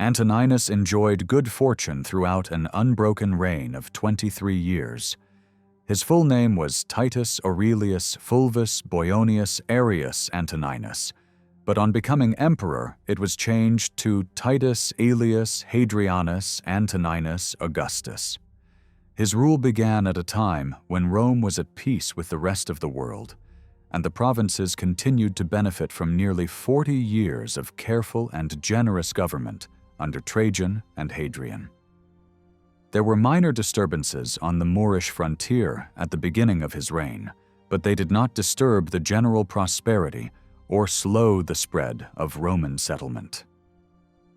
Antoninus enjoyed good fortune throughout an unbroken reign of 23 years. His full name was Titus Aurelius Fulvus Boionius Arius Antoninus, but on becoming emperor, it was changed to Titus Aelius Hadrianus Antoninus Augustus. His rule began at a time when Rome was at peace with the rest of the world, and the provinces continued to benefit from nearly 40 years of careful and generous government under Trajan and Hadrian. There were minor disturbances on the Moorish frontier at the beginning of his reign, but they did not disturb the general prosperity or slow the spread of Roman settlement.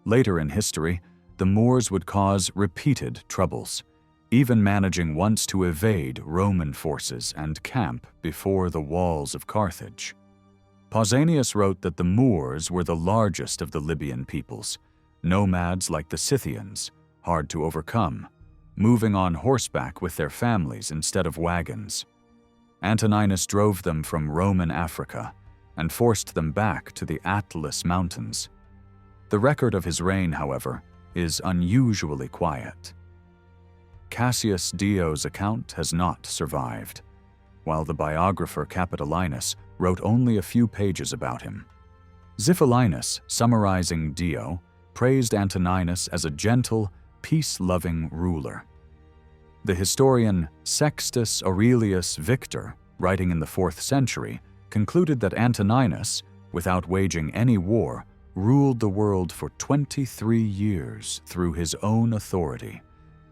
Later in history, the Moors would cause repeated troubles, even managing once to evade Roman forces and camp before the walls of Carthage. Pausanias wrote that the Moors were the largest of the Libyan peoples, nomads like the Scythians, hard to overcome, moving on horseback with their families instead of wagons. Antoninus drove them from Roman Africa and forced them back to the Atlas Mountains. The record of his reign, however, is unusually quiet. Cassius Dio's account has not survived, while the biographer Capitolinus wrote only a few pages about him. Xiphilinus, summarizing Dio, praised Antoninus as a gentle, peace-loving ruler. The historian Sextus Aurelius Victor, writing in the 4th century, concluded that Antoninus, without waging any war, ruled the world for 23 years through his own authority,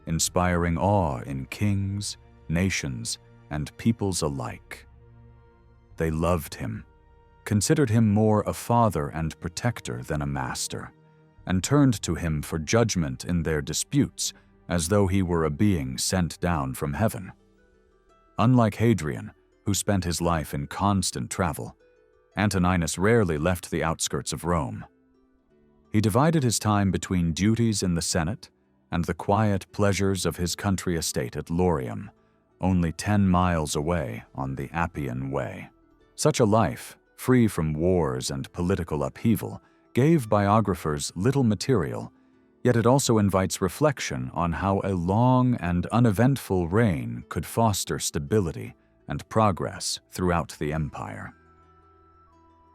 inspiring awe in kings, nations, and peoples alike. They loved him, considered him more a father and protector than a master, and turned to him for judgment in their disputes as though he were a being sent down from heaven. Unlike Hadrian, who spent his life in constant travel, Antoninus rarely left the outskirts of Rome. He divided his time between duties in the Senate and the quiet pleasures of his country estate at Lorium, only 10 miles away on the Appian Way. Such a life, free from wars and political upheaval, gave biographers little material, yet it also invites reflection on how a long and uneventful reign could foster stability and progress throughout the empire.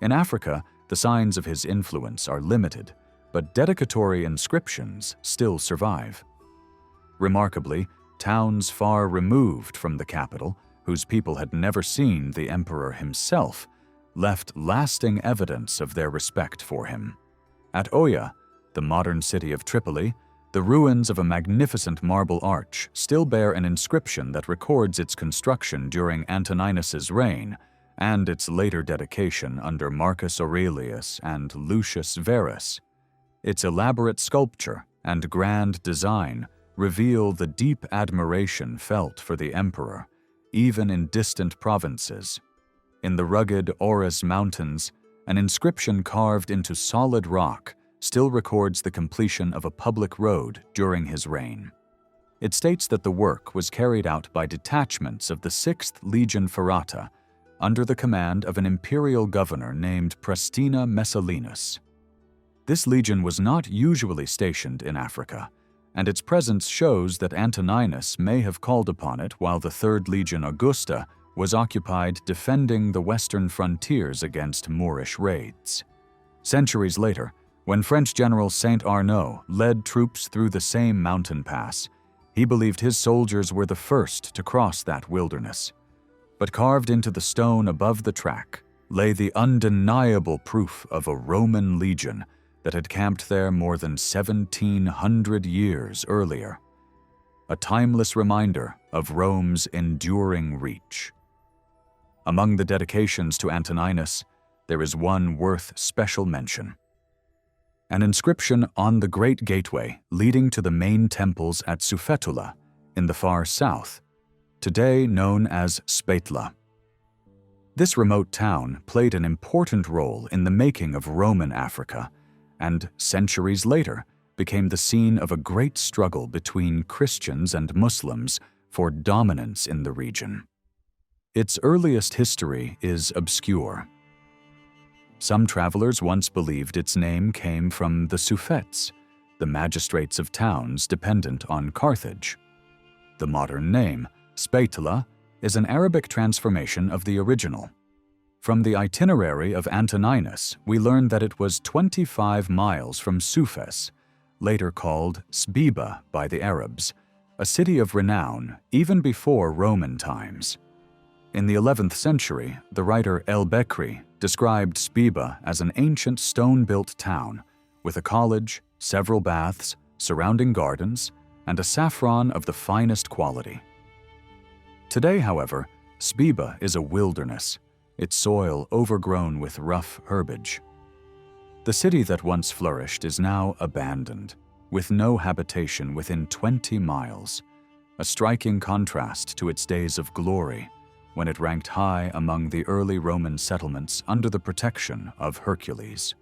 In Africa, the signs of his influence are limited, but dedicatory inscriptions still survive. Remarkably, towns far removed from the capital, whose people had never seen the emperor himself, left lasting evidence of their respect for him. At Oya, the modern city of Tripoli, the ruins of a magnificent marble arch still bear an inscription that records its construction during Antoninus's reign and its later dedication under Marcus Aurelius and Lucius Verus. Its elaborate sculpture and grand design reveal the deep admiration felt for the emperor, even in distant provinces. In the rugged Taurus Mountains, an inscription carved into solid rock still records the completion of a public road during his reign. It states that the work was carried out by detachments of the 6th Legion Ferrata under the command of an imperial governor named Prestina Messallinus. This legion was not usually stationed in Africa, and its presence shows that Antoninus may have called upon it while the 3rd Legion Augusta was occupied defending the western frontiers against Moorish raids. Centuries later, when French General Saint Arnaud led troops through the same mountain pass, he believed his soldiers were the first to cross that wilderness. But carved into the stone above the track lay the undeniable proof of a Roman legion that had camped there more than 1,700 years earlier. A timeless reminder of Rome's enduring reach. Among the dedications to Antoninus, there is one worth special mention. An inscription on the Great Gateway leading to the main temples at Sufetula in the far south, today known as Spatla. This remote town played an important role in the making of Roman Africa, and centuries later became the scene of a great struggle between Christians and Muslims for dominance in the region. Its earliest history is obscure. Some travelers once believed its name came from the Sufets, the magistrates of towns dependent on Carthage. The modern name, Spatula, is an Arabic transformation of the original. From the itinerary of Antoninus, we learn that it was 25 miles from Sufes, later called Sbiba by the Arabs, a city of renown even before Roman times. In the 11th century, the writer El-Bekri described Sbiba as an ancient stone-built town with a college, several baths, surrounding gardens, and a saffron of the finest quality. Today, however, Sbiba is a wilderness, its soil overgrown with rough herbage. The city that once flourished is now abandoned, with no habitation within 20 miles, a striking contrast to its days of glory, when it ranked high among the early Roman settlements under the protection of Hercules.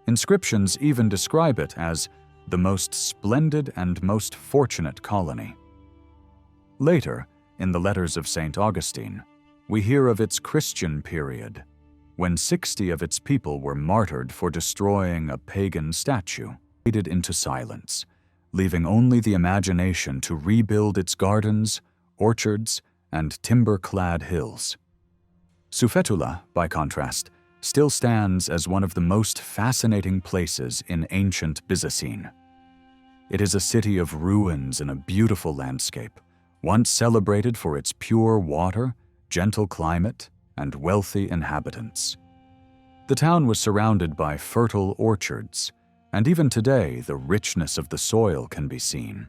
Inscriptions even describe it as the most splendid and most fortunate colony. Later, in the letters of St. Augustine, we hear of its Christian period, when 60 of its people were martyred for destroying a pagan statue, faded into silence, leaving only the imagination to rebuild its gardens, orchards, and timber-clad hills. Sufetula, by contrast, still stands as one of the most fascinating places in ancient Byzantine. It is a city of ruins in a beautiful landscape, once celebrated for its pure water, gentle climate, and wealthy inhabitants. The town was surrounded by fertile orchards, and even today the richness of the soil can be seen.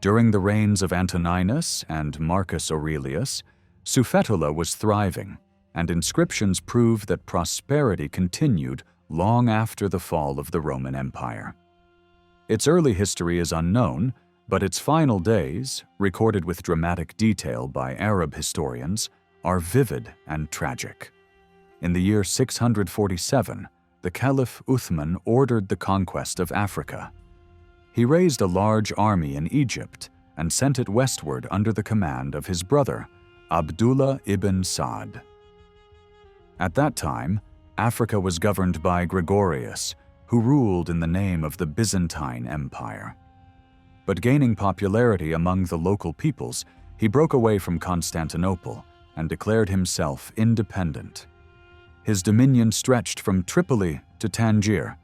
During the reigns of Antoninus and Marcus Aurelius, Sufetula was thriving, and inscriptions prove that prosperity continued long after the fall of the Roman Empire. Its early history is unknown, but its final days, recorded with dramatic detail by Arab historians, are vivid and tragic. In the year 647, the Caliph Uthman ordered the conquest of Africa. He raised a large army in Egypt and sent it westward under the command of his brother, Abdullah ibn Sa'd. At that time, Africa was governed by Gregorius, who ruled in the name of the Byzantine Empire. But gaining popularity among the local peoples, he broke away from Constantinople and declared himself independent. His dominion stretched from Tripoli to Tangier,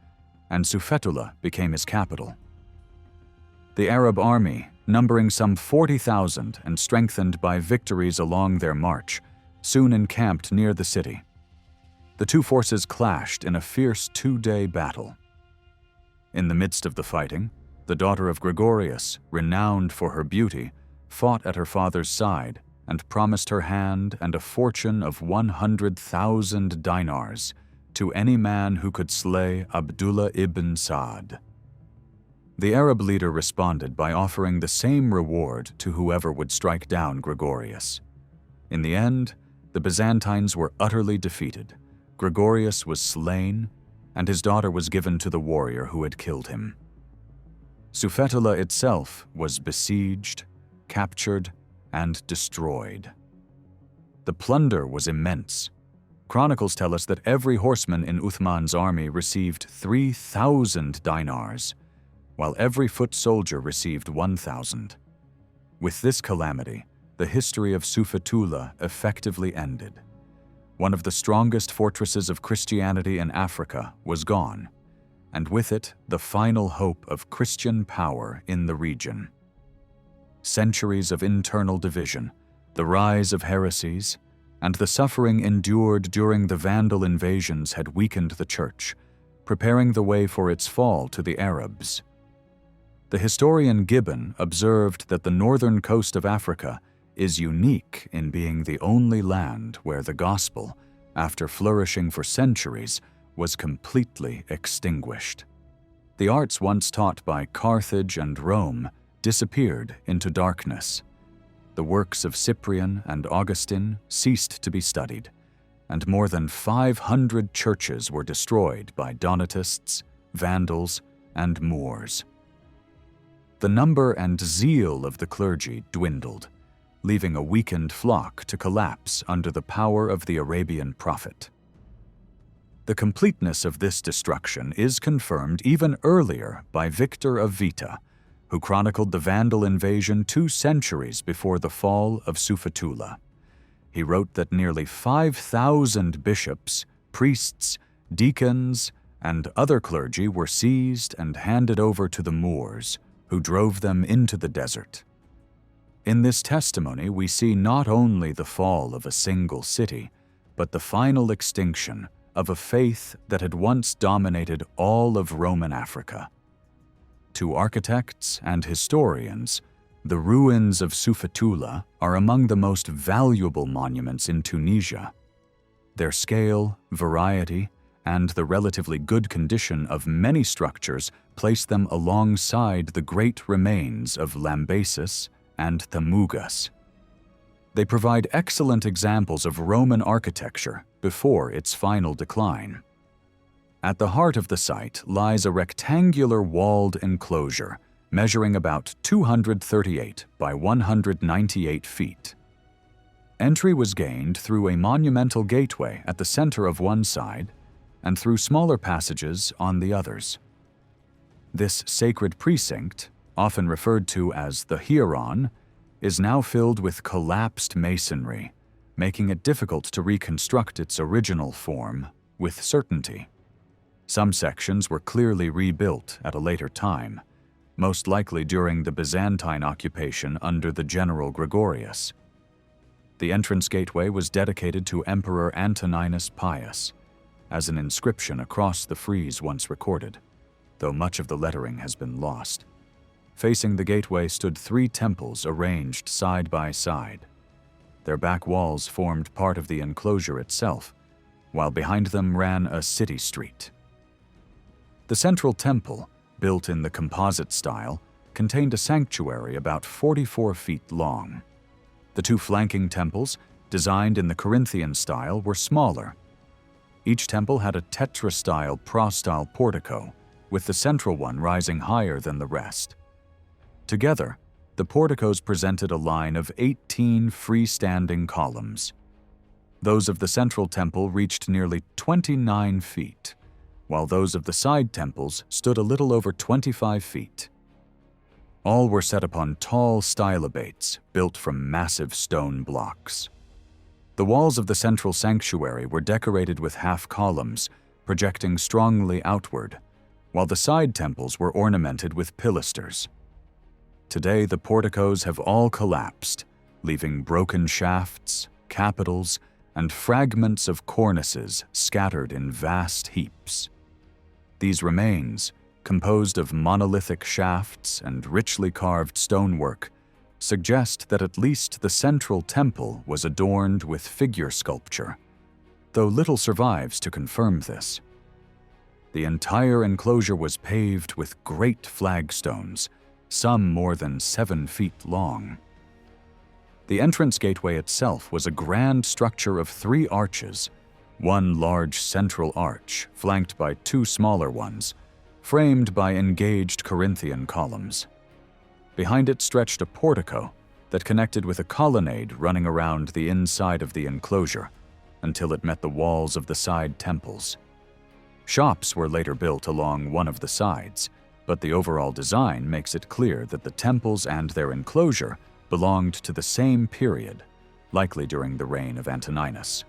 and Sufetula became his capital. The Arab army, numbering some 40,000 and strengthened by victories along their march, soon encamped near the city. The two forces clashed in a fierce 2-day battle. In the midst of the fighting, the daughter of Gregorius, renowned for her beauty, fought at her father's side and promised her hand and a fortune of 100,000 dinars to any man who could slay Abdullah ibn Sa'd. The Arab leader responded by offering the same reward to whoever would strike down Gregorius. In the end, the Byzantines were utterly defeated. Gregorius was slain, and his daughter was given to the warrior who had killed him. Sufetula itself was besieged, captured, and destroyed. The plunder was immense. Chronicles tell us that every horseman in Uthman's army received 3,000 dinars, while every foot soldier received 1,000. With this calamity, the history of Sufetula effectively ended. One of the strongest fortresses of Christianity in Africa was gone, and with it, the final hope of Christian power in the region. Centuries of internal division, the rise of heresies, and the suffering endured during the Vandal invasions had weakened the Church, preparing the way for its fall to the Arabs. The historian Gibbon observed that the northern coast of Africa is unique in being the only land where the gospel, after flourishing for centuries, was completely extinguished. The arts once taught by Carthage and Rome disappeared into darkness. The works of Cyprian and Augustine ceased to be studied, and more than 500 churches were destroyed by Donatists, Vandals, and Moors. The number and zeal of the clergy dwindled, leaving a weakened flock to collapse under the power of the Arabian prophet. The completeness of this destruction is confirmed even earlier by Victor of Vita, who chronicled the Vandal invasion 2 centuries before the fall of Sufetula. He wrote that nearly 5,000 bishops, priests, deacons, and other clergy were seized and handed over to the Moors, who drove them into the desert. In this testimony, we see not only the fall of a single city, but the final extinction of a faith that had once dominated all of Roman Africa. To architects and historians, the ruins of Sufetula are among the most valuable monuments in Tunisia. Their scale, variety, and the relatively good condition of many structures place them alongside the great remains of Lambasis and Thamugas. They provide excellent examples of Roman architecture before its final decline. At the heart of the site lies a rectangular walled enclosure measuring about 238 by 198 feet. Entry was gained through a monumental gateway at the center of one side and through smaller passages on the others. This sacred precinct, often referred to as the Hieron, is now filled with collapsed masonry, making it difficult to reconstruct its original form with certainty. Some sections were clearly rebuilt at a later time, most likely during the Byzantine occupation under the General Gregorius. The entrance gateway was dedicated to Emperor Antoninus Pius, as an inscription across the frieze once recorded, though much of the lettering has been lost. Facing the gateway stood 3 temples arranged side by side. Their back walls formed part of the enclosure itself, while behind them ran a city street. The central temple, built in the composite style, contained a sanctuary about 44 feet long. The 2 flanking temples, designed in the Corinthian style, were smaller. Each temple had a tetrastyle prostyle portico, with the central one rising higher than the rest. Together, the porticos presented a line of 18 freestanding columns. Those of the central temple reached nearly 29 feet, while those of the side temples stood a little over 25 feet. All were set upon tall stylobates built from massive stone blocks. The walls of the central sanctuary were decorated with half columns, projecting strongly outward, while the side temples were ornamented with pilasters. Today, the porticos have all collapsed, leaving broken shafts, capitals, and fragments of cornices scattered in vast heaps. These remains, composed of monolithic shafts and richly carved stonework, suggest that at least the central temple was adorned with figure sculpture, though little survives to confirm this. The entire enclosure was paved with great flagstones, some more than 7 feet long. The entrance gateway itself was a grand structure of 3 arches, one large central arch flanked by 2 smaller ones, framed by engaged Corinthian columns. Behind it stretched a portico that connected with a colonnade running around the inside of the enclosure until it met the walls of the side temples. Shops were later built along one of the sides, but the overall design makes it clear that the temples and their enclosure belonged to the same period, likely during the reign of Antoninus.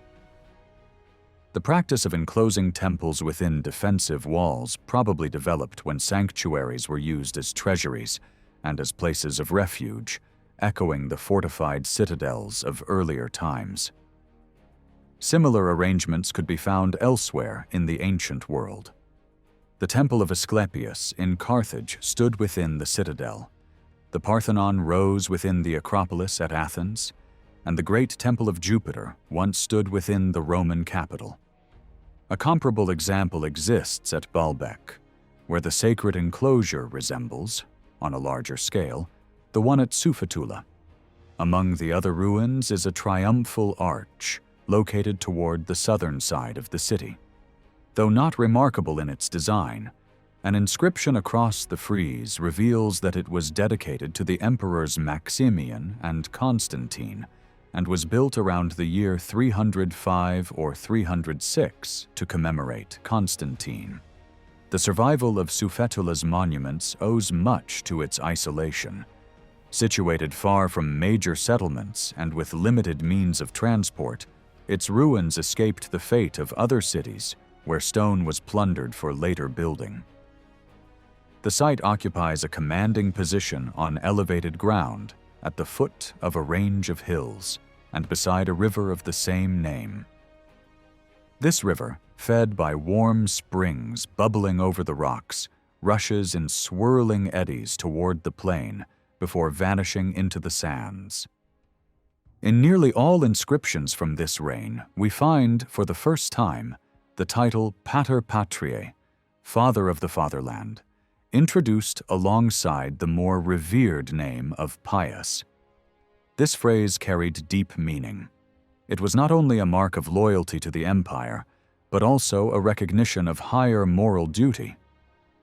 The practice of enclosing temples within defensive walls probably developed when sanctuaries were used as treasuries and as places of refuge, echoing the fortified citadels of earlier times. Similar arrangements could be found elsewhere in the ancient world. The Temple of Asclepius in Carthage stood within the citadel. The Parthenon rose within the Acropolis at Athens, and the great Temple of Jupiter once stood within the Roman capital. A comparable example exists at Baalbek, where the sacred enclosure resembles, on a larger scale, the one at Sufetula. Among the other ruins is a triumphal arch located toward the southern side of the city. Though not remarkable in its design, an inscription across the frieze reveals that it was dedicated to the emperors Maximian and Constantine, and was built around the year 305 or 306 to commemorate Constantine. The survival of Sufetula's monuments owes much to its isolation. Situated far from major settlements and with limited means of transport, its ruins escaped the fate of other cities where stone was plundered for later building. The site occupies a commanding position on elevated ground at the foot of a range of hills and beside a river of the same name. This river, fed by warm springs bubbling over the rocks, rushes in swirling eddies toward the plain before vanishing into the sands. In nearly all inscriptions from this reign, we find, for the first time, the title Pater Patriae, Father of the Fatherland, introduced alongside the more revered name of Pius. This phrase carried deep meaning. It was not only a mark of loyalty to the empire, but also a recognition of higher moral duty.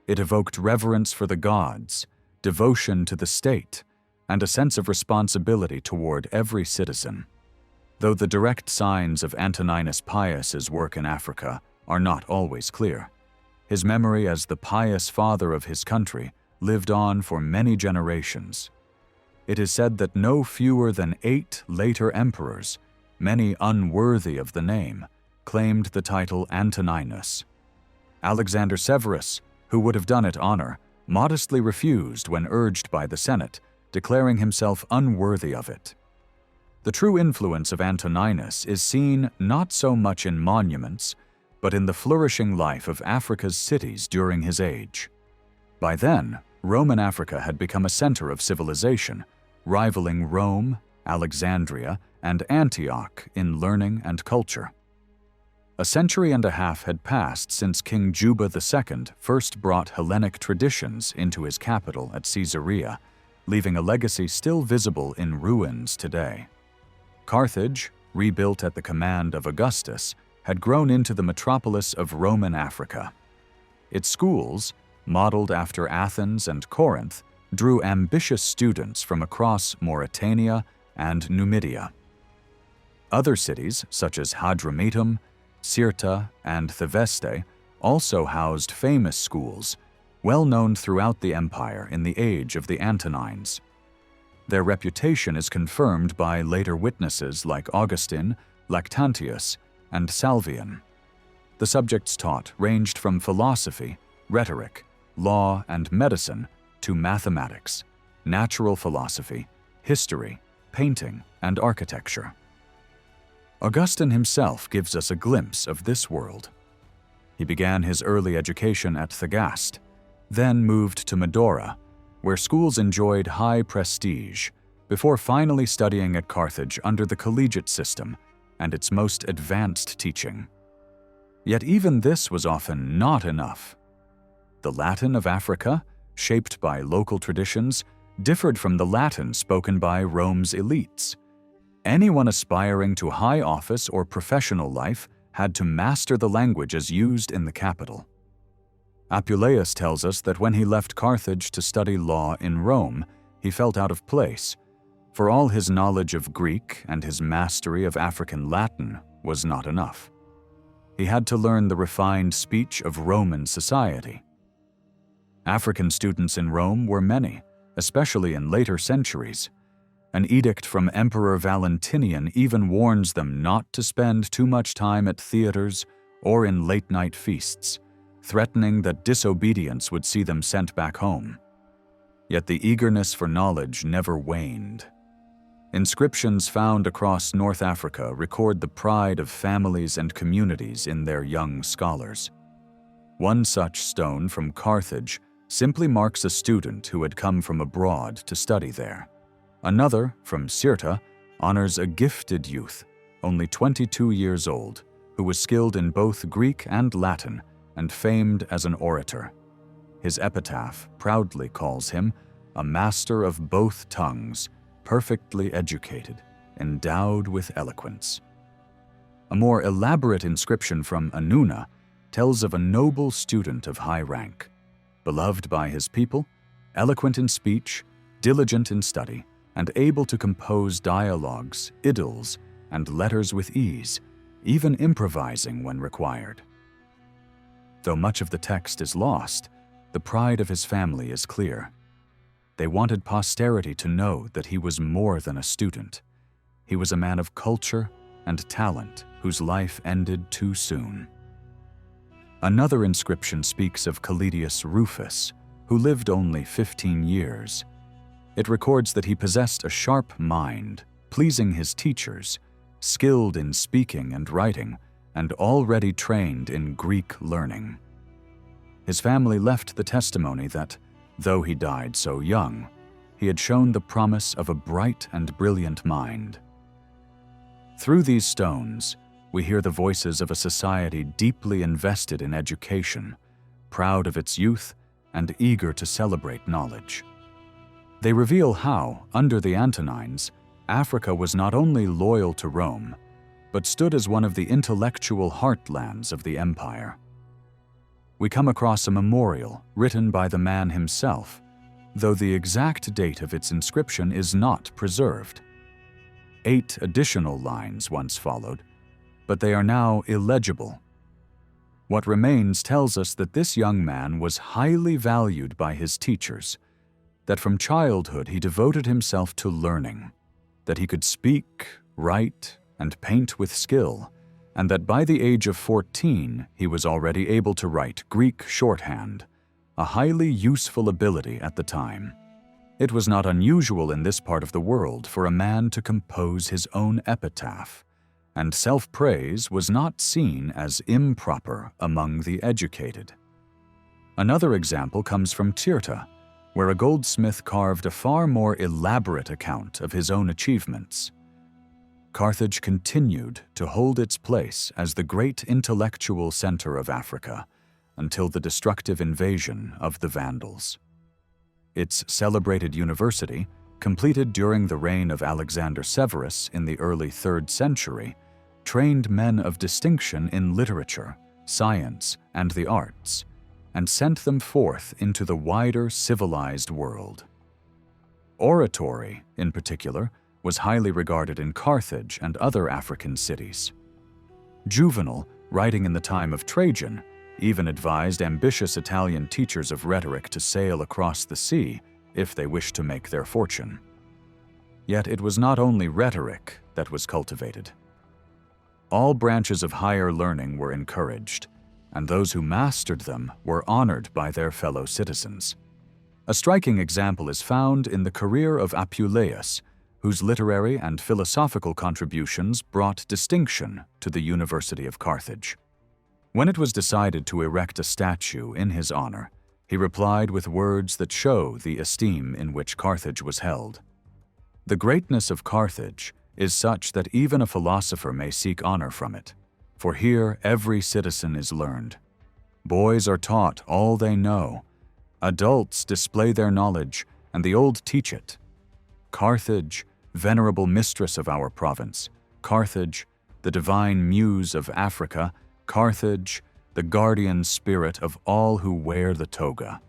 It evoked reverence for the gods, devotion to the state, and a sense of responsibility toward every citizen. Though the direct signs of Antoninus Pius's work in Africa are not always clear, his memory as the pious father of his country lived on for many generations. It is said that no fewer than 8 later emperors, many unworthy of the name, claimed the title Antoninus. Alexander Severus, who would have done it honor, modestly refused when urged by the Senate, declaring himself unworthy of it. The true influence of Antoninus is seen not so much in monuments, but in the flourishing life of Africa's cities during his age. By then, Roman Africa had become a center of civilization, rivaling Rome, Alexandria, and Antioch in learning and culture. A century and a half had passed since King Juba II first brought Hellenic traditions into his capital at Caesarea, leaving a legacy still visible in ruins today. Carthage, rebuilt at the command of Augustus, had grown into the metropolis of Roman Africa. Its schools, modeled after Athens and Corinth, drew ambitious students from across Mauritania and Numidia. Other cities, such as Hadrumetum, Sirta, and Theveste, also housed famous schools, well known throughout the empire in the age of the Antonines. Their reputation is confirmed by later witnesses like Augustine, Lactantius, and Salvian. The subjects taught ranged from philosophy, rhetoric, law, and medicine to mathematics, natural philosophy, history, painting, and architecture. Augustine himself gives us a glimpse of this world. He began his early education at Thagaste, then moved to Medora, where schools enjoyed high prestige, before finally studying at Carthage under the collegiate system and its most advanced teaching. Yet even this was often not enough. The Latin of Africa, shaped by local traditions, differed from the Latin spoken by Rome's elites. Anyone aspiring to high office or professional life had to master the languages used in the capital. Apuleius tells us that when he left Carthage to study law in Rome, he felt out of place, for all his knowledge of Greek and his mastery of African Latin was not enough. He had to learn the refined speech of Roman society. African students in Rome were many, especially in later centuries. An edict from Emperor Valentinian even warns them not to spend too much time at theaters or in late-night feasts, threatening that disobedience would see them sent back home. Yet the eagerness for knowledge never waned. Inscriptions found across North Africa record the pride of families and communities in their young scholars. One such stone from Carthage simply marks a student who had come from abroad to study there. Another, from Sirta, honors a gifted youth, only 22 years old, who was skilled in both Greek and Latin and famed as an orator. His epitaph proudly calls him a master of both tongues, perfectly educated, endowed with eloquence. A more elaborate inscription from Anuna tells of a noble student of high rank, beloved by his people, eloquent in speech, diligent in study, and able to compose dialogues, idylls, and letters with ease, even improvising when required. Though much of the text is lost, the pride of his family is clear. They wanted posterity to know that he was more than a student. He was a man of culture and talent whose life ended too soon. Another inscription speaks of Calledius Rufus, who lived only 15 years. It records that he possessed a sharp mind, pleasing his teachers, skilled in speaking and writing, and already trained in Greek learning. His family left the testimony that, though he died so young, he had shown the promise of a bright and brilliant mind. Through these stones, we hear the voices of a society deeply invested in education, proud of its youth, and eager to celebrate knowledge. They reveal how, under the Antonines, Africa was not only loyal to Rome, but stood as one of the intellectual heartlands of the empire. We come across a memorial written by the man himself, though the exact date of its inscription is not preserved. 8 additional lines once followed, but they are now illegible. What remains tells us that this young man was highly valued by his teachers, that from childhood he devoted himself to learning, that he could speak, write, and paint with skill, and that by the age of 14 he was already able to write Greek shorthand, a highly useful ability at the time. It was not unusual in this part of the world for a man to compose his own epitaph, and self-praise was not seen as improper among the educated. Another example comes from Tirta, where a goldsmith carved a far more elaborate account of his own achievements. Carthage continued to hold its place as the great intellectual center of Africa until the destructive invasion of the Vandals. Its celebrated university, completed during the reign of Alexander Severus in the early 3rd century, trained men of distinction in literature, science, and the arts, and sent them forth into the wider civilized world. Oratory, in particular, was highly regarded in Carthage and other African cities. Juvenal, writing in the time of Trajan, even advised ambitious Italian teachers of rhetoric to sail across the sea if they wished to make their fortune. Yet it was not only rhetoric that was cultivated. All branches of higher learning were encouraged, and those who mastered them were honored by their fellow citizens. A striking example is found in the career of Apuleius, whose literary and philosophical contributions brought distinction to the University of Carthage. When it was decided to erect a statue in his honor, he replied with words that show the esteem in which Carthage was held. "The greatness of Carthage is such that even a philosopher may seek honor from it, for here every citizen is learned. Boys are taught all they know, adults display their knowledge, and the old teach it. Carthage, venerable mistress of our province, Carthage, the divine muse of Africa, Carthage, the guardian spirit of all who wear the toga."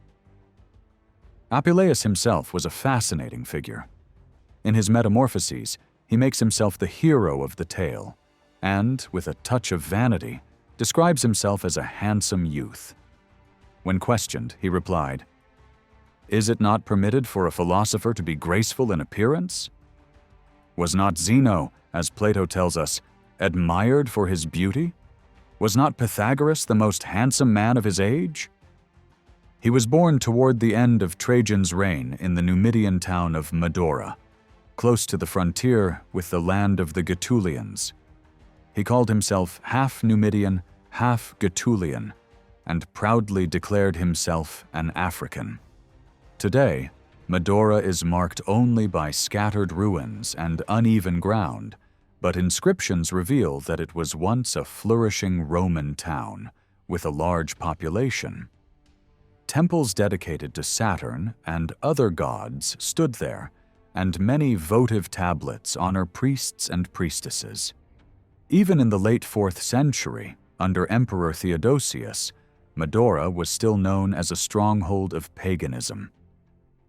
Apuleius himself was a fascinating figure. In his Metamorphoses, he makes himself the hero of the tale, and, with a touch of vanity, describes himself as a handsome youth. When questioned, he replied, "Is it not permitted for a philosopher to be graceful in appearance? Was not Zeno, as Plato tells us, admired for his beauty? Was not Pythagoras the most handsome man of his age?" He was born toward the end of Trajan's reign in the Numidian town of Medora, close to the frontier with the land of the Gaetulians. He called himself half Numidian, half Gaetulian, and proudly declared himself an African. Today, Medora is marked only by scattered ruins and uneven ground, but inscriptions reveal that it was once a flourishing Roman town with a large population. Temples dedicated to Saturn and other gods stood there, and many votive tablets honor priests and priestesses. Even in the late 4th century, under Emperor Theodosius, Medora was still known as a stronghold of paganism.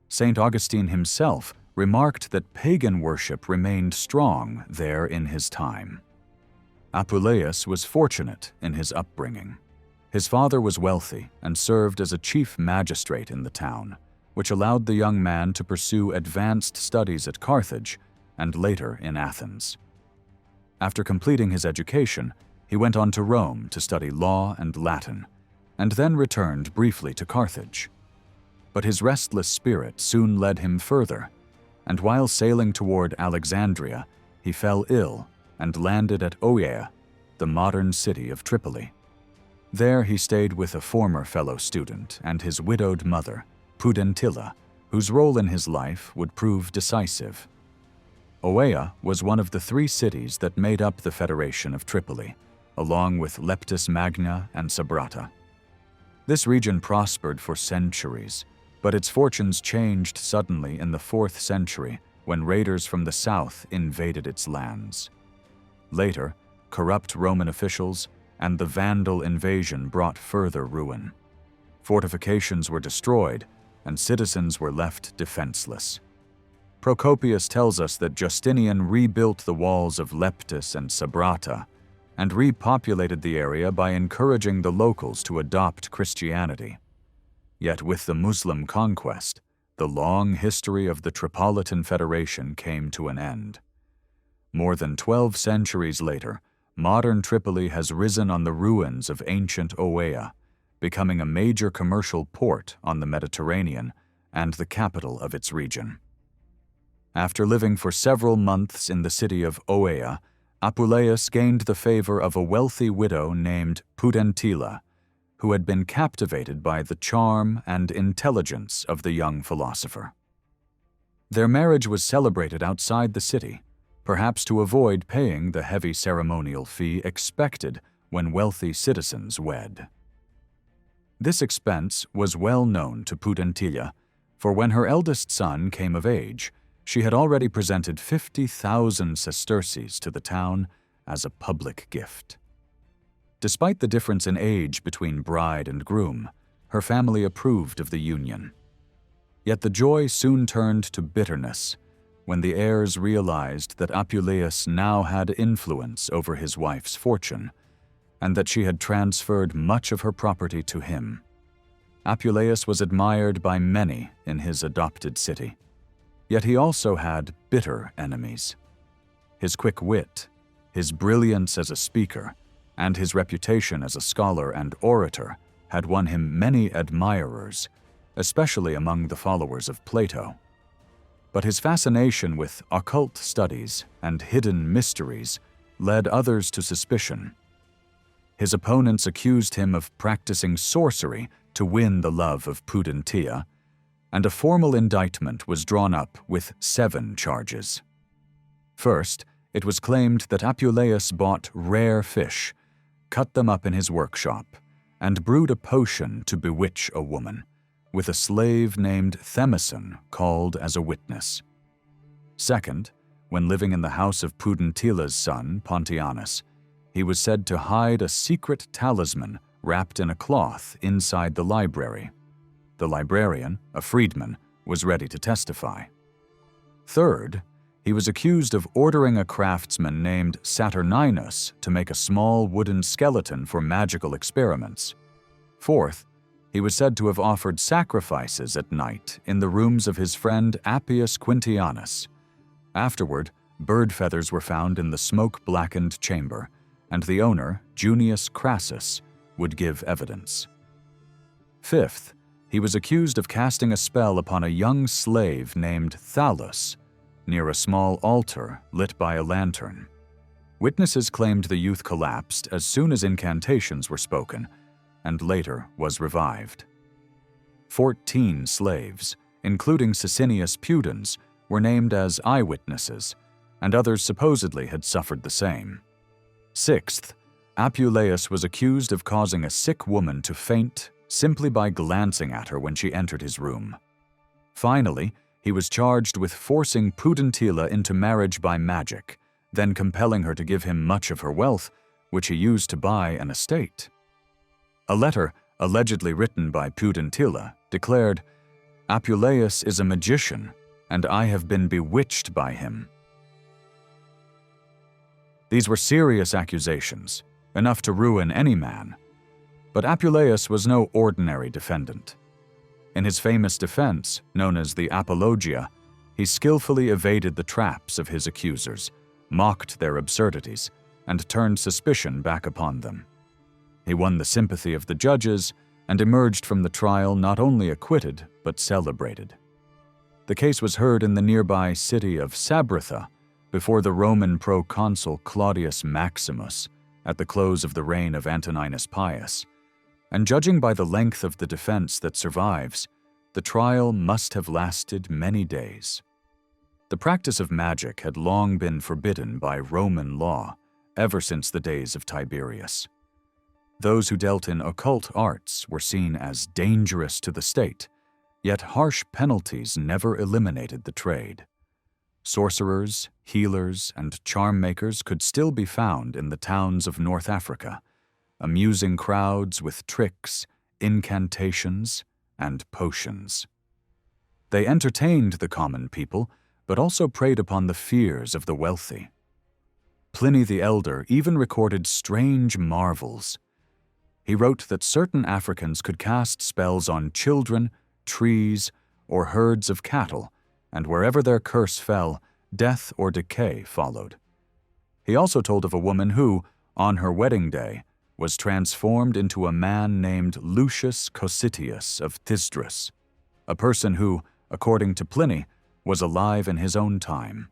St. Augustine himself remarked that pagan worship remained strong there in his time. Apuleius was fortunate in his upbringing. His father was wealthy and served as a chief magistrate in the town, which allowed the young man to pursue advanced studies at Carthage and later in Athens. After completing his education, he went on to Rome to study law and Latin, and then returned briefly to Carthage. But his restless spirit soon led him further, and while sailing toward Alexandria, he fell ill and landed at Oea, the modern city of Tripoli. There he stayed with a former fellow student and his widowed mother, Pudentilla, whose role in his life would prove decisive. Oea was one of the 3 cities that made up the Federation of Tripoli, along with Leptis Magna and Sabrata. This region prospered for centuries, but its fortunes changed suddenly in the 4th century when raiders from the south invaded its lands. Later, corrupt Roman officials and the Vandal invasion brought further ruin. Fortifications were destroyed, and citizens were left defenseless. Procopius tells us that Justinian rebuilt the walls of Leptis and Sabrata, and repopulated the area by encouraging the locals to adopt Christianity. Yet with the Muslim conquest, the long history of the Tripolitan Federation came to an end. More than 12 centuries later, modern Tripoli has risen on the ruins of ancient Oea, becoming a major commercial port on the Mediterranean and the capital of its region. After living for several months in the city of Oea, Apuleius gained the favor of a wealthy widow named Pudentilla, who had been captivated by the charm and intelligence of the young philosopher. Their marriage was celebrated outside the city, perhaps to avoid paying the heavy ceremonial fee expected when wealthy citizens wed. This expense was well known to Pudentilla, for when her eldest son came of age, she had already presented 50,000 sesterces to the town as a public gift. Despite the difference in age between bride and groom, her family approved of the union. Yet the joy soon turned to bitterness when the heirs realized that Apuleius now had influence over his wife's fortune, and that she had transferred much of her property to him. Apuleius was admired by many in his adopted city. Yet he also had bitter enemies. His quick wit, his brilliance as a speaker, and his reputation as a scholar and orator had won him many admirers, especially among the followers of Plato. But his fascination with occult studies and hidden mysteries led others to suspicion. His opponents accused him of practicing sorcery to win the love of Pudentilla, and a formal indictment was drawn up with 7 charges. First, it was claimed that Apuleius bought rare fish, cut them up in his workshop, and brewed a potion to bewitch a woman, with a slave named Themison called as a witness. Second, when living in the house of Pudentilla's son, Pontianus, he was said to hide a secret talisman wrapped in a cloth inside the library. The librarian, a freedman, was ready to testify. Third, he was accused of ordering a craftsman named Saturninus to make a small wooden skeleton for magical experiments. Fourth, he was said to have offered sacrifices at night in the rooms of his friend Appius Quintianus. Afterward, bird feathers were found in the smoke-blackened chamber, and the owner, Junius Crassus, would give evidence. Fifth, he was accused of casting a spell upon a young slave named Thallus near a small altar lit by a lantern. Witnesses claimed the youth collapsed as soon as incantations were spoken, and later was revived. 14 slaves, including Sicinius Pudens, were named as eyewitnesses, and others supposedly had suffered the same. Sixth, Apuleius was accused of causing a sick woman to faint simply by glancing at her when she entered his room. Finally, he was charged with forcing Pudentilla into marriage by magic, then compelling her to give him much of her wealth, which he used to buy an estate. A letter, allegedly written by Pudentilla, declared, "Apuleius is a magician, and I have been bewitched by him." These were serious accusations, enough to ruin any man. But Apuleius was no ordinary defendant. In his famous defense, known as the Apologia, he skillfully evaded the traps of his accusers, mocked their absurdities, and turned suspicion back upon them. He won the sympathy of the judges and emerged from the trial not only acquitted, but celebrated. The case was heard in the nearby city of Sabratha before the Roman proconsul Claudius Maximus at the close of the reign of Antoninus Pius, and judging by the length of the defense that survives, the trial must have lasted many days. The practice of magic had long been forbidden by Roman law, ever since the days of Tiberius. Those who dealt in occult arts were seen as dangerous to the state, yet harsh penalties never eliminated the trade. Sorcerers, healers, and charm makers could still be found in the towns of North Africa, amusing crowds with tricks, incantations, and potions. They entertained the common people, but also preyed upon the fears of the wealthy. Pliny the Elder even recorded strange marvels. He wrote that certain Africans could cast spells on children, trees, or herds of cattle, and wherever their curse fell, death or decay followed. He also told of a woman who, on her wedding day, was transformed into a man named Lucius Cossitius of Thysdrus, a person who, according to Pliny, was alive in his own time.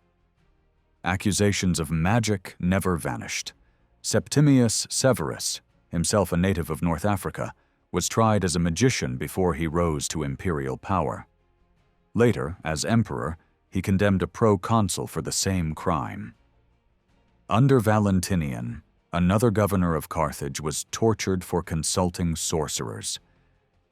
Accusations of magic never vanished. Septimius Severus, himself a native of North Africa, was tried as a magician before he rose to imperial power. Later, as emperor, he condemned a proconsul for the same crime. Under Valentinian, another governor of Carthage was tortured for consulting sorcerers.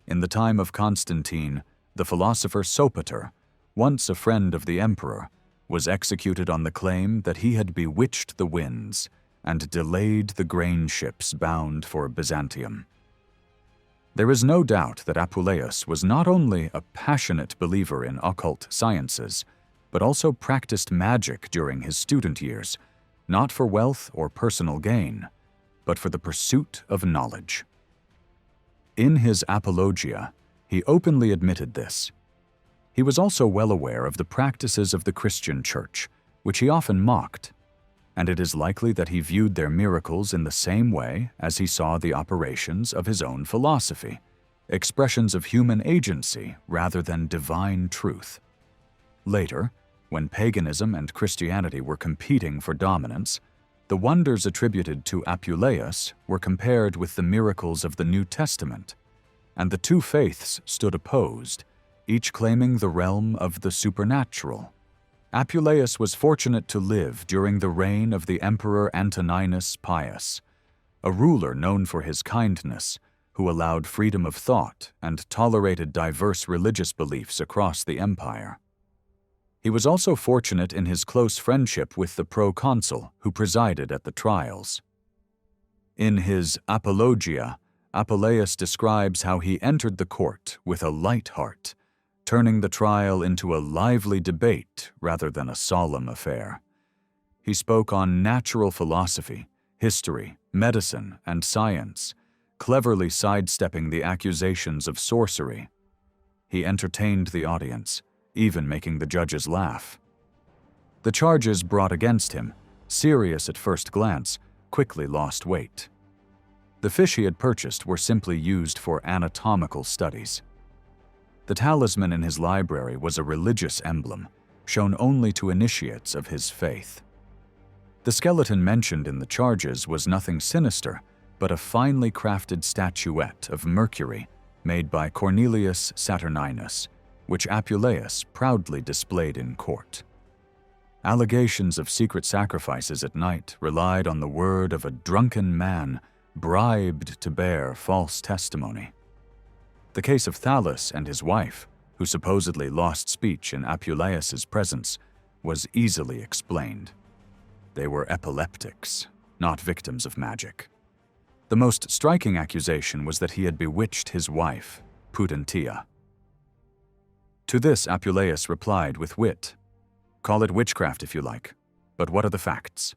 In the time of Constantine, the philosopher Sopater, once a friend of the emperor, was executed on the claim that he had bewitched the winds and delayed the grain ships bound for Byzantium. There is no doubt that Apuleius was not only a passionate believer in occult sciences, but also practiced magic during his student years, not for wealth or personal gain, but for the pursuit of knowledge. In his Apologia, he openly admitted this. He was also well aware of the practices of the Christian Church, which he often mocked, and it is likely that he viewed their miracles in the same way as he saw the operations of his own philosophy, expressions of human agency rather than divine truth. Later, when paganism and Christianity were competing for dominance, the wonders attributed to Apuleius were compared with the miracles of the New Testament, and the two faiths stood opposed, each claiming the realm of the supernatural. Apuleius was fortunate to live during the reign of the Emperor Antoninus Pius, a ruler known for his kindness, who allowed freedom of thought and tolerated diverse religious beliefs across the empire. He was also fortunate in his close friendship with the proconsul who presided at the trials. In his Apologia, Apuleius describes how he entered the court with a light heart, turning the trial into a lively debate rather than a solemn affair. He spoke on natural philosophy, history, medicine, and science, cleverly sidestepping the accusations of sorcery. He entertained the audience, even making the judges laugh. The charges brought against him, serious at first glance, quickly lost weight. The fish he had purchased were simply used for anatomical studies. The talisman in his library was a religious emblem, shown only to initiates of his faith. The skeleton mentioned in the charges was nothing sinister, but a finely crafted statuette of Mercury made by Cornelius Saturninus, which Apuleius proudly displayed in court. Allegations of secret sacrifices at night relied on the word of a drunken man bribed to bear false testimony. The case of Thales and his wife, who supposedly lost speech in Apuleius's presence, was easily explained. They were epileptics, not victims of magic. The most striking accusation was that he had bewitched his wife, Pudentia. To this Apuleius replied with wit, "Call it witchcraft if you like, but what are the facts?"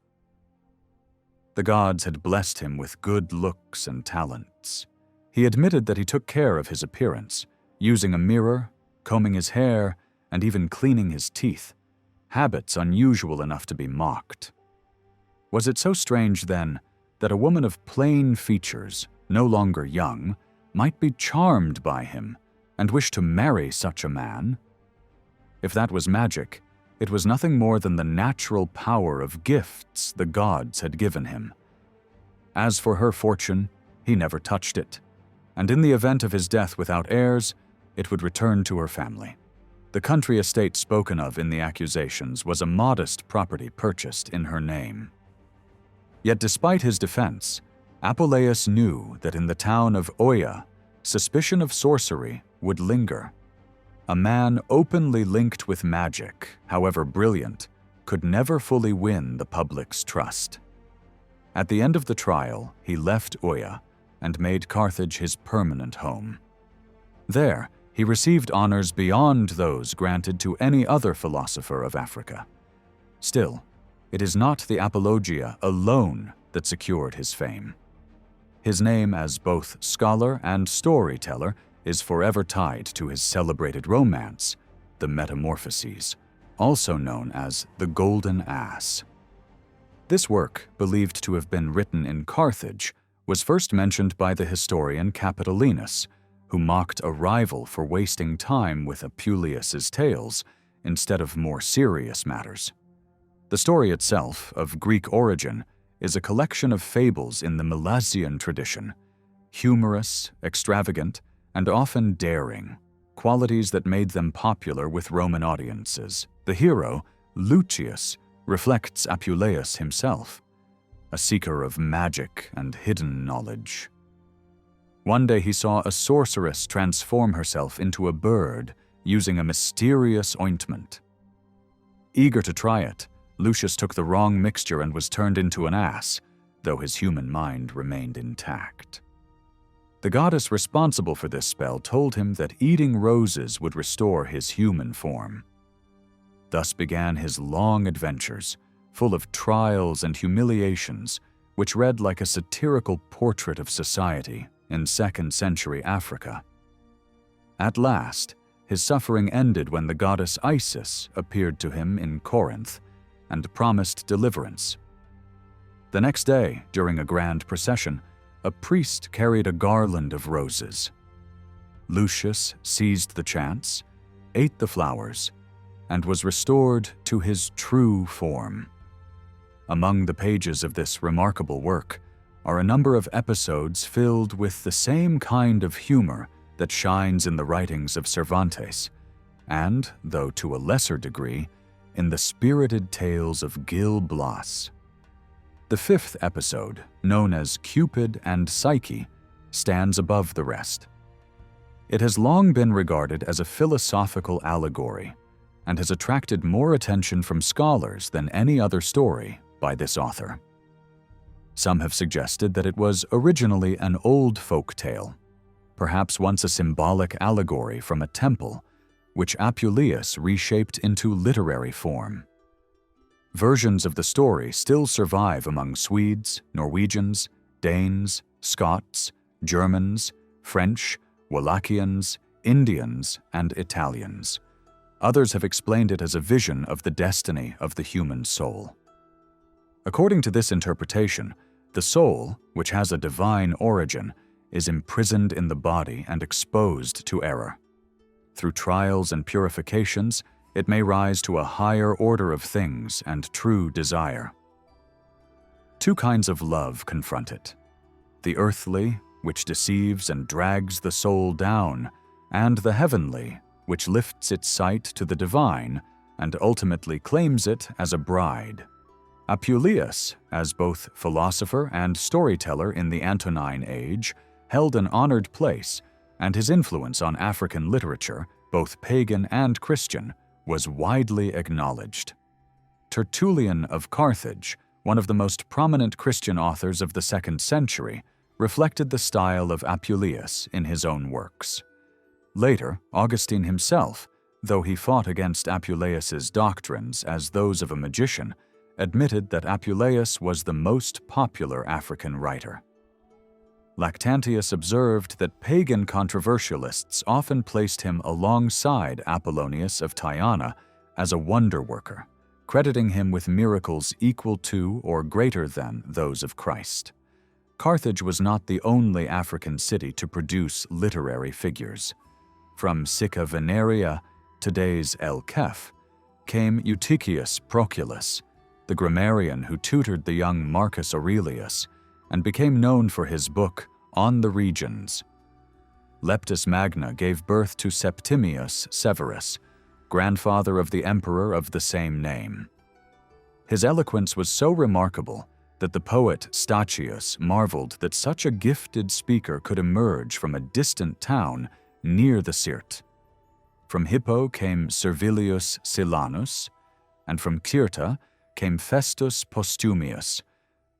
The gods had blessed him with good looks and talents. He admitted that he took care of his appearance, using a mirror, combing his hair, and even cleaning his teeth, habits unusual enough to be mocked. Was it so strange, then, that a woman of plain features, no longer young, might be charmed by him and wish to marry such a man? If that was magic, it was nothing more than the natural power of gifts the gods had given him. As for her fortune, he never touched it, and in the event of his death without heirs, it would return to her family. The country estate spoken of in the accusations was a modest property purchased in her name. Yet despite his defense, Apuleius knew that in the town of Oia, suspicion of sorcery would linger. A man openly linked with magic, however brilliant, could never fully win the public's trust. At the end of the trial, he left Oia and made Carthage his permanent home. There, he received honors beyond those granted to any other philosopher of Africa. Still, it is not the apologia alone that secured his fame. His name as both scholar and storyteller is forever tied to his celebrated romance, The Metamorphoses, also known as The Golden Ass. This work, believed to have been written in Carthage, was first mentioned by the historian Capitolinus, who mocked a rival for wasting time with Apuleius's tales instead of more serious matters. The story itself, of Greek origin, is a collection of fables in the Milesian tradition, humorous, extravagant, and often daring, qualities that made them popular with Roman audiences. The hero, Lucius, reflects Apuleius himself, a seeker of magic and hidden knowledge. One day he saw a sorceress transform herself into a bird using a mysterious ointment. Eager to try it, Lucius took the wrong mixture and was turned into an ass, though his human mind remained intact. The goddess responsible for this spell told him that eating roses would restore his human form. Thus began his long adventures, full of trials and humiliations, which read like a satirical portrait of society in 2nd century Africa. At last, his suffering ended when the goddess Isis appeared to him in Corinth and promised deliverance. The next day, during a grand procession, a priest carried a garland of roses. Lucius seized the chance, ate the flowers, and was restored to his true form. Among the pages of this remarkable work are a number of episodes filled with the same kind of humor that shines in the writings of Cervantes, and, though to a lesser degree, in the spirited tales of Gil Blas. The 5th episode, known as Cupid and Psyche, stands above the rest. It has long been regarded as a philosophical allegory and has attracted more attention from scholars than any other story by this author. Some have suggested that it was originally an old folk tale, perhaps once a symbolic allegory from a temple, which Apuleius reshaped into literary form. Versions of the story still survive among Swedes, Norwegians, Danes, Scots, Germans, French, Wallachians, Indians, and Italians. Others have explained it as a vision of the destiny of the human soul. According to this interpretation, the soul, which has a divine origin, is imprisoned in the body and exposed to error. Through trials and purifications, it may rise to a higher order of things and true desire. Two kinds of love confront it: the earthly, which deceives and drags the soul down, and the heavenly, which lifts its sight to the divine and ultimately claims it as a bride. Apuleius, as both philosopher and storyteller in the Antonine Age, held an honored place, and his influence on African literature, both pagan and Christian, was widely acknowledged. Tertullian of Carthage, one of the most prominent Christian authors of the 2nd century, reflected the style of Apuleius in his own works. Later, Augustine himself, though he fought against Apuleius's doctrines as those of a magician, admitted that Apuleius was the most popular African writer. Lactantius observed that pagan controversialists often placed him alongside Apollonius of Tyana as a wonder worker, crediting him with miracles equal to or greater than those of Christ. Carthage was not the only African city to produce literary figures. From Sicca Veneria, today's El Kef, came Eutychius Proculus, the grammarian who tutored the young Marcus Aurelius and became known for his book On the Regions. Leptis Magna gave birth to Septimius Severus, grandfather of the emperor of the same name. His eloquence was so remarkable that the poet Statius marveled that such a gifted speaker could emerge from a distant town near the Sirte. From Hippo came Servilius Silanus, and from Cirta came Festus Postumius,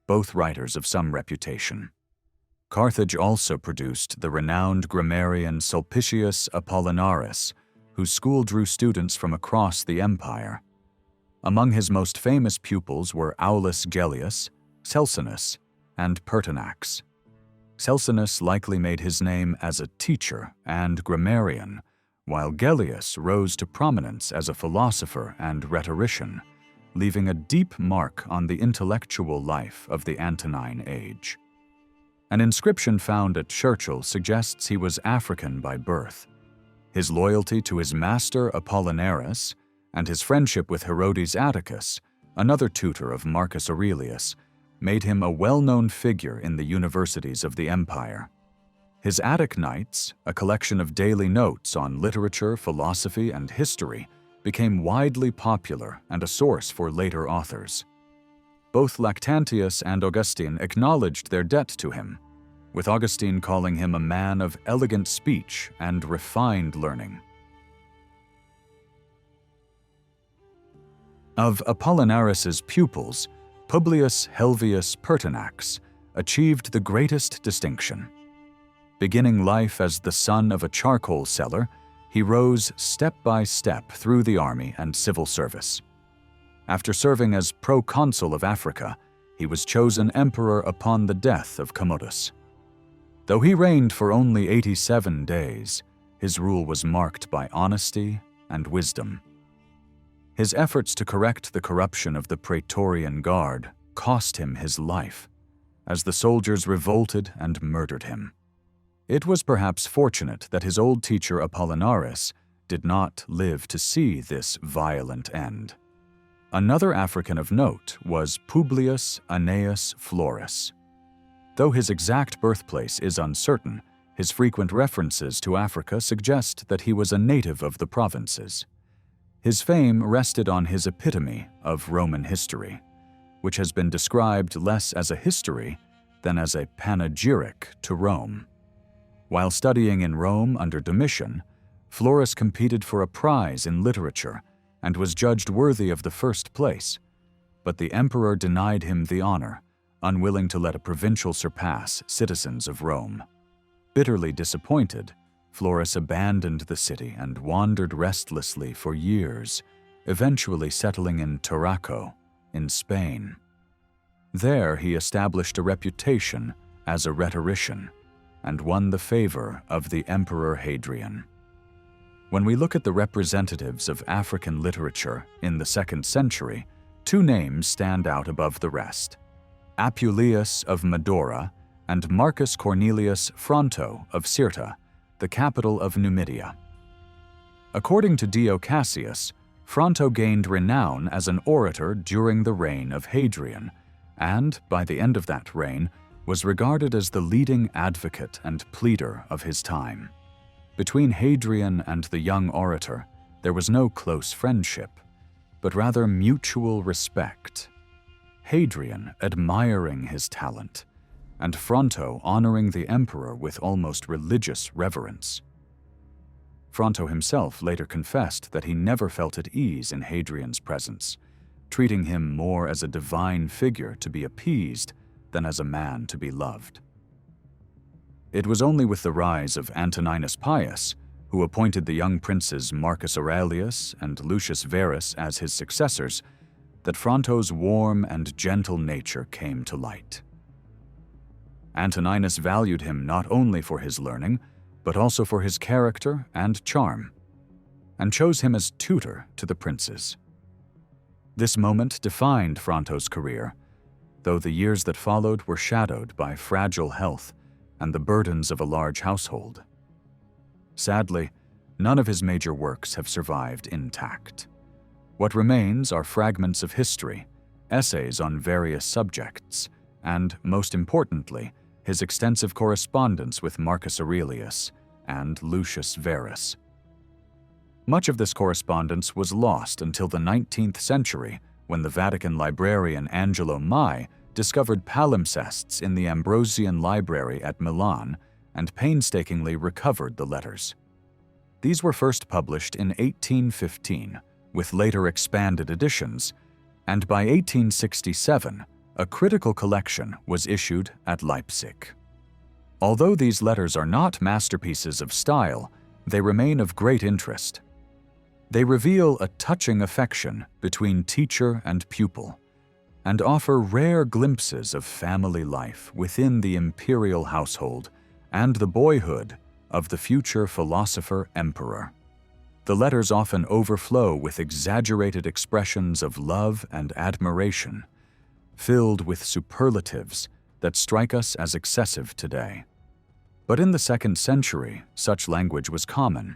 both writers of some reputation. Carthage also produced the renowned grammarian Sulpicius Apollinaris, whose school drew students from across the empire. Among his most famous pupils were Aulus Gellius, Celsinus, and Pertinax. Celsinus likely made his name as a teacher and grammarian, while Gellius rose to prominence as a philosopher and rhetorician, leaving a deep mark on the intellectual life of the Antonine Age. An inscription found at Churchill suggests he was African by birth. His loyalty to his master Apollinaris and his friendship with Herodes Atticus, another tutor of Marcus Aurelius, made him a well-known figure in the universities of the empire. His Attic Nights, a collection of daily notes on literature, philosophy, and history, became widely popular and a source for later authors. Both Lactantius and Augustine acknowledged their debt to him, with Augustine calling him a man of elegant speech and refined learning. Of Apollinaris's pupils, Publius Helvius Pertinax achieved the greatest distinction. Beginning life as the son of a charcoal seller, he rose step by step through the army and civil service. After serving as proconsul of Africa, he was chosen emperor upon the death of Commodus. Though he reigned for only 87 days, his rule was marked by honesty and wisdom. His efforts to correct the corruption of the Praetorian Guard cost him his life, as the soldiers revolted and murdered him. It was perhaps fortunate that his old teacher Apollinaris did not live to see this violent end. Another African of note was Publius Annaeus Florus. Though his exact birthplace is uncertain, his frequent references to Africa suggest that he was a native of the provinces. His fame rested on his epitome of Roman history, which has been described less as a history than as a panegyric to Rome. While studying in Rome under Domitian, Florus competed for a prize in literature and was judged worthy of the first place, but the emperor denied him the honor, unwilling to let a provincial surpass citizens of Rome. Bitterly disappointed, Florus abandoned the city and wandered restlessly for years, eventually settling in Tarraco, in Spain. There he established a reputation as a rhetorician and won the favor of the Emperor Hadrian. When we look at the representatives of African literature in the 2nd century, two names stand out above the rest: Apuleius of Medora and Marcus Cornelius Fronto of Cirta, the capital of Numidia. According to Dio Cassius, Fronto gained renown as an orator during the reign of Hadrian, and, by the end of that reign, was regarded as the leading advocate and pleader of his time. Between Hadrian and the young orator, there was no close friendship, but rather mutual respect. Hadrian admiring his talent, and Fronto honoring the emperor with almost religious reverence. Fronto himself later confessed that he never felt at ease in Hadrian's presence, treating him more as a divine figure to be appeased than as a man to be loved. It was only with the rise of Antoninus Pius, who appointed the young princes Marcus Aurelius and Lucius Verus as his successors, that Fronto's warm and gentle nature came to light. Antoninus valued him not only for his learning, but also for his character and charm, and chose him as tutor to the princes. This moment defined Fronto's career, though the years that followed were shadowed by fragile health and the burdens of a large household. Sadly, none of his major works have survived intact. What remains are fragments of history, essays on various subjects, and, most importantly, his extensive correspondence with Marcus Aurelius and Lucius Verus. Much of this correspondence was lost until the 19th century, when the Vatican librarian Angelo Mai discovered palimpsests in the Ambrosian Library at Milan and painstakingly recovered the letters. These were first published in 1815, with later expanded editions, and by 1867, a critical collection was issued at Leipzig. Although these letters are not masterpieces of style, they remain of great interest. They reveal a touching affection between teacher and pupil, and offer rare glimpses of family life within the imperial household and the boyhood of the future philosopher-emperor. The letters often overflow with exaggerated expressions of love and admiration, filled with superlatives that strike us as excessive today. But in the 2nd century, such language was common.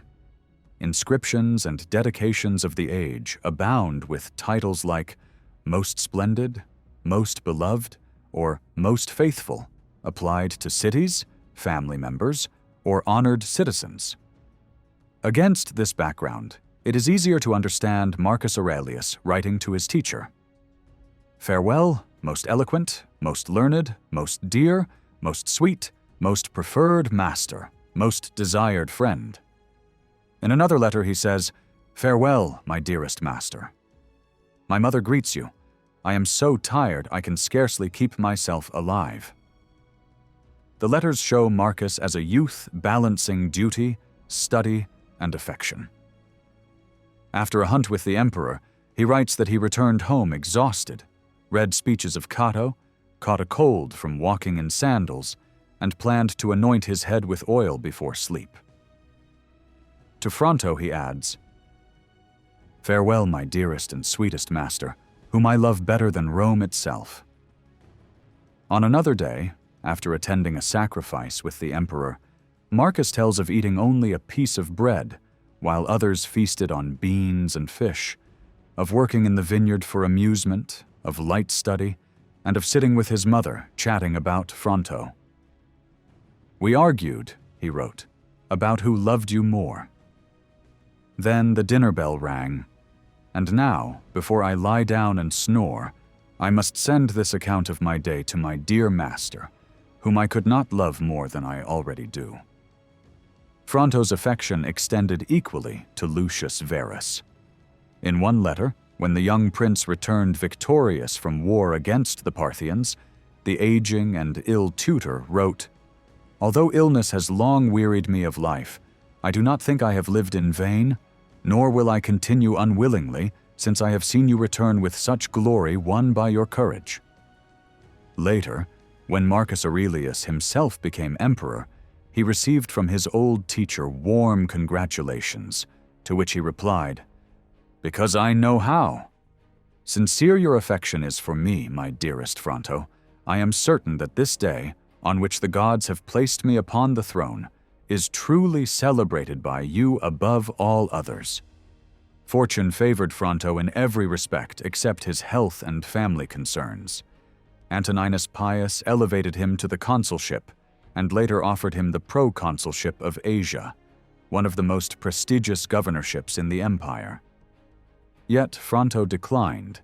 Inscriptions and dedications of the age abound with titles like Most Splendid, Most Beloved, or Most Faithful, applied to cities, family members, or honored citizens. Against this background, it is easier to understand Marcus Aurelius writing to his teacher. Farewell, most eloquent, most learned, most dear, most sweet, most preferred master, most desired friend. In another letter he says, Farewell, my dearest master. My mother greets you. I am so tired I can scarcely keep myself alive. The letters show Marcus as a youth balancing duty, study, and affection. After a hunt with the emperor, he writes that he returned home exhausted, read speeches of Cato, caught a cold from walking in sandals, and planned to anoint his head with oil before sleep. To Fronto he adds, Farewell, my dearest and sweetest master, whom I love better than Rome itself. On another day, after attending a sacrifice with the emperor, Marcus tells of eating only a piece of bread, while others feasted on beans and fish, of working in the vineyard for amusement, of light study, and of sitting with his mother chatting about Fronto. We argued, he wrote, about who loved you more. Then the dinner bell rang, and now, before I lie down and snore, I must send this account of my day to my dear master, whom I could not love more than I already do. Fronto's affection extended equally to Lucius Verus. In one letter, when the young prince returned victorious from war against the Parthians, the aging and ill tutor wrote, Although illness has long wearied me of life, I do not think I have lived in vain, nor will I continue unwillingly, since I have seen you return with such glory won by your courage. Later, when Marcus Aurelius himself became emperor, he received from his old teacher warm congratulations, to which he replied, Because I know how. Sincere your affection is for me, my dearest Fronto. I am certain that this day, on which the gods have placed me upon the throne, is truly celebrated by you above all others. Fortune favored Fronto in every respect except his health and family concerns. Antoninus Pius elevated him to the consulship, and later offered him the proconsulship of Asia, one of the most prestigious governorships in the empire. Yet Fronto declined,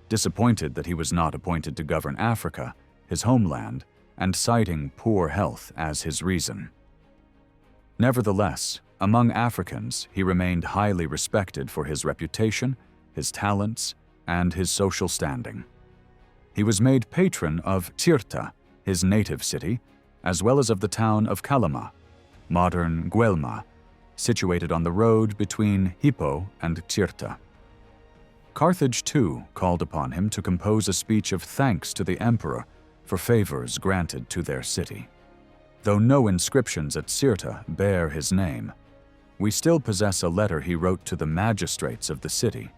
disappointed that he was not appointed to govern Africa, his homeland, and citing poor health as his reason. Nevertheless, among Africans, he remained highly respected for his reputation, his talents, and his social standing. He was made patron of Cirta, his native city, as well as of the town of Calama, modern Guelma, situated on the road between Hippo and Cirta. Carthage, too, called upon him to compose a speech of thanks to the emperor for favors granted to their city. Though no inscriptions at Cirta bear his name, we still possess a letter he wrote to the magistrates of the city,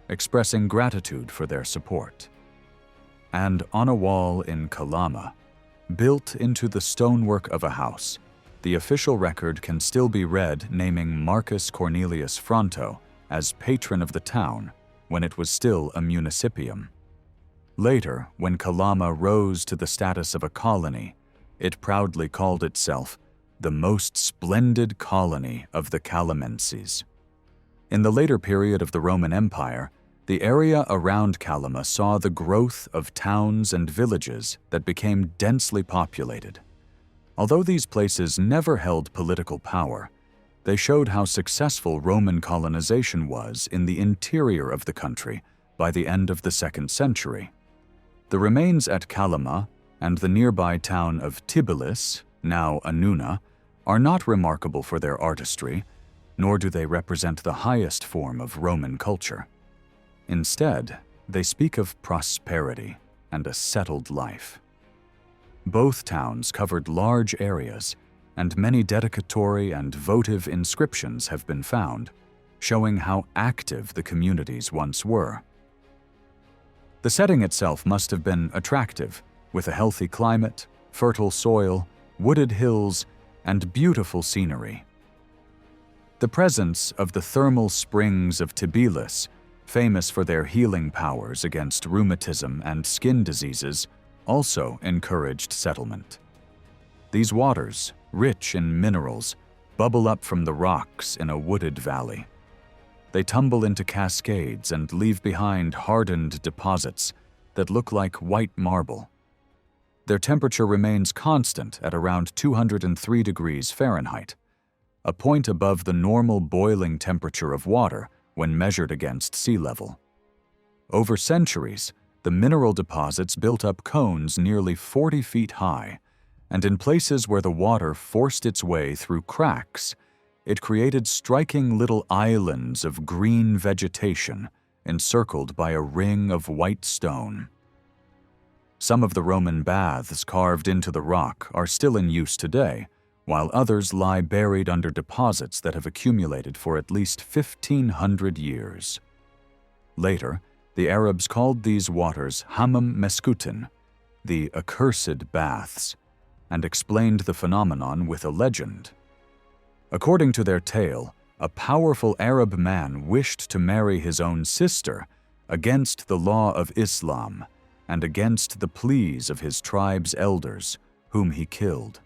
expressing gratitude for their support. And on a wall in Kalama, built into the stonework of a house, the official record can still be read naming Marcus Cornelius Fronto as patron of the town when it was still a municipium. Later, when Kalama rose to the status of a colony, it proudly called itself the most splendid colony of the Calamenses. In the later period of the Roman Empire, the area around Kalama saw the growth of towns and villages that became densely populated. Although these places never held political power, they showed how successful Roman colonization was in the interior of the country by the end of the 2nd century. The remains at Kalama and the nearby town of Tiblis, now Anuna, are not remarkable for their artistry, nor do they represent the highest form of Roman culture. Instead, they speak of prosperity and a settled life. Both towns covered large areas, and many dedicatory and votive inscriptions have been found, showing how active the communities once were. The setting itself must have been attractive, with a healthy climate, fertile soil, wooded hills, and beautiful scenery. The presence of the thermal springs of Tiblis, famous for their healing powers against rheumatism and skin diseases, also encouraged settlement. These waters, rich in minerals, bubble up from the rocks in a wooded valley. They tumble into cascades and leave behind hardened deposits that look like white marble. Their temperature remains constant at around 203 degrees Fahrenheit, a point above the normal boiling temperature of water when measured against sea level. Over centuries, the mineral deposits built up cones nearly 40 feet high, and in places where the water forced its way through cracks, it created striking little islands of green vegetation encircled by a ring of white stone. Some of the Roman baths carved into the rock are still in use today, while others lie buried under deposits that have accumulated for at least 1,500 years. Later, the Arabs called these waters Hammam Meskutin, the accursed baths, and explained the phenomenon with a legend. According to their tale, a powerful Arab man wished to marry his own sister against the law of Islam and against the pleas of his tribe's elders, whom he killed.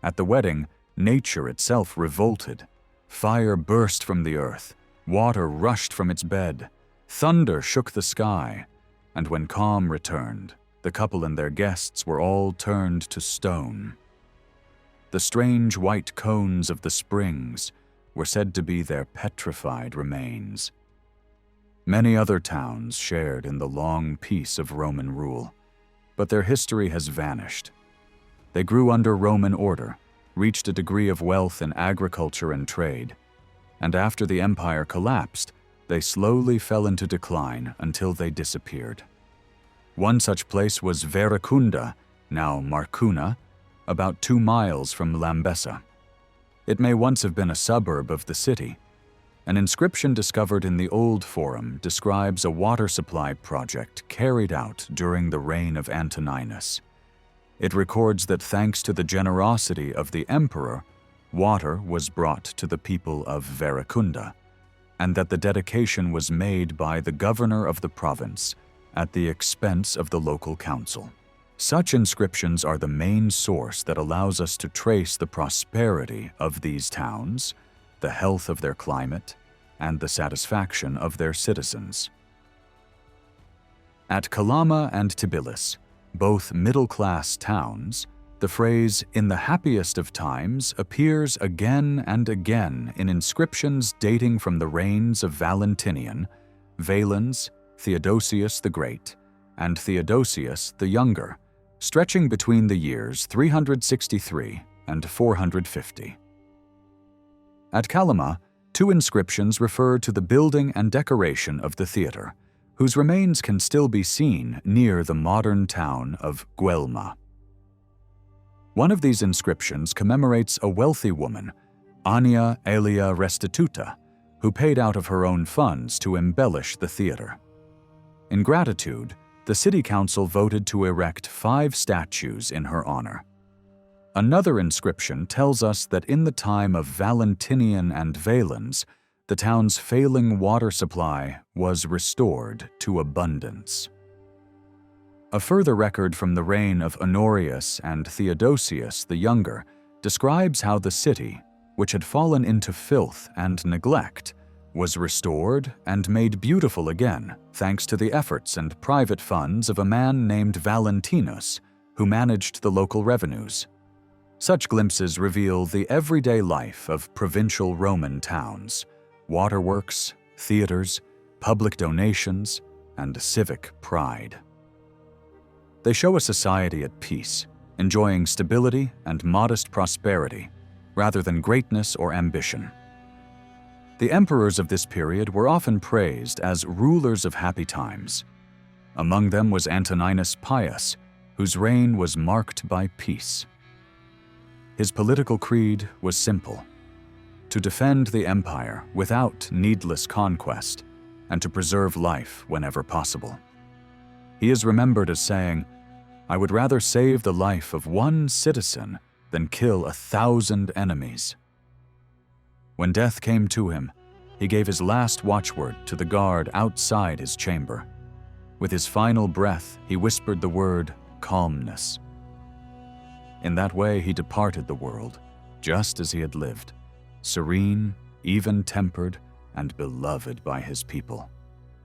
At the wedding, nature itself revolted. Fire burst from the earth, water rushed from its bed, thunder shook the sky, and when calm returned, the couple and their guests were all turned to stone. The strange white cones of the springs were said to be their petrified remains. Many other towns shared in the long peace of Roman rule, but their history has vanished. They grew under Roman order, reached a degree of wealth in agriculture and trade, and after the empire collapsed, they slowly fell into decline until they disappeared. One such place was Verecunda, now Marcuna, about 2 miles from Lambessa. It may once have been a suburb of the city. An inscription discovered in the Old Forum describes a water supply project carried out during the reign of Antoninus. It records that thanks to the generosity of the emperor, water was brought to the people of Verecunda, and that the dedication was made by the governor of the province at the expense of the local council. Such inscriptions are the main source that allows us to trace the prosperity of these towns, the health of their climate, and the satisfaction of their citizens. At Kalama and Tbilisi, both middle-class towns, the phrase "in the happiest of times" appears again and again in inscriptions dating from the reigns of Valentinian, Valens, Theodosius the Great, and Theodosius the Younger, stretching between the years 363 and 450. At Kalama, 2 inscriptions refer to the building and decoration of the theater, whose remains can still be seen near the modern town of Guelma. One of these inscriptions commemorates a wealthy woman, Ania Elia Restituta, who paid out of her own funds to embellish the theater. In gratitude, the city council voted to erect 5 statues in her honor. Another inscription tells us that in the time of Valentinian and Valens, the town's failing water supply was restored to abundance. A further record from the reign of Honorius and Theodosius the Younger describes how the city, which had fallen into filth and neglect, was restored and made beautiful again thanks to the efforts and private funds of a man named Valentinus, who managed the local revenues. Such glimpses reveal the everyday life of provincial Roman towns: waterworks, theaters, public donations, and civic pride. They show a society at peace, enjoying stability and modest prosperity, rather than greatness or ambition. The emperors of this period were often praised as rulers of happy times. Among them was Antoninus Pius, whose reign was marked by peace. His political creed was simple: to defend the empire without needless conquest, and to preserve life whenever possible. He is remembered as saying, "I would rather save the life of one citizen than kill 1,000 enemies." When death came to him, he gave his last watchword to the guard outside his chamber. With his final breath, he whispered the word calmness. In that way, he departed the world, just as he had lived, serene, even-tempered, and beloved by his people.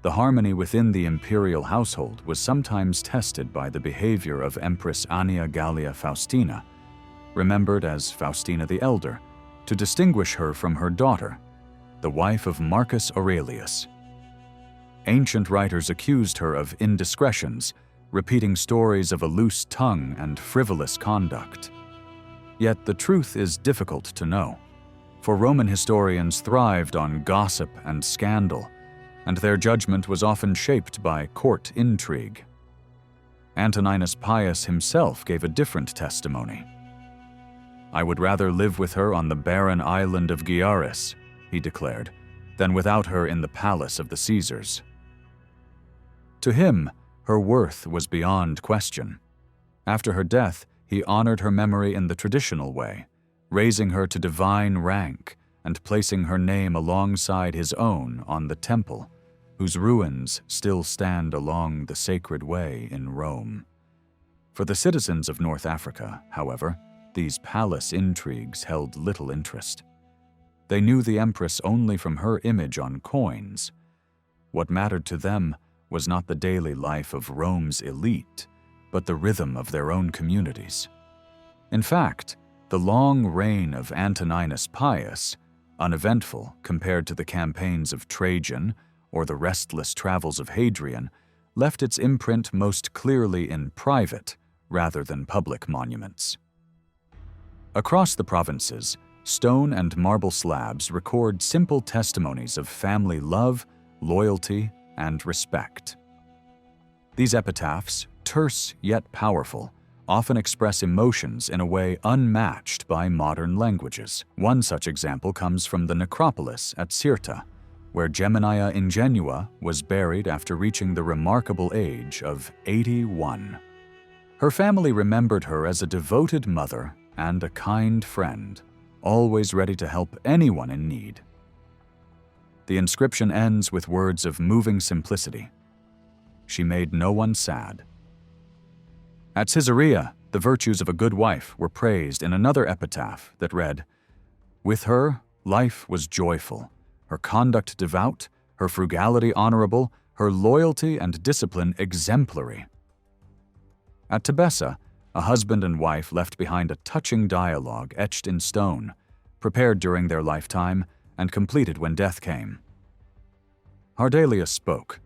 The harmony within the imperial household was sometimes tested by the behavior of Empress Ania Gallia Faustina, remembered as Faustina the Elder, to distinguish her from her daughter, the wife of Marcus Aurelius. Ancient writers accused her of indiscretions, repeating stories of a loose tongue and frivolous conduct. Yet the truth is difficult to know, for Roman historians thrived on gossip and scandal, and their judgment was often shaped by court intrigue. Antoninus Pius himself gave a different testimony. "I would rather live with her on the barren island of Gyarus," he declared, "than without her in the palace of the Caesars." To him, her worth was beyond question. After her death, he honored her memory in the traditional way, raising her to divine rank and placing her name alongside his own on the temple, whose ruins still stand along the sacred way in Rome. For the citizens of North Africa, however, these palace intrigues held little interest. They knew the empress only from her image on coins. What mattered to them was not the daily life of Rome's elite, but the rhythm of their own communities. In fact, the long reign of Antoninus Pius, uneventful compared to the campaigns of Trajan or the restless travels of Hadrian, left its imprint most clearly in private rather than public monuments. Across the provinces, stone and marble slabs record simple testimonies of family love, loyalty, and respect. These epitaphs, terse yet powerful, often express emotions in a way unmatched by modern languages. One such example comes from the necropolis at Cirta, where Geminiia Ingenua was buried after reaching the remarkable age of 81. Her family remembered her as a devoted mother and a kind friend, always ready to help anyone in need. The inscription ends with words of moving simplicity. She made no one sad. At Caesarea, the virtues of a good wife were praised in another epitaph that read, "With her, life was joyful, her conduct devout, her frugality honorable, her loyalty and discipline exemplary." At Tebessa, a husband and wife left behind a touching dialogue etched in stone, prepared during their lifetime and completed when death came. Ardalius spoke,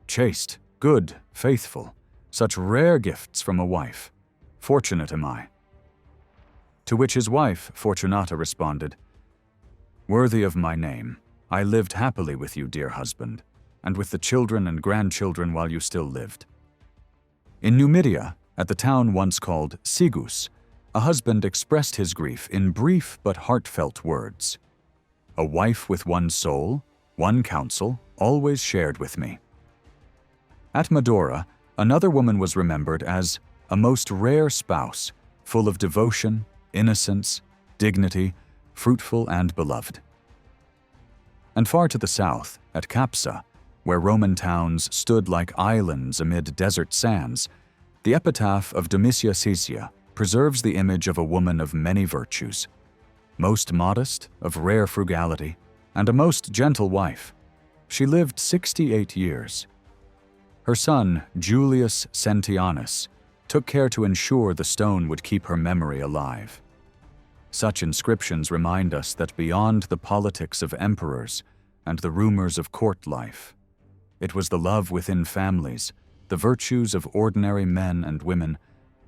"Chaste, good, faithful, such rare gifts from a wife. Fortunate am I." To which his wife, Fortunata, responded, Worthy of my name, I lived happily with you, dear husband, and with the children and grandchildren while you still lived. In Numidia, at the town once called Sigus, a husband expressed his grief in brief but heartfelt words. A wife with one soul, one counsel, always shared with me. At Medora, another woman was remembered as a most rare spouse, full of devotion, innocence, dignity, fruitful and beloved. And far to the south, at Capsa, where Roman towns stood like islands amid desert sands, the epitaph of Domitia Caesia preserves the image of a woman of many virtues, most modest, of rare frugality, and a most gentle wife. She lived 68 years. Her son, Julius Sentianus, took care to ensure the stone would keep her memory alive. Such inscriptions remind us that beyond the politics of emperors and the rumors of court life, it was the love within families, the virtues of ordinary men and women,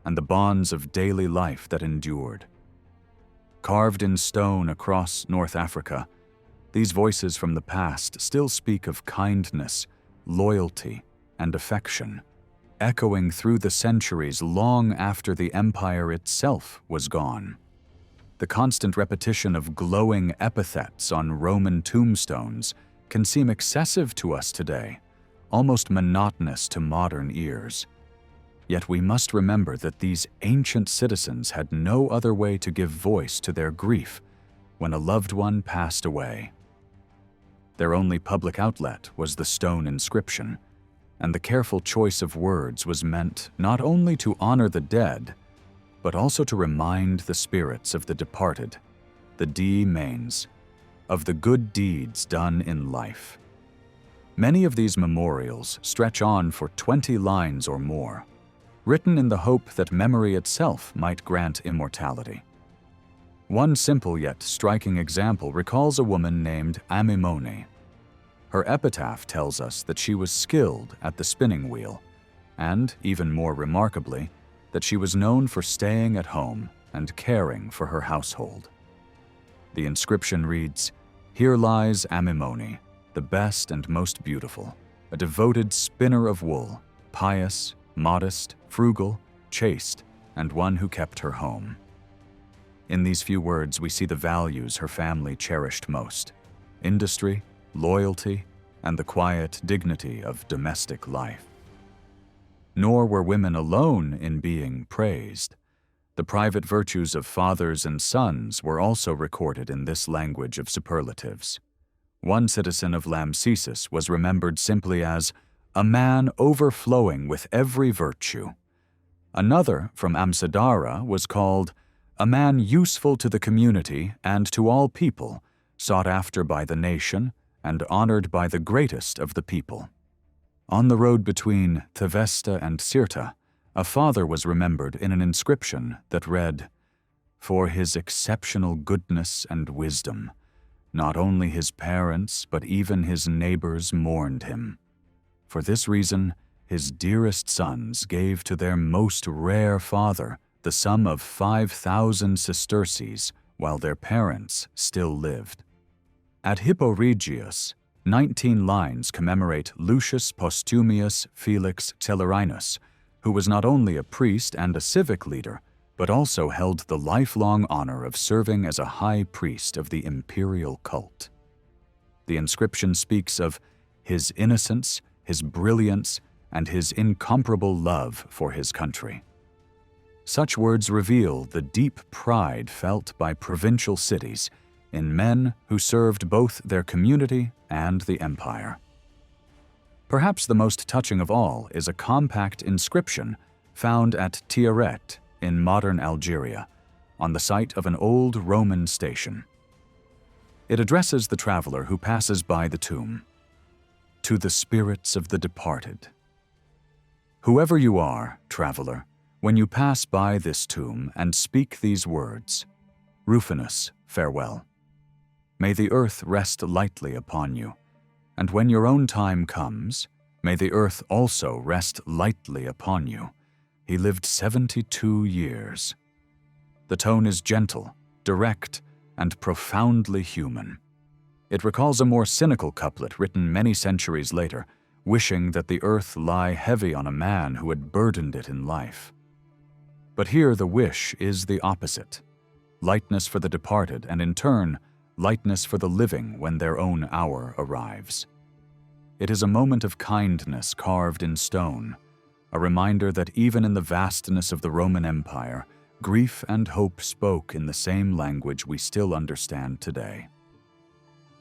and the bonds of daily life that endured. Carved in stone across North Africa, these voices from the past still speak of kindness, loyalty, and affection, echoing through the centuries long after the empire itself was gone. The constant repetition of glowing epithets on Roman tombstones can seem excessive to us today, almost monotonous to modern ears. Yet we must remember that these ancient citizens had no other way to give voice to their grief when a loved one passed away. Their only public outlet was the stone inscription, and the careful choice of words was meant not only to honor the dead, but also to remind the spirits of the departed, the die manes, of the good deeds done in life. Many of these memorials stretch on for 20 lines or more, written in the hope that memory itself might grant immortality. One simple yet striking example recalls a woman named Amymone. Her epitaph tells us that she was skilled at the spinning wheel, and, even more remarkably, that she was known for staying at home and caring for her household. The inscription reads, "Here lies Amymone, the best and most beautiful, a devoted spinner of wool, pious, modest, frugal, chaste, and one who kept her home." In these few words, we see the values her family cherished most: industry, loyalty, and the quiet dignity of domestic life. Nor were women alone in being praised. The private virtues of fathers and sons were also recorded in this language of superlatives. One citizen of Lampsacus was remembered simply as a man overflowing with every virtue. Another, from Amsidara, was called a man useful to the community and to all people, sought after by the nation and honored by the greatest of the people. On the road between Thevesta and Sirta, a father was remembered in an inscription that read, "For his exceptional goodness and wisdom, not only his parents but even his neighbors mourned him. For this reason, his dearest sons gave to their most rare father the sum of 5,000 sesterces while their parents still lived." At Hipporegius, 19 lines commemorate Lucius Postumius Felix Tellerinus, who was not only a priest and a civic leader, but also held the lifelong honor of serving as a high priest of the imperial cult. The inscription speaks of his innocence, his brilliance, and his incomparable love for his country. Such words reveal the deep pride felt by provincial cities in men who served both their community and the empire. Perhaps the most touching of all is a compact inscription found at Tiaret in modern Algeria, on the site of an old Roman station. It addresses the traveler who passes by the tomb. "To the spirits of the departed. Whoever you are, traveler, when you pass by this tomb and speak these words, Rufinus, farewell. May the earth rest lightly upon you, and when your own time comes, may the earth also rest lightly upon you. He lived 72 years. The tone is gentle, direct, and profoundly human. It recalls a more cynical couplet written many centuries later, wishing that the earth lie heavy on a man who had burdened it in life. But here the wish is the opposite: lightness for the departed, and in turn, lightness for the living when their own hour arrives. It is a moment of kindness carved in stone, a reminder that even in the vastness of the Roman Empire, grief and hope spoke in the same language we still understand today.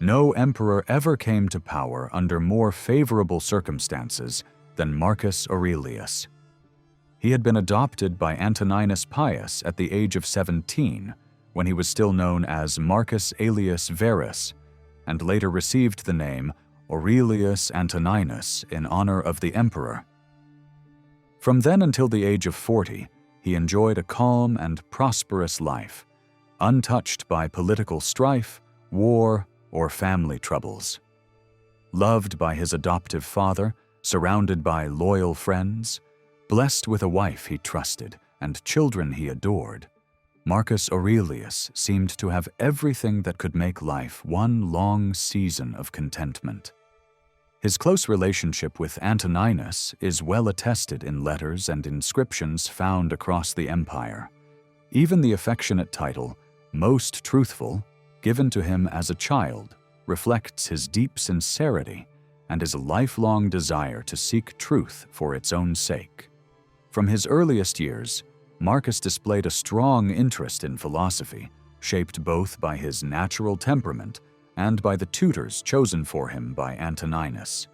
No emperor ever came to power under more favorable circumstances than Marcus Aurelius. He had been adopted by Antoninus Pius at the age of 17, when he was still known as Marcus Aelius Verus, and later received the name Aurelius Antoninus in honor of the emperor. From then until the age of 40, he enjoyed a calm and prosperous life, untouched by political strife, war, or family troubles. Loved by his adoptive father, surrounded by loyal friends, blessed with a wife he trusted and children he adored, Marcus Aurelius seemed to have everything that could make life one long season of contentment. His close relationship with Antoninus is well attested in letters and inscriptions found across the empire. Even the affectionate title, Most Truthful, given to him as a child, reflects his deep sincerity and his lifelong desire to seek truth for its own sake. From his earliest years, Marcus displayed a strong interest in philosophy, shaped both by his natural temperament and by the tutors chosen for him by Antoninus.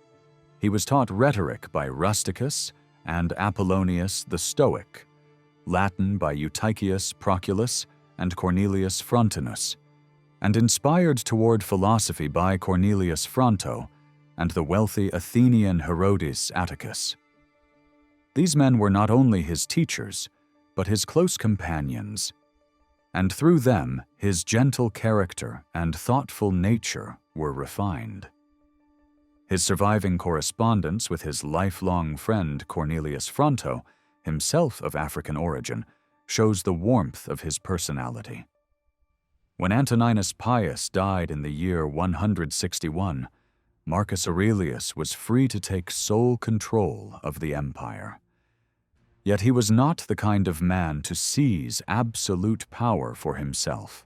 He was taught rhetoric by Rusticus and Apollonius the Stoic, Latin by Eutychius Proculus and Cornelius Frontinus, and inspired toward philosophy by Cornelius Fronto and the wealthy Athenian Herodes Atticus. These men were not only his teachers, but his close companions, and through them his gentle character and thoughtful nature were refined. His surviving correspondence with his lifelong friend Cornelius Fronto, himself of African origin, shows the warmth of his personality. When Antoninus Pius died in the year 161, Marcus Aurelius was free to take sole control of the empire. Yet he was not the kind of man to seize absolute power for himself.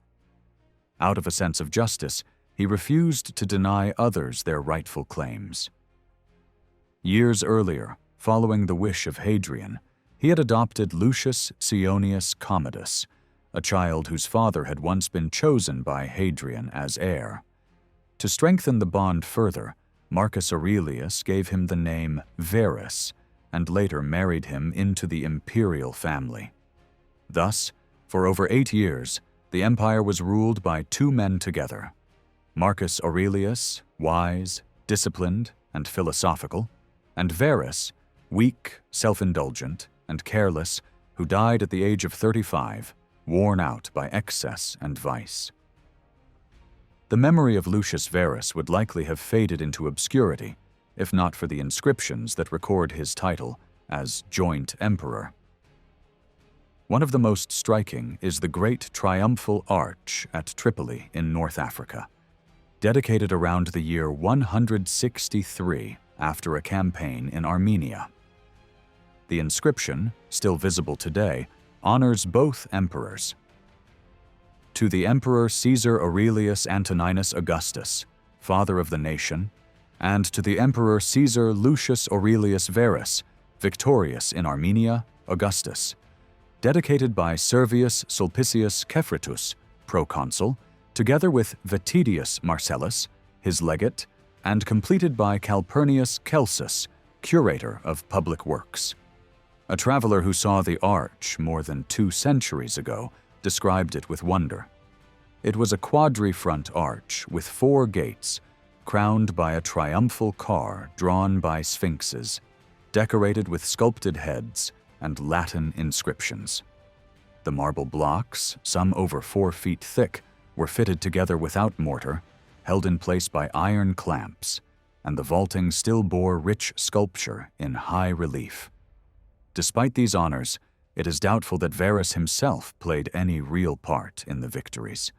Out of a sense of justice, he refused to deny others their rightful claims. Years earlier, following the wish of Hadrian, he had adopted Lucius Ceionius Commodus, a child whose father had once been chosen by Hadrian as heir. To strengthen the bond further, Marcus Aurelius gave him the name Verus, and later married him into the imperial family. Thus, for over 8 years, the empire was ruled by two men together: Marcus Aurelius, wise, disciplined, and philosophical, and Verus, weak, self-indulgent, and careless, who died at the age of 35, worn out by excess and vice. The memory of Lucius Verus would likely have faded into obscurity, if not for the inscriptions that record his title as joint emperor. One of the most striking is the Great Triumphal Arch at Tripoli in North Africa, dedicated around the year 163 after a campaign in Armenia. The inscription, still visible today, honors both emperors. To the Emperor Caesar Aurelius Antoninus Augustus, father of the nation, and to the Emperor Caesar Lucius Aurelius Verus, victorious in Armenia, Augustus, dedicated by Servius Sulpicius Kephrituus, proconsul, together with Vetidius Marcellus, his legate, and completed by Calpurnius Celsus, curator of public works. A traveler who saw the arch more than 2 centuries ago described it with wonder. It was a quadrifront arch with 4 gates, crowned by a triumphal car drawn by sphinxes, decorated with sculpted heads and Latin inscriptions. The marble blocks, some over 4 feet thick, were fitted together without mortar, held in place by iron clamps, and the vaulting still bore rich sculpture in high relief. Despite these honors, it is doubtful that Verus himself played any real part in the victories.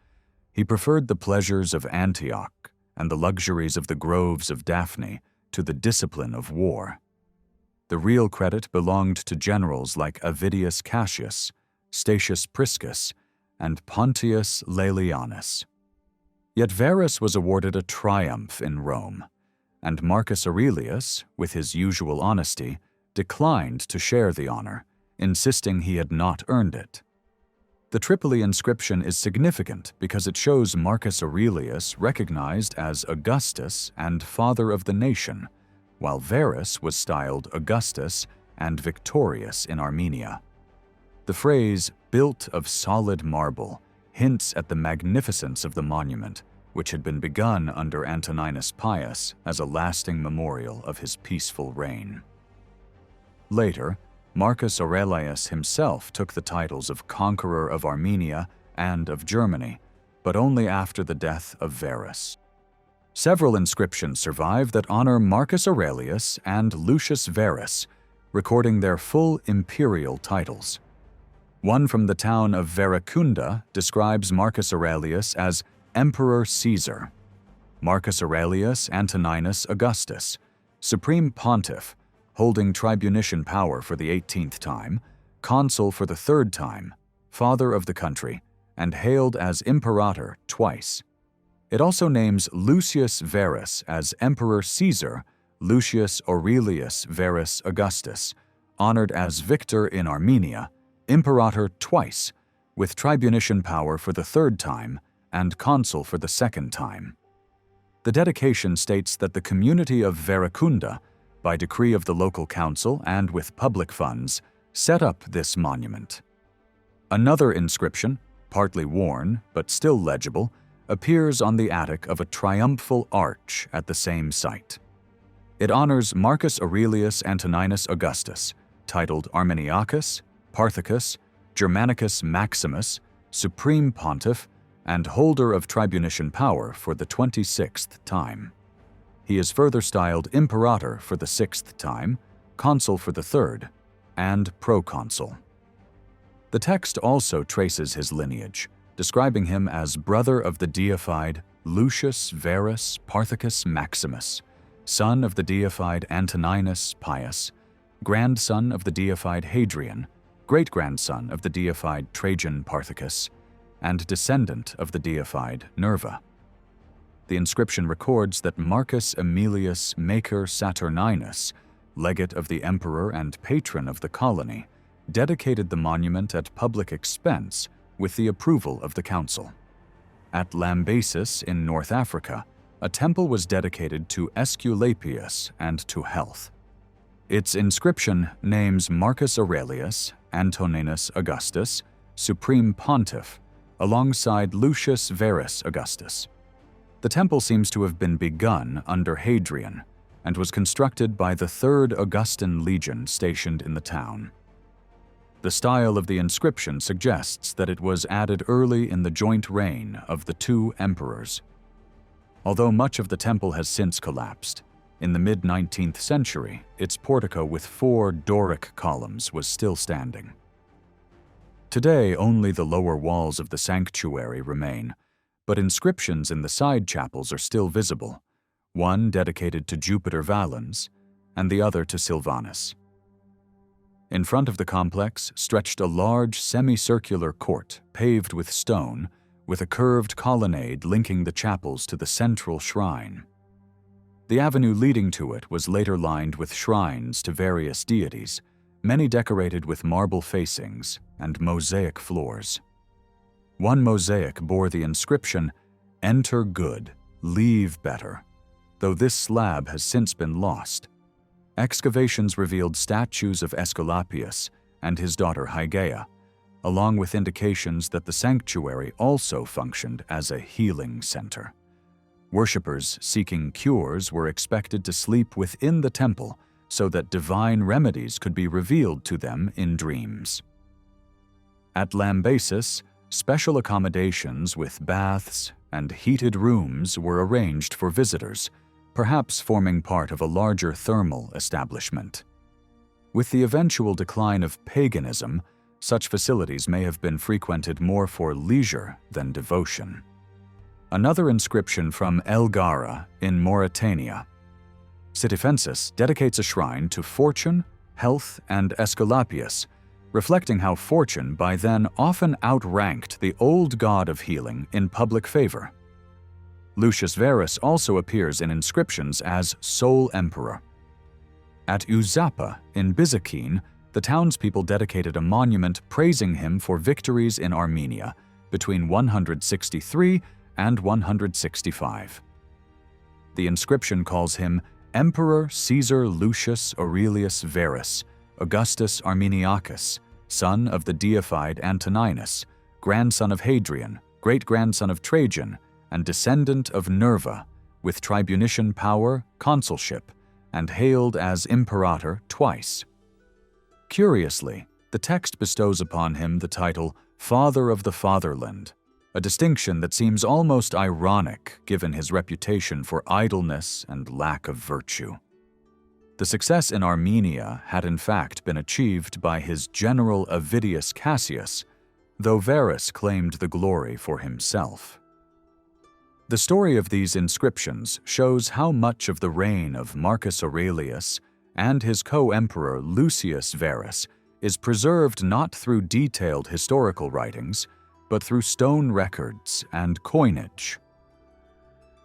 He preferred the pleasures of Antioch and the luxuries of the groves of Daphne to the discipline of war. The real credit belonged to generals like Avidius Cassius, Statius Priscus, and Pontius Laelianus. Yet Verus was awarded a triumph in Rome, and Marcus Aurelius, with his usual honesty, declined to share the honor, insisting he had not earned it. The Tripoli inscription is significant because it shows Marcus Aurelius recognized as Augustus and father of the nation, while Verus was styled Augustus and victorious in Armenia. The phrase, "built of solid marble," hints at the magnificence of the monument, which had been begun under Antoninus Pius as a lasting memorial of his peaceful reign. Later, Marcus Aurelius himself took the titles of conqueror of Armenia and of Germany, but only after the death of Verus. Several inscriptions survive that honor Marcus Aurelius and Lucius Verus, recording their full imperial titles. One from the town of Verecunda describes Marcus Aurelius as Emperor Caesar, Marcus Aurelius Antoninus Augustus, Supreme Pontiff, holding tribunician power for the 18th time, consul for the 3rd time, father of the country, and hailed as imperator twice. It also names Lucius Verus as Emperor Caesar, Lucius Aurelius Verus Augustus, honored as victor in Armenia, imperator twice, with tribunician power for the 3rd time, and consul for the 2nd time. The dedication states that the community of Verecunda, by decree of the local council and with public funds, set up this monument. Another inscription, partly worn but still legible, appears on the attic of a triumphal arch at the same site. It honors Marcus Aurelius Antoninus Augustus, titled Armeniacus, Parthicus, Germanicus Maximus, Supreme Pontiff, and holder of tribunician power for the 26th time. He is further styled imperator for the 6th time, consul for the 3rd, and proconsul. The text also traces his lineage, describing him as brother of the deified Lucius Verus Parthicus Maximus, son of the deified Antoninus Pius, grandson of the deified Hadrian, great-grandson of the deified Trajan Parthicus, and descendant of the deified Nerva. The inscription records that Marcus Aemilius Macer Saturninus, legate of the emperor and patron of the colony, dedicated the monument at public expense with the approval of the council. At Lambasis in North Africa, a temple was dedicated to Aesculapius and to health. Its inscription names Marcus Aurelius Antoninus Augustus, Supreme Pontiff, alongside Lucius Verus Augustus. The temple seems to have been begun under Hadrian and was constructed by the 3rd Augustan legion stationed in the town. The style of the inscription suggests that it was added early in the joint reign of the 2 emperors. Although much of the temple has since collapsed, in the mid-19th century, its portico with 4 Doric columns was still standing. Today, only the lower walls of the sanctuary remain, but inscriptions in the side chapels are still visible, one dedicated to Jupiter Valens and the other to Silvanus. In front of the complex stretched a large semicircular court paved with stone, with a curved colonnade linking the chapels to the central shrine. The avenue leading to it was later lined with shrines to various deities, many decorated with marble facings and mosaic floors. One mosaic bore the inscription, "Enter good, leave better," though this slab has since been lost. Excavations revealed statues of Aesculapius and his daughter Hygeia, along with indications that the sanctuary also functioned as a healing center. Worshippers seeking cures were expected to sleep within the temple so that divine remedies could be revealed to them in dreams. At Lambasis, special accommodations with baths and heated rooms were arranged for visitors, perhaps forming part of a larger thermal establishment. With the eventual decline of paganism, such facilities may have been frequented more for leisure than devotion. Another inscription from El Gara in Mauritania. Sitifensis dedicates a shrine to Fortune, Health, and Aesculapius, reflecting how Fortune by then often outranked the old god of healing in public favor. Lucius Verus also appears in inscriptions as sole emperor. At Uzapa in Byzantine, the townspeople dedicated a monument praising him for victories in Armenia between 163 and 165. The inscription calls him Emperor Caesar Lucius Aurelius Verus, Augustus Armeniacus, son of the deified Antoninus, grandson of Hadrian, great-grandson of Trajan, and descendant of Nerva, with tribunician power, consulship, and hailed as imperator twice. Curiously, the text bestows upon him the title Father of the Fatherland, a distinction that seems almost ironic given his reputation for idleness and lack of virtue. The success in Armenia had in fact been achieved by his general Avidius Cassius, though Verus claimed the glory for himself. The story of these inscriptions shows how much of the reign of Marcus Aurelius and his co-emperor Lucius Verus is preserved not through detailed historical writings, but through stone records and coinage.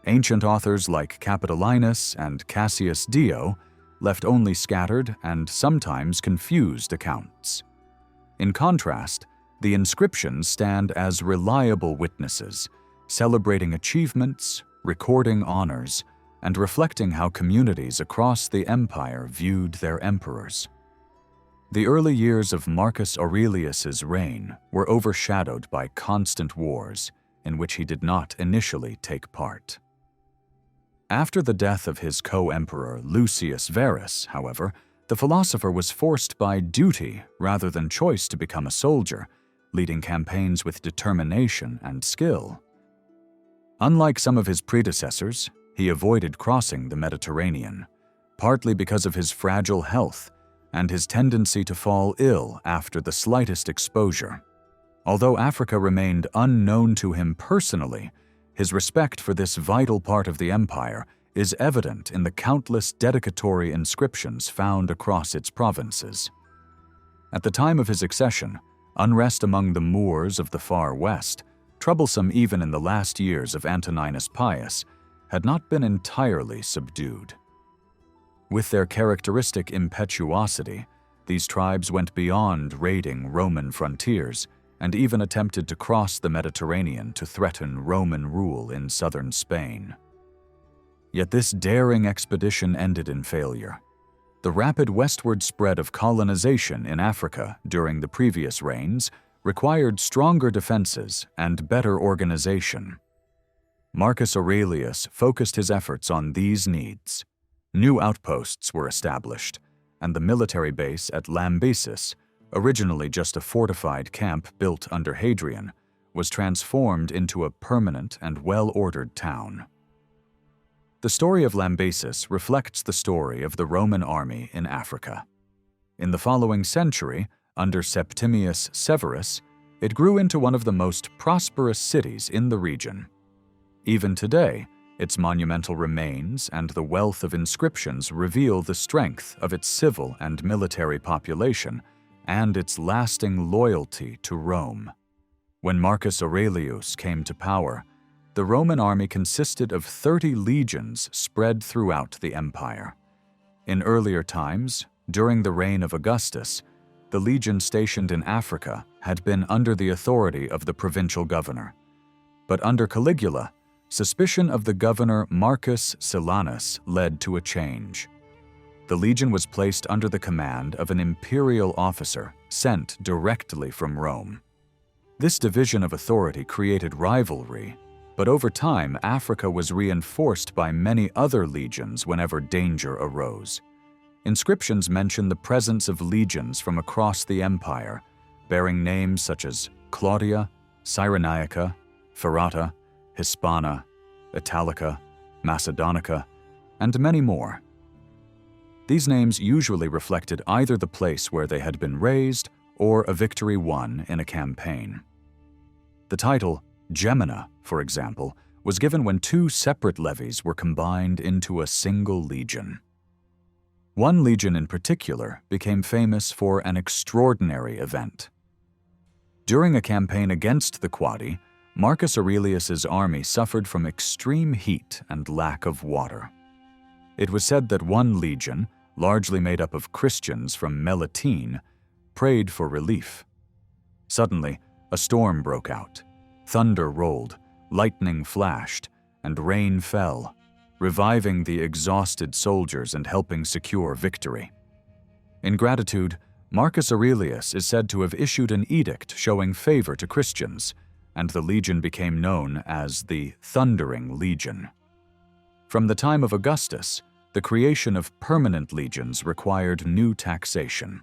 Ancient authors like Capitolinus and Cassius Dio left only scattered and sometimes confused accounts. In contrast, the inscriptions stand as reliable witnesses, celebrating achievements, recording honors, and reflecting how communities across the empire viewed their emperors. The early years of Marcus Aurelius's reign were overshadowed by constant wars in which he did not initially take part. After the death of his co-emperor Lucius Verus, however, the philosopher was forced by duty rather than choice to become a soldier, leading campaigns with determination and skill. Unlike some of his predecessors, he avoided crossing the Mediterranean, partly because of his fragile health and his tendency to fall ill after the slightest exposure. Although Africa remained unknown to him personally, his respect for this vital part of the empire is evident in the countless dedicatory inscriptions found across its provinces. At the time of his accession, unrest among the Moors of the far west, troublesome even in the last years of Antoninus Pius, had not been entirely subdued. With their characteristic impetuosity, these tribes went beyond raiding Roman frontiers and even attempted to cross the Mediterranean to threaten Roman rule in southern Spain. Yet this daring expedition ended in failure. The rapid westward spread of colonization in Africa during the previous reigns required stronger defenses and better organization. Marcus Aurelius focused his efforts on these needs. New outposts were established, and the military base at Lambesis, originally just a fortified camp built under Hadrian, was transformed into a permanent and well-ordered town. The story of Lambesis reflects the story of the Roman army in Africa. In the following century, under Septimius Severus, it grew into one of the most prosperous cities in the region. Even today, its monumental remains and the wealth of inscriptions reveal the strength of its civil and military population and its lasting loyalty to Rome. When Marcus Aurelius came to power, the Roman army consisted of 30 legions spread throughout the empire. In earlier times, during the reign of Augustus, the legion stationed in Africa had been under the authority of the provincial governor. But under Caligula, suspicion of the governor Marcus Silanus led to a change. The legion was placed under the command of an imperial officer sent directly from Rome. This division of authority created rivalry, but over time Africa was reinforced by many other legions whenever danger arose. Inscriptions mention the presence of legions from across the empire, bearing names such as Claudia, Cyrenaica, Ferrata, Hispana, Italica, Macedonica, and many more. These names usually reflected either the place where they had been raised or a victory won in a campaign. The title Gemina, for example, was given when two separate levies were combined into a single legion. One legion in particular became famous for an extraordinary event. During a campaign against the Quadi, Marcus Aurelius's army suffered from extreme heat and lack of water. It was said that one legion, largely made up of Christians from Melitene, prayed for relief. Suddenly, a storm broke out. Thunder rolled, lightning flashed, and rain fell, reviving the exhausted soldiers and helping secure victory. In gratitude, Marcus Aurelius is said to have issued an edict showing favor to Christians, and the legion became known as the Thundering Legion. From the time of Augustus, the creation of permanent legions required new taxation.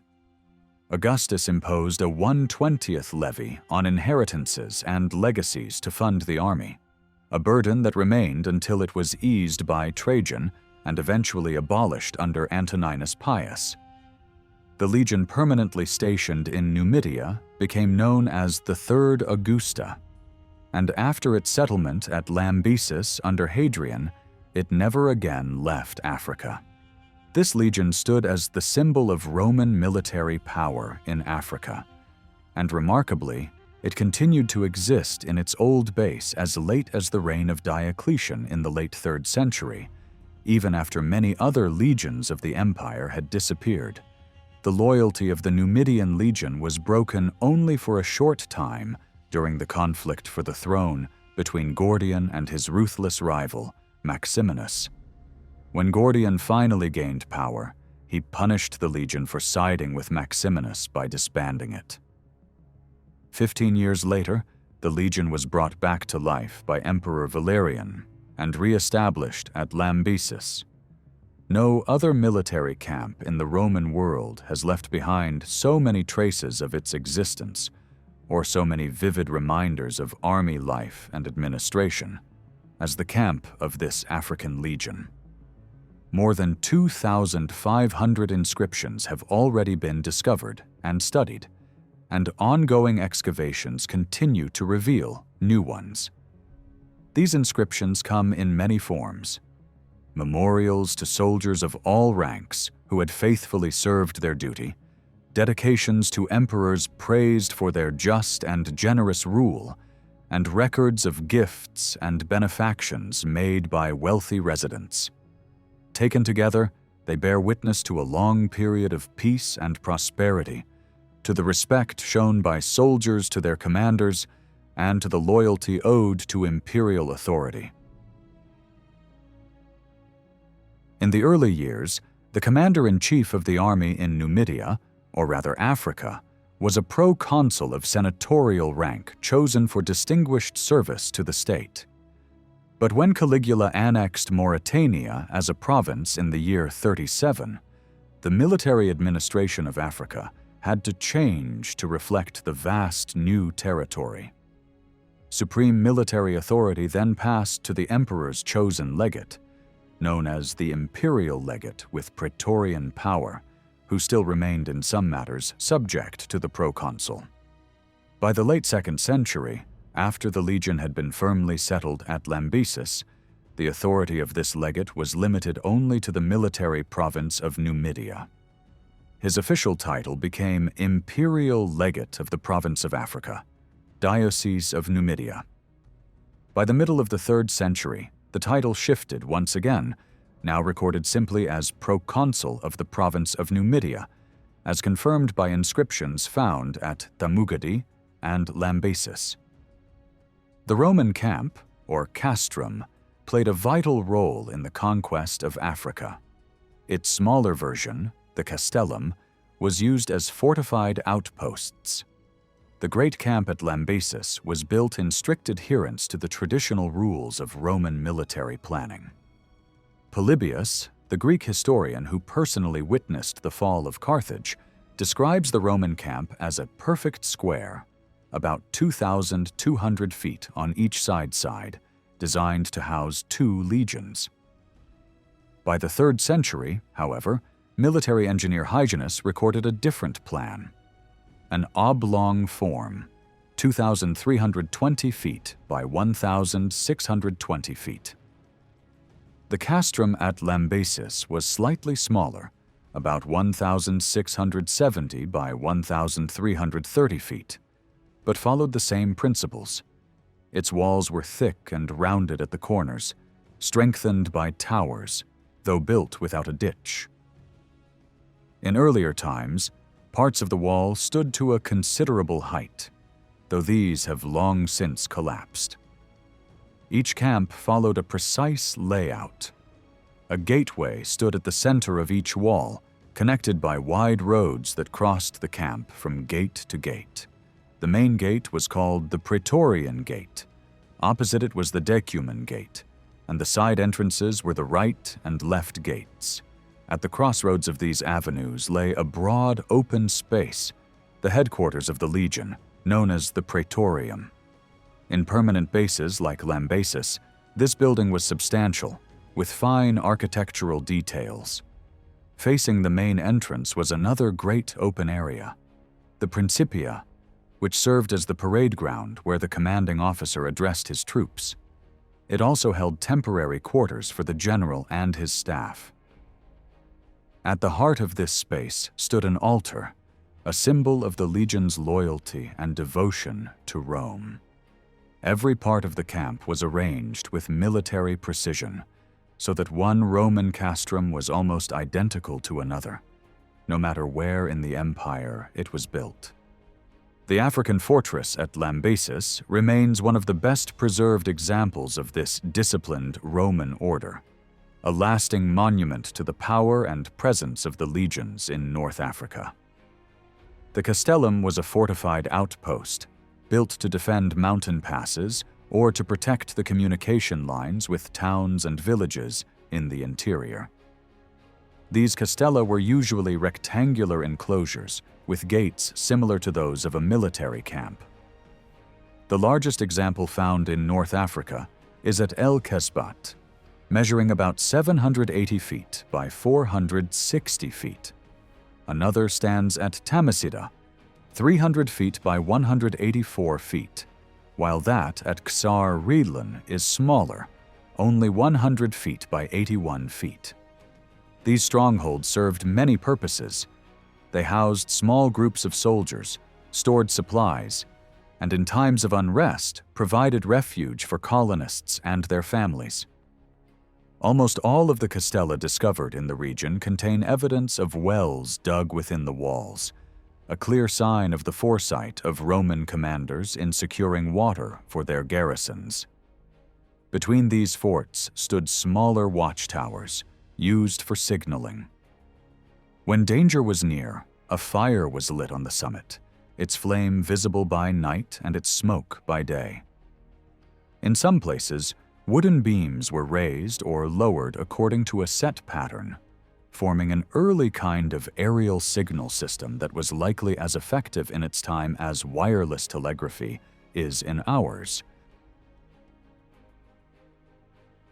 Augustus imposed a 1/20th levy on inheritances and legacies to fund the army, a burden that remained until it was eased by Trajan and eventually abolished under Antoninus Pius. The legion permanently stationed in Numidia became known as the Third Augusta, and after its settlement at Lambesis under Hadrian, it never again left Africa. This legion stood as the symbol of Roman military power in Africa, and remarkably, it continued to exist in its old base as late as the reign of Diocletian in the late 3rd century, even after many other legions of the empire had disappeared. The loyalty of the Numidian legion was broken only for a short time during the conflict for the throne between Gordian and his ruthless rival, Maximinus. When Gordian finally gained power, he punished the legion for siding with Maximinus by disbanding it. 15 years later, the legion was brought back to life by Emperor Valerian and re-established at Lambesis. No other military camp in the Roman world has left behind so many traces of its existence, or so many vivid reminders of army life and administration, as the camp of this African legion. More than 2,500 inscriptions have already been discovered and studied, and ongoing excavations continue to reveal new ones. These inscriptions come in many forms: memorials to soldiers of all ranks who had faithfully served their duty, dedications to emperors praised for their just and generous rule, and records of gifts and benefactions made by wealthy residents. Taken together, they bear witness to a long period of peace and prosperity, to the respect shown by soldiers to their commanders, and to the loyalty owed to imperial authority. In the early years, the commander-in-chief of the army in Numidia, or rather Africa, was a proconsul of senatorial rank chosen for distinguished service to the state. But when Caligula annexed Mauritania as a province in the year 37, the military administration of Africa had to change to reflect the vast new territory. Supreme military authority then passed to the emperor's chosen legate, known as the imperial legate with praetorian power, who still remained in some matters subject to the proconsul. By the late 2nd century, after the legion had been firmly settled at Lambesis, the authority of this legate was limited only to the military province of Numidia. His official title became Imperial Legate of the Province of Africa, Diocese of Numidia. By the middle of the 3rd century, the title shifted once again, now recorded simply as Proconsul of the Province of Numidia, as confirmed by inscriptions found at Timgad and Lambesis. The Roman camp, or castrum, played a vital role in the conquest of Africa. Its smaller version, the castellum, was used as fortified outposts. The great camp at Lambesis was built in strict adherence to the traditional rules of Roman military planning. Polybius, the Greek historian who personally witnessed the fall of Carthage, describes the Roman camp as a perfect square, about 2,200 feet on each side, designed to house 2 legions. By the 3rd century, however, military engineer Hyginus recorded a different plan: an oblong form, 2,320 feet by 1,620 feet. The castrum at Lambaesis was slightly smaller, about 1,670 by 1,330 feet, but followed the same principles. Its walls were thick and rounded at the corners, strengthened by towers, though built without a ditch. In earlier times, parts of the wall stood to a considerable height, though these have long since collapsed. Each camp followed a precise layout. A gateway stood at the center of each wall, connected by wide roads that crossed the camp from gate to gate. The main gate was called the Praetorian Gate. Opposite it was the Decuman Gate, and the side entrances were the right and left gates. At the crossroads of these avenues lay a broad, open space, the headquarters of the legion, known as the Praetorium. In permanent bases like Lambaesis, this building was substantial, with fine architectural details. Facing the main entrance was another great open area, the Principia, which served as the parade ground where the commanding officer addressed his troops. It also held temporary quarters for the general and his staff. At the heart of this space stood an altar, a symbol of the legion's loyalty and devotion to Rome. Every part of the camp was arranged with military precision, so that one Roman castrum was almost identical to another, no matter where in the empire it was built. The African fortress at Lambaesis remains one of the best preserved examples of this disciplined Roman order, a lasting monument to the power and presence of the legions in North Africa. The castellum was a fortified outpost, built to defend mountain passes or to protect the communication lines with towns and villages in the interior. These castella were usually rectangular enclosures with gates similar to those of a military camp. The largest example found in North Africa is at El Kesbat, measuring about 780 feet by 460 feet. Another stands at Tamasida, 300 feet by 184 feet, while that at Ksar Riedlan is smaller, only 100 feet by 81 feet. These strongholds served many purposes. They housed small groups of soldiers, stored supplies, and in times of unrest provided refuge for colonists and their families. Almost all of the castella discovered in the region contain evidence of wells dug within the walls, a clear sign of the foresight of Roman commanders in securing water for their garrisons. Between these forts stood smaller watchtowers, used for signaling. When danger was near, a fire was lit on the summit, its flame visible by night and its smoke by day. In some places, wooden beams were raised or lowered according to a set pattern, forming an early kind of aerial signal system that was likely as effective in its time as wireless telegraphy is in ours.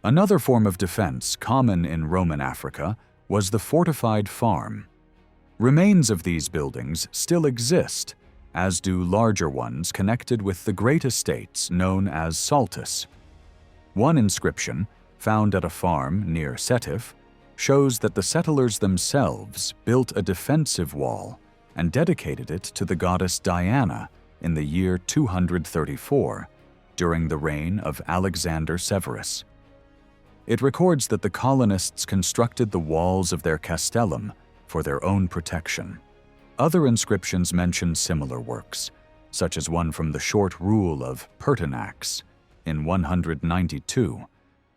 Another form of defense common in Roman Africa was the fortified farm. Remains of these buildings still exist, as do larger ones connected with the great estates known as saltus. One inscription, found at a farm near Sétif, shows that the settlers themselves built a defensive wall and dedicated it to the goddess Diana in the year 234, during the reign of Alexander Severus. It records that the colonists constructed the walls of their castellum for their own protection. Other inscriptions mention similar works, such as one from the short rule of Pertinax in 192,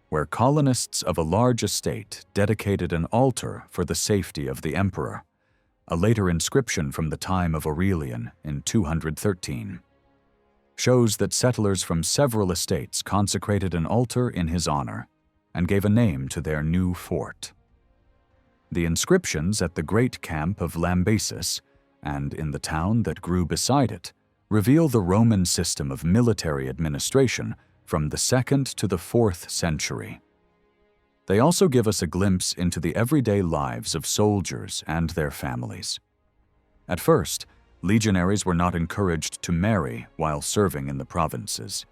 where colonists of a large estate dedicated an altar for the safety of the emperor. A later inscription from the time of Aurelian in 213 shows that settlers from several estates consecrated an altar in his honor and gave a name to their new fort. The inscriptions at the great camp of Lambaesis and in the town that grew beside it reveal the Roman system of military administration from the 2nd to the 4th century. They also give us a glimpse into the everyday lives of soldiers and their families. At first, Legionaries were not encouraged to marry while serving in the provinces.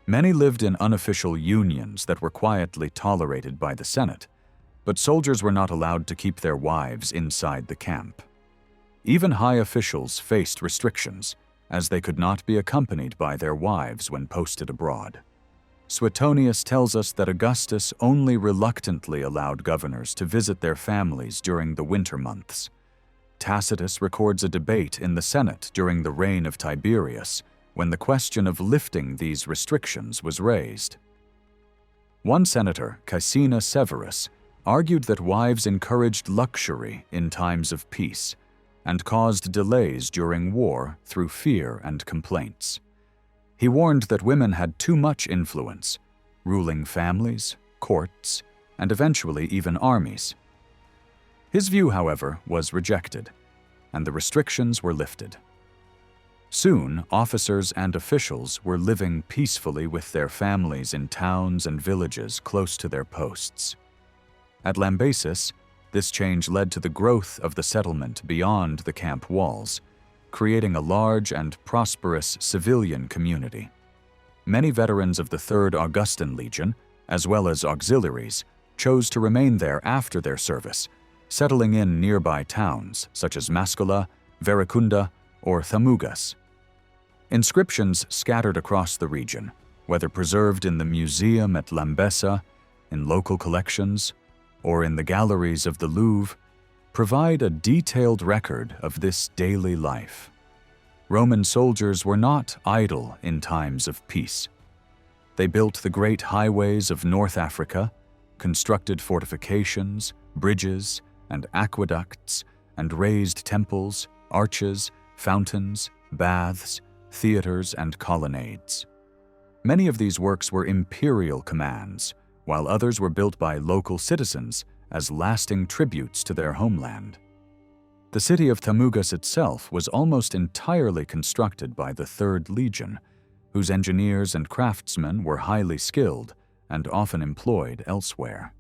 Many lived in unofficial unions that were quietly tolerated by the Senate, but soldiers were not allowed to keep their wives inside the camp. Even high officials faced restrictions, as they could not be accompanied by their wives when posted abroad. Suetonius tells us that Augustus only reluctantly allowed governors to visit their families during the winter months. Tacitus records a debate in the Senate during the reign of Tiberius, when the question of lifting these restrictions was raised. One senator, Caecina Severus, argued that wives encouraged luxury in times of peace and caused delays during war through fear and complaints. He warned that women had too much influence, ruling families, courts, and eventually even armies. His view, however, was rejected, and the restrictions were lifted. Soon, officers and officials were living peacefully with their families in towns and villages close to their posts. At Lambaesis, this change led to the growth of the settlement beyond the camp walls, creating a large and prosperous civilian community. Many veterans of the Third Augustan Legion, as well as auxiliaries, chose to remain there after their service, settling in nearby towns such as Mascula, Verecunda, or Thamugas. Inscriptions scattered across the region, whether preserved in the museum at Lambesa, in local collections, or in the galleries of the Louvre, provide a detailed record of this daily life. Roman soldiers were not idle in times of peace. They built the great highways of North Africa, constructed fortifications, bridges, and aqueducts, and raised temples, arches, fountains, baths, theatres, and colonnades. Many of these works were imperial commands, while others were built by local citizens as lasting tributes to their homeland. The city of Thamugas itself was almost entirely constructed by the Third Legion, whose engineers and craftsmen were highly skilled and often employed elsewhere.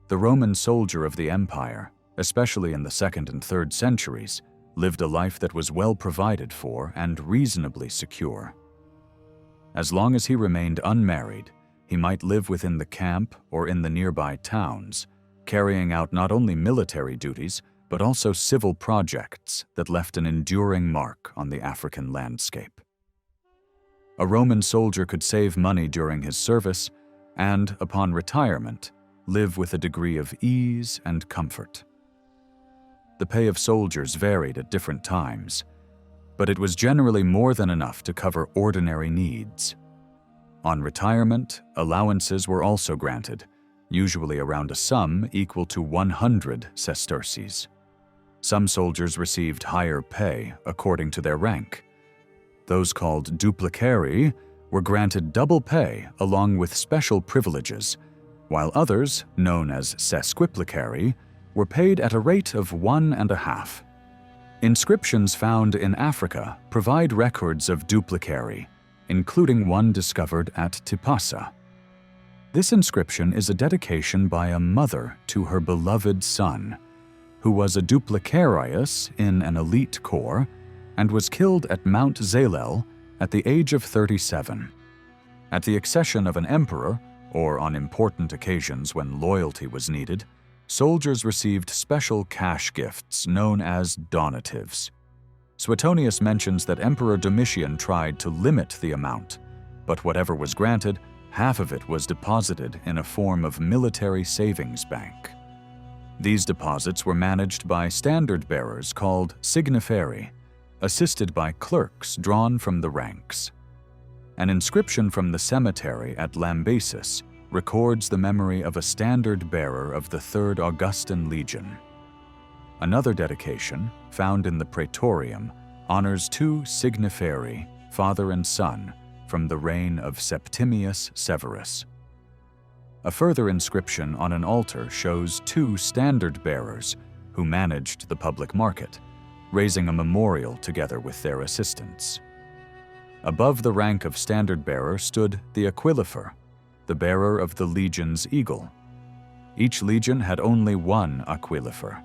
The Roman soldier of the empire, especially in the 2nd and 3rd centuries, lived a life that was well provided for and reasonably secure. As long as he remained unmarried, he might live within the camp or in the nearby towns, carrying out not only military duties, but also civil projects that left an enduring mark on the African landscape. A Roman soldier could save money during his service and, upon retirement, live with a degree of ease and comfort. The pay of soldiers varied at different times, but it was generally more than enough to cover ordinary needs. On retirement, allowances were also granted, usually around a sum equal to 100 sesterces. Some soldiers received higher pay according to their rank. Those called duplicari were granted double pay along with special privileges, while others, known as sesquiplicari, were paid at a rate of 1.5. Inscriptions found in Africa provide records of duplicari, including one discovered at Tipasa. This inscription is a dedication by a mother to her beloved son, who was a duplicarius in an elite corps and was killed at Mount Zalel at the age of 37. At the accession of an emperor, or on important occasions when loyalty was needed, soldiers received special cash gifts known as donatives. Suetonius mentions that Emperor Domitian tried to limit the amount, but whatever was granted, half of it was deposited in a form of military savings bank. These deposits were managed by standard bearers called signiferi, assisted by clerks drawn from the ranks. An inscription from the cemetery at Lambaesis records the memory of a standard bearer of the Third Augustan Legion. Another dedication, found in the Praetorium, honors two signiferi, father and son, from the reign of Septimius Severus. A further inscription on an altar shows two standard bearers who managed the public market, raising a memorial together with their assistants. Above the rank of standard bearer stood the aquilifer, the bearer of the legion's eagle. Each legion had only one aquilifer.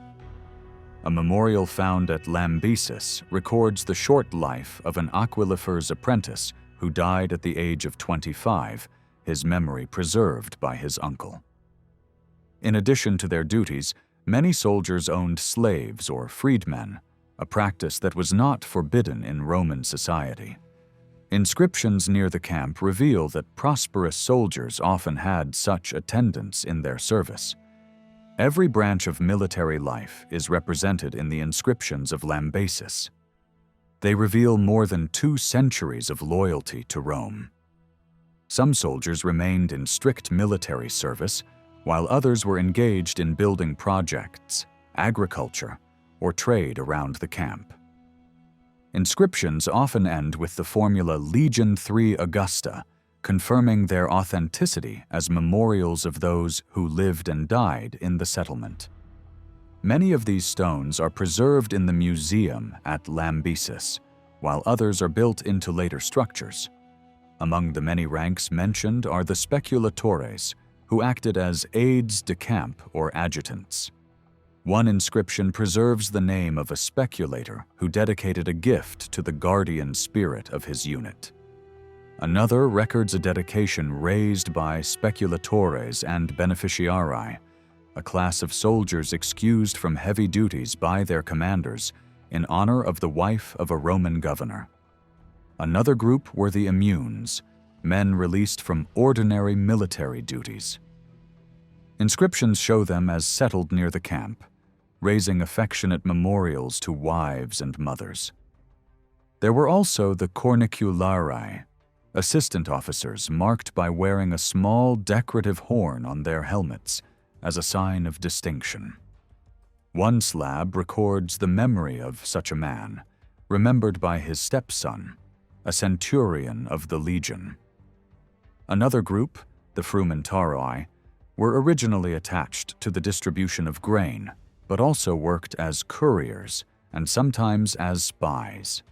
A memorial found at Lambesis records the short life of an aquilifer's apprentice who died at the age of 25, his memory preserved by his uncle. In addition to their duties, many soldiers owned slaves or freedmen, a practice that was not forbidden in Roman society. Inscriptions near the camp reveal that prosperous soldiers often had such attendants in their service. Every branch of military life is represented in the inscriptions of Lambesis. They reveal more than 2 centuries of loyalty to Rome. Some soldiers remained in strict military service, while others were engaged in building projects, agriculture, or trade around the camp. Inscriptions often end with the formula Legion 3 Augusta, confirming their authenticity as memorials of those who lived and died in the settlement. Many of these stones are preserved in the museum at Lambesis, while others are built into later structures. Among the many ranks mentioned are the speculatores, who acted as aides de camp or adjutants. One inscription preserves the name of a speculator who dedicated a gift to the guardian spirit of his unit. Another records a dedication raised by speculatores and beneficiarii, a class of soldiers excused from heavy duties by their commanders in honor of the wife of a Roman governor. Another group were the immunes, men released from ordinary military duties. Inscriptions show them as settled near the camp, raising affectionate memorials to wives and mothers. There were also the cornicularii, assistant officers marked by wearing a small decorative horn on their helmets as a sign of distinction. One slab records the memory of such a man, remembered by his stepson, a centurion of the legion. Another group, the frumentaroi, were originally attached to the distribution of grain, but also worked as couriers and sometimes as spies.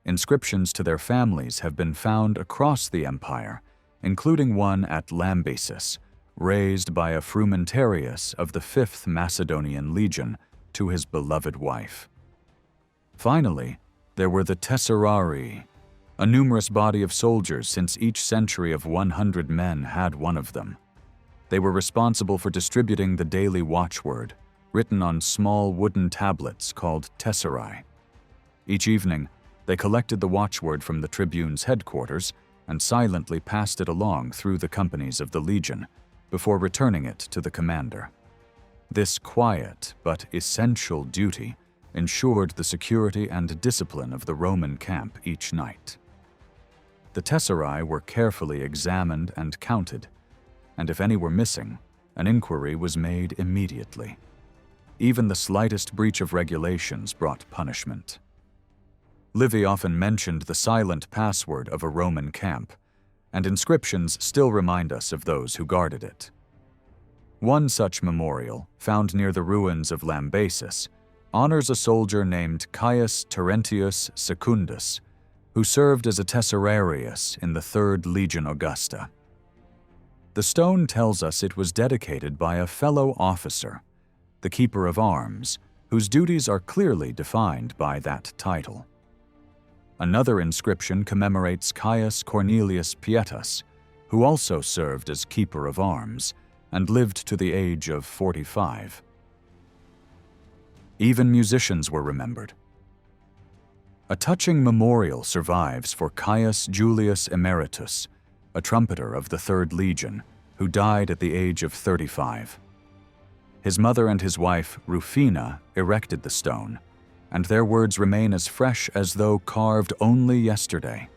Inscriptions to their families have been found across the empire, including one at Lambesis, raised by a frumentarius of the 5th Macedonian Legion to his beloved wife. Finally, there were the tesserarii, a numerous body of soldiers since each century of 100 men had one of them. They were responsible for distributing the daily watchword, written on small wooden tablets called tesserai. Each evening, they collected the watchword from the tribune's headquarters and silently passed it along through the companies of the legion before returning it to the commander. This quiet but essential duty ensured the security and discipline of the Roman camp each night. The tesserai were carefully examined and counted, and if any were missing, an inquiry was made immediately. Even the slightest breach of regulations brought punishment. Livy often mentioned the silent password of a Roman camp, and inscriptions still remind us of those who guarded it. One such memorial, found near the ruins of Lambesis, honors a soldier named Caius Terentius Secundus, who served as a tesserarius in the 3rd Legion Augusta. The stone tells us it was dedicated by a fellow officer, the keeper of arms, whose duties are clearly defined by that title. Another inscription commemorates Caius Cornelius Pietus, who also served as keeper of arms and lived to the age of 45. Even musicians were remembered. A touching memorial survives for Caius Julius Emeritus, a trumpeter of the 3rd Legion, who died at the age of 35. His mother and his wife, Rufina, erected the stone, and their words remain as fresh as though carved only yesterday.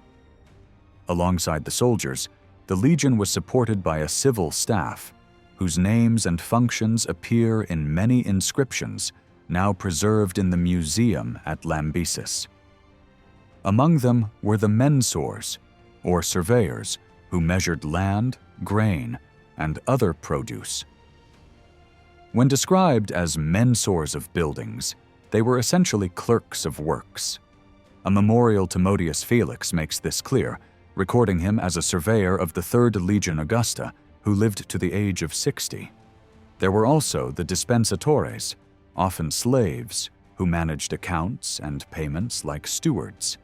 Alongside the soldiers, the legion was supported by a civil staff, whose names and functions appear in many inscriptions now preserved in the museum at Lambesis. Among them were the mensors, or surveyors, who measured land, grain, and other produce. When described as mensors of buildings, they were essentially clerks of works. A memorial to Modius Felix makes this clear, recording him as a surveyor of the 3rd Legion Augusta, who lived to the age of 60. There were also the dispensatores, often slaves, who managed accounts and payments like stewards.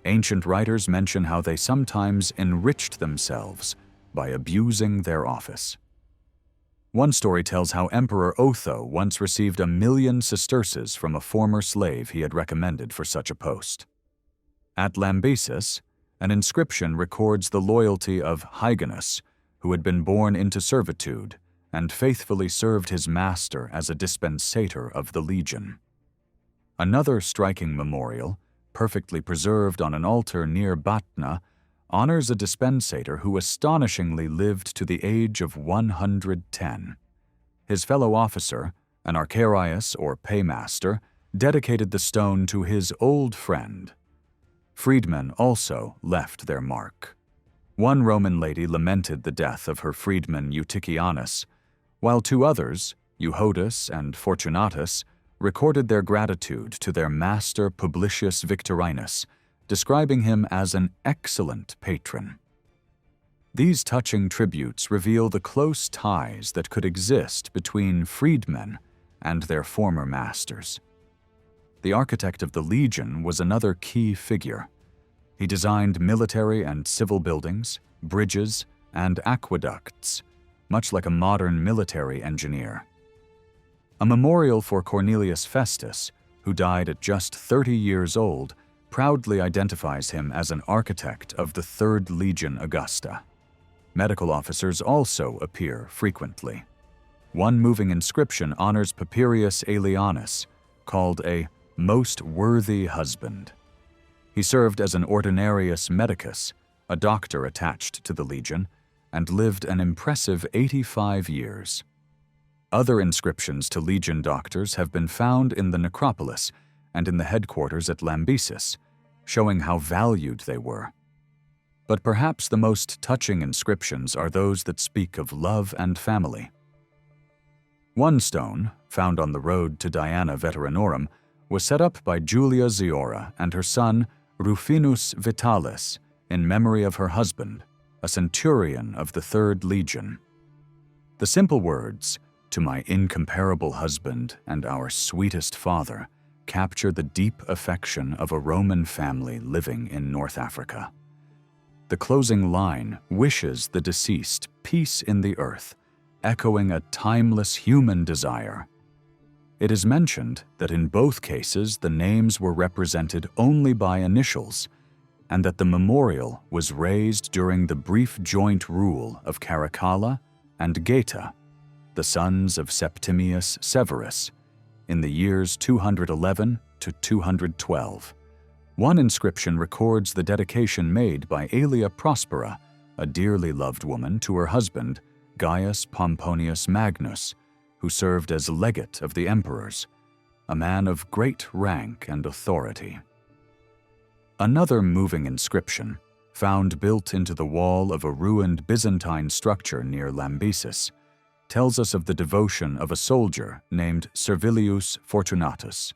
Ancient writers mention how they sometimes enriched themselves by abusing their office. One story tells how Emperor Otho once received 1,000,000 sesterces from a former slave he had recommended for such a post. At Lambesis, an inscription records the loyalty of Hyginus, who had been born into servitude and faithfully served his master as a dispensator of the legion. Another striking memorial, perfectly preserved on an altar near Batna, honors a dispensator who astonishingly lived to the age of 110. His fellow officer, an archerius or paymaster, dedicated the stone to his old friend. Freedmen also left their mark. One Roman lady lamented the death of her freedman Euticianus, while two others, Euhodus and Fortunatus, recorded their gratitude to their master Publicius Victorinus, describing him as an excellent patron. These touching tributes reveal the close ties that could exist between freedmen and their former masters. The architect of the legion was another key figure. He designed military and civil buildings, bridges, and aqueducts, much like a modern military engineer. A memorial for Cornelius Festus, who died at just 30 years old, proudly identifies him as an architect of the 3rd Legion Augusta. Medical officers also appear frequently. One moving inscription honors Papirius Aelianus, called a most worthy husband. He served as an ordinarius medicus, a doctor attached to the legion, and lived an impressive 85 years. Other inscriptions to legion doctors have been found in the necropolis and in the headquarters at Lambesis, showing how valued they were. But perhaps the most touching inscriptions are those that speak of love and family. One stone, found on the road to Diana Veteranorum, was set up by Julia Ziora and her son Rufinus Vitalis in memory of her husband, a centurion of the 3rd Legion. The simple words, "To my incomparable husband and our sweetest father," capture the deep affection of a Roman family living in North Africa. The closing line wishes the deceased peace in the earth, echoing a timeless human desire. It is mentioned that in both cases the names were represented only by initials, and that the memorial was raised during the brief joint rule of Caracalla and Geta, the sons of Septimius Severus, in the years 211 to 212. One inscription records the dedication made by Aelia Prospera, a dearly loved woman, to her husband, Gaius Pomponius Magnus, who served as legate of the emperors, a man of great rank and authority. Another moving inscription, found built into the wall of a ruined Byzantine structure near Lambesis, tells us of the devotion of a soldier named Servilius Fortunatus.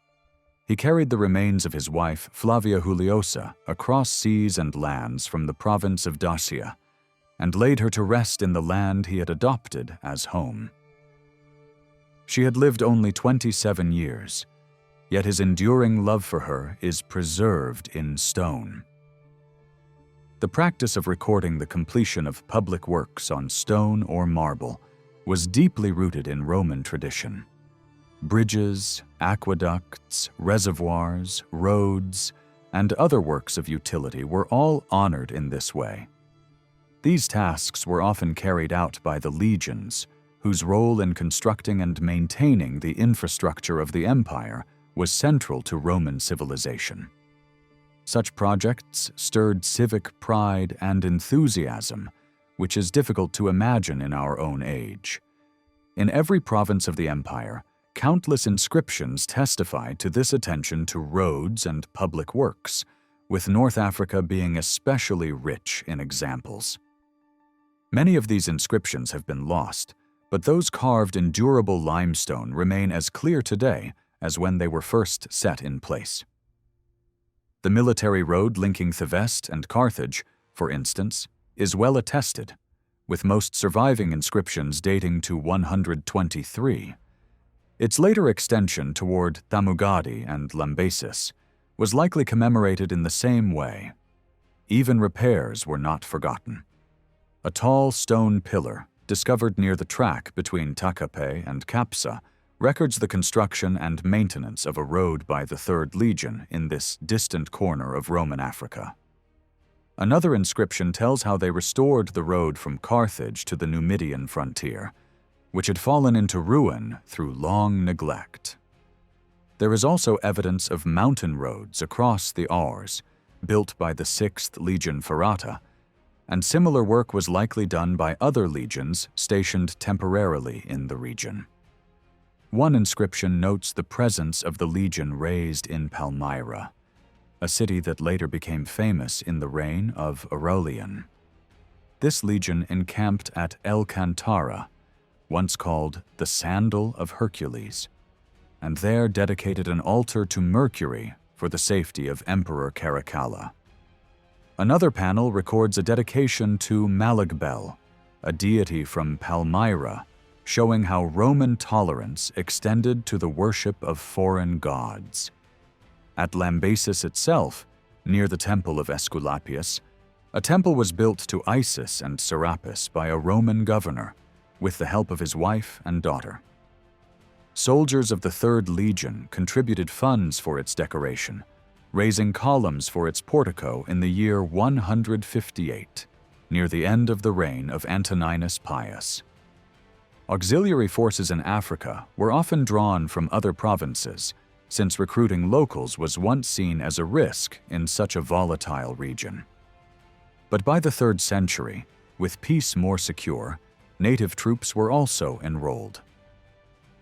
He carried the remains of his wife Flavia Juliosa across seas and lands from the province of Dacia, and laid her to rest in the land he had adopted as home. She had lived only 27 years, yet his enduring love for her is preserved in stone. The practice of recording the completion of public works on stone or marble was deeply rooted in Roman tradition. Bridges, aqueducts, reservoirs, roads, and other works of utility were all honored in this way. These tasks were often carried out by the legions, whose role in constructing and maintaining the infrastructure of the empire was central to Roman civilization. Such projects stirred civic pride and enthusiasm, which is difficult to imagine in our own age. In every province of the empire, countless inscriptions testified to this attention to roads and public works, with North Africa being especially rich in examples. Many of these inscriptions have been lost, but those carved in durable limestone remain as clear today as when they were first set in place. The military road linking Theveste and Carthage, for instance, is well attested, with most surviving inscriptions dating to 123. Its later extension toward Thamugadi and Lambesis was likely commemorated in the same way. Even repairs were not forgotten. A tall stone pillar, discovered near the track between Takape and Kapsa, records the construction and maintenance of a road by the 3rd Legion in this distant corner of Roman Africa. Another inscription tells how they restored the road from Carthage to the Numidian frontier, which had fallen into ruin through long neglect. There is also evidence of mountain roads across the Aurs, built by the 6th Legion Ferrata, and similar work was likely done by other legions stationed temporarily in the region. One inscription notes the presence of the legion raised in Palmyra, a city that later became famous in the reign of Aurelian. This legion encamped at El Cantara, once called the Sandal of Hercules, and there dedicated an altar to Mercury for the safety of Emperor Caracalla. Another panel records a dedication to Malagbel, a deity from Palmyra, showing how Roman tolerance extended to the worship of foreign gods. At Lambesis itself, near the temple of Aesculapius, a temple was built to Isis and Serapis by a Roman governor, with the help of his wife and daughter. Soldiers of the 3rd Legion contributed funds for its decoration, raising columns for its portico in the year 158, near the end of the reign of Antoninus Pius. Auxiliary forces in Africa were often drawn from other provinces, since recruiting locals was once seen as a risk in such a volatile region. But by the 3rd century, with peace more secure, native troops were also enrolled.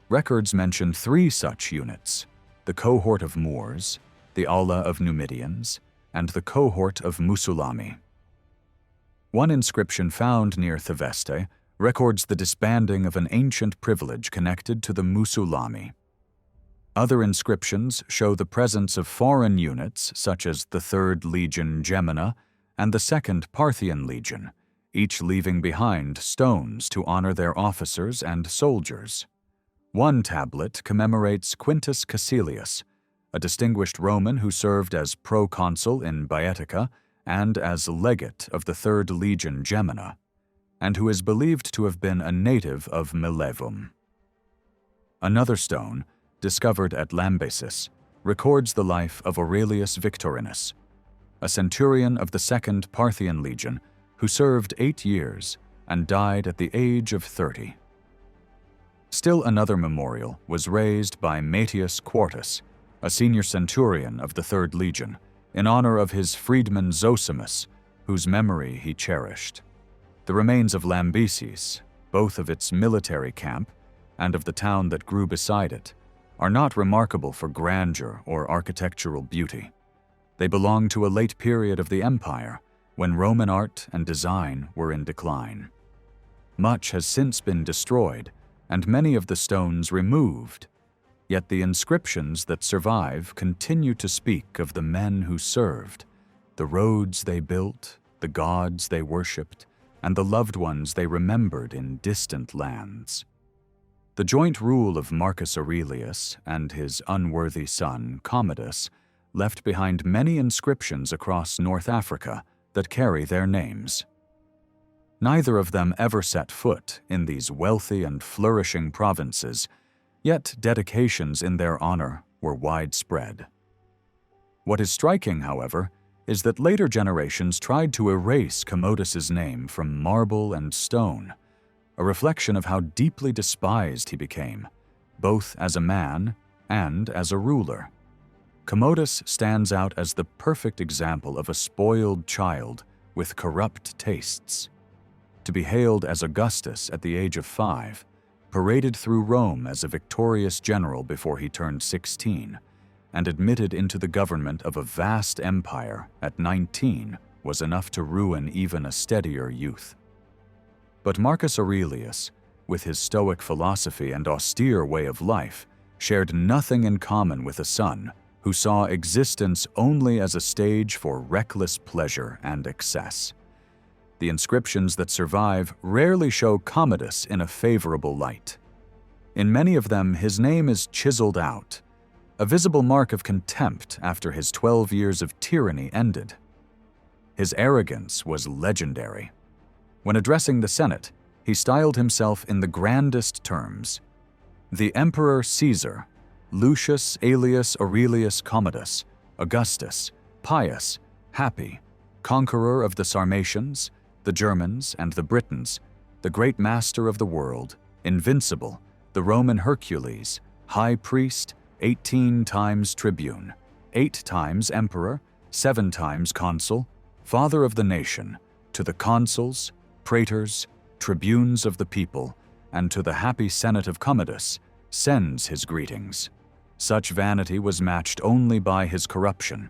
Records mention 3 such units: the cohort of Moors, the Aula of Numidians, and the cohort of Musulami. One inscription found near Theveste records the disbanding of an ancient privilege connected to the Musulami. Other inscriptions show the presence of foreign units such as the 3rd Legion Gemina and the 2nd Parthian Legion, each leaving behind stones to honor their officers and soldiers. One tablet commemorates Quintus Caecilius, a distinguished Roman who served as proconsul in Baetica and as legate of the 3rd Legion Gemina, and who is believed to have been a native of Milevum. Another stone, discovered at Lambesis, records the life of Aurelius Victorinus, a centurion of the 2nd Parthian Legion who served 8 years and died at the age of 30. Still another memorial was raised by Maetius Quartus, a senior centurion of the 3rd Legion, in honor of his freedman Zosimus, whose memory he cherished. The remains of Lambesis, both of its military camp and of the town that grew beside it, are not remarkable for grandeur or architectural beauty. They belong to a late period of the empire, when Roman art and design were in decline. Much has since been destroyed, and many of the stones removed, yet the inscriptions that survive continue to speak of the men who served, the roads they built, the gods they worshipped, and the loved ones they remembered in distant lands. The joint rule of Marcus Aurelius and his unworthy son Commodus left behind many inscriptions across North Africa that carry their names. Neither of them ever set foot in these wealthy and flourishing provinces, yet dedications in their honor were widespread. What is striking, however, is that later generations tried to erase Commodus's name from marble and stone, a reflection of how deeply despised he became, both as a man and as a ruler. Commodus stands out as the perfect example of a spoiled child with corrupt tastes. To be hailed as Augustus at the age of 5, paraded through Rome as a victorious general before he turned 16, and admitted into the government of a vast empire at 19 was enough to ruin even a steadier youth. But Marcus Aurelius, with his Stoic philosophy and austere way of life, shared nothing in common with a son who saw existence only as a stage for reckless pleasure and excess. The inscriptions that survive rarely show Commodus in a favorable light. In many of them, his name is chiseled out, a visible mark of contempt after his 12 years of tyranny ended. His arrogance was legendary. When addressing the Senate, he styled himself in the grandest terms: the Emperor Caesar, Lucius Aelius Aurelius Commodus, Augustus, pious, happy, conqueror of the Sarmatians, the Germans, and the Britons, the great master of the world, invincible, the Roman Hercules, high priest, 18 times tribune, 8 times emperor, 7 times consul, father of the nation, to the consuls, praetors, tribunes of the people, and to the happy Senate of Commodus, sends his greetings. Such vanity was matched only by his corruption.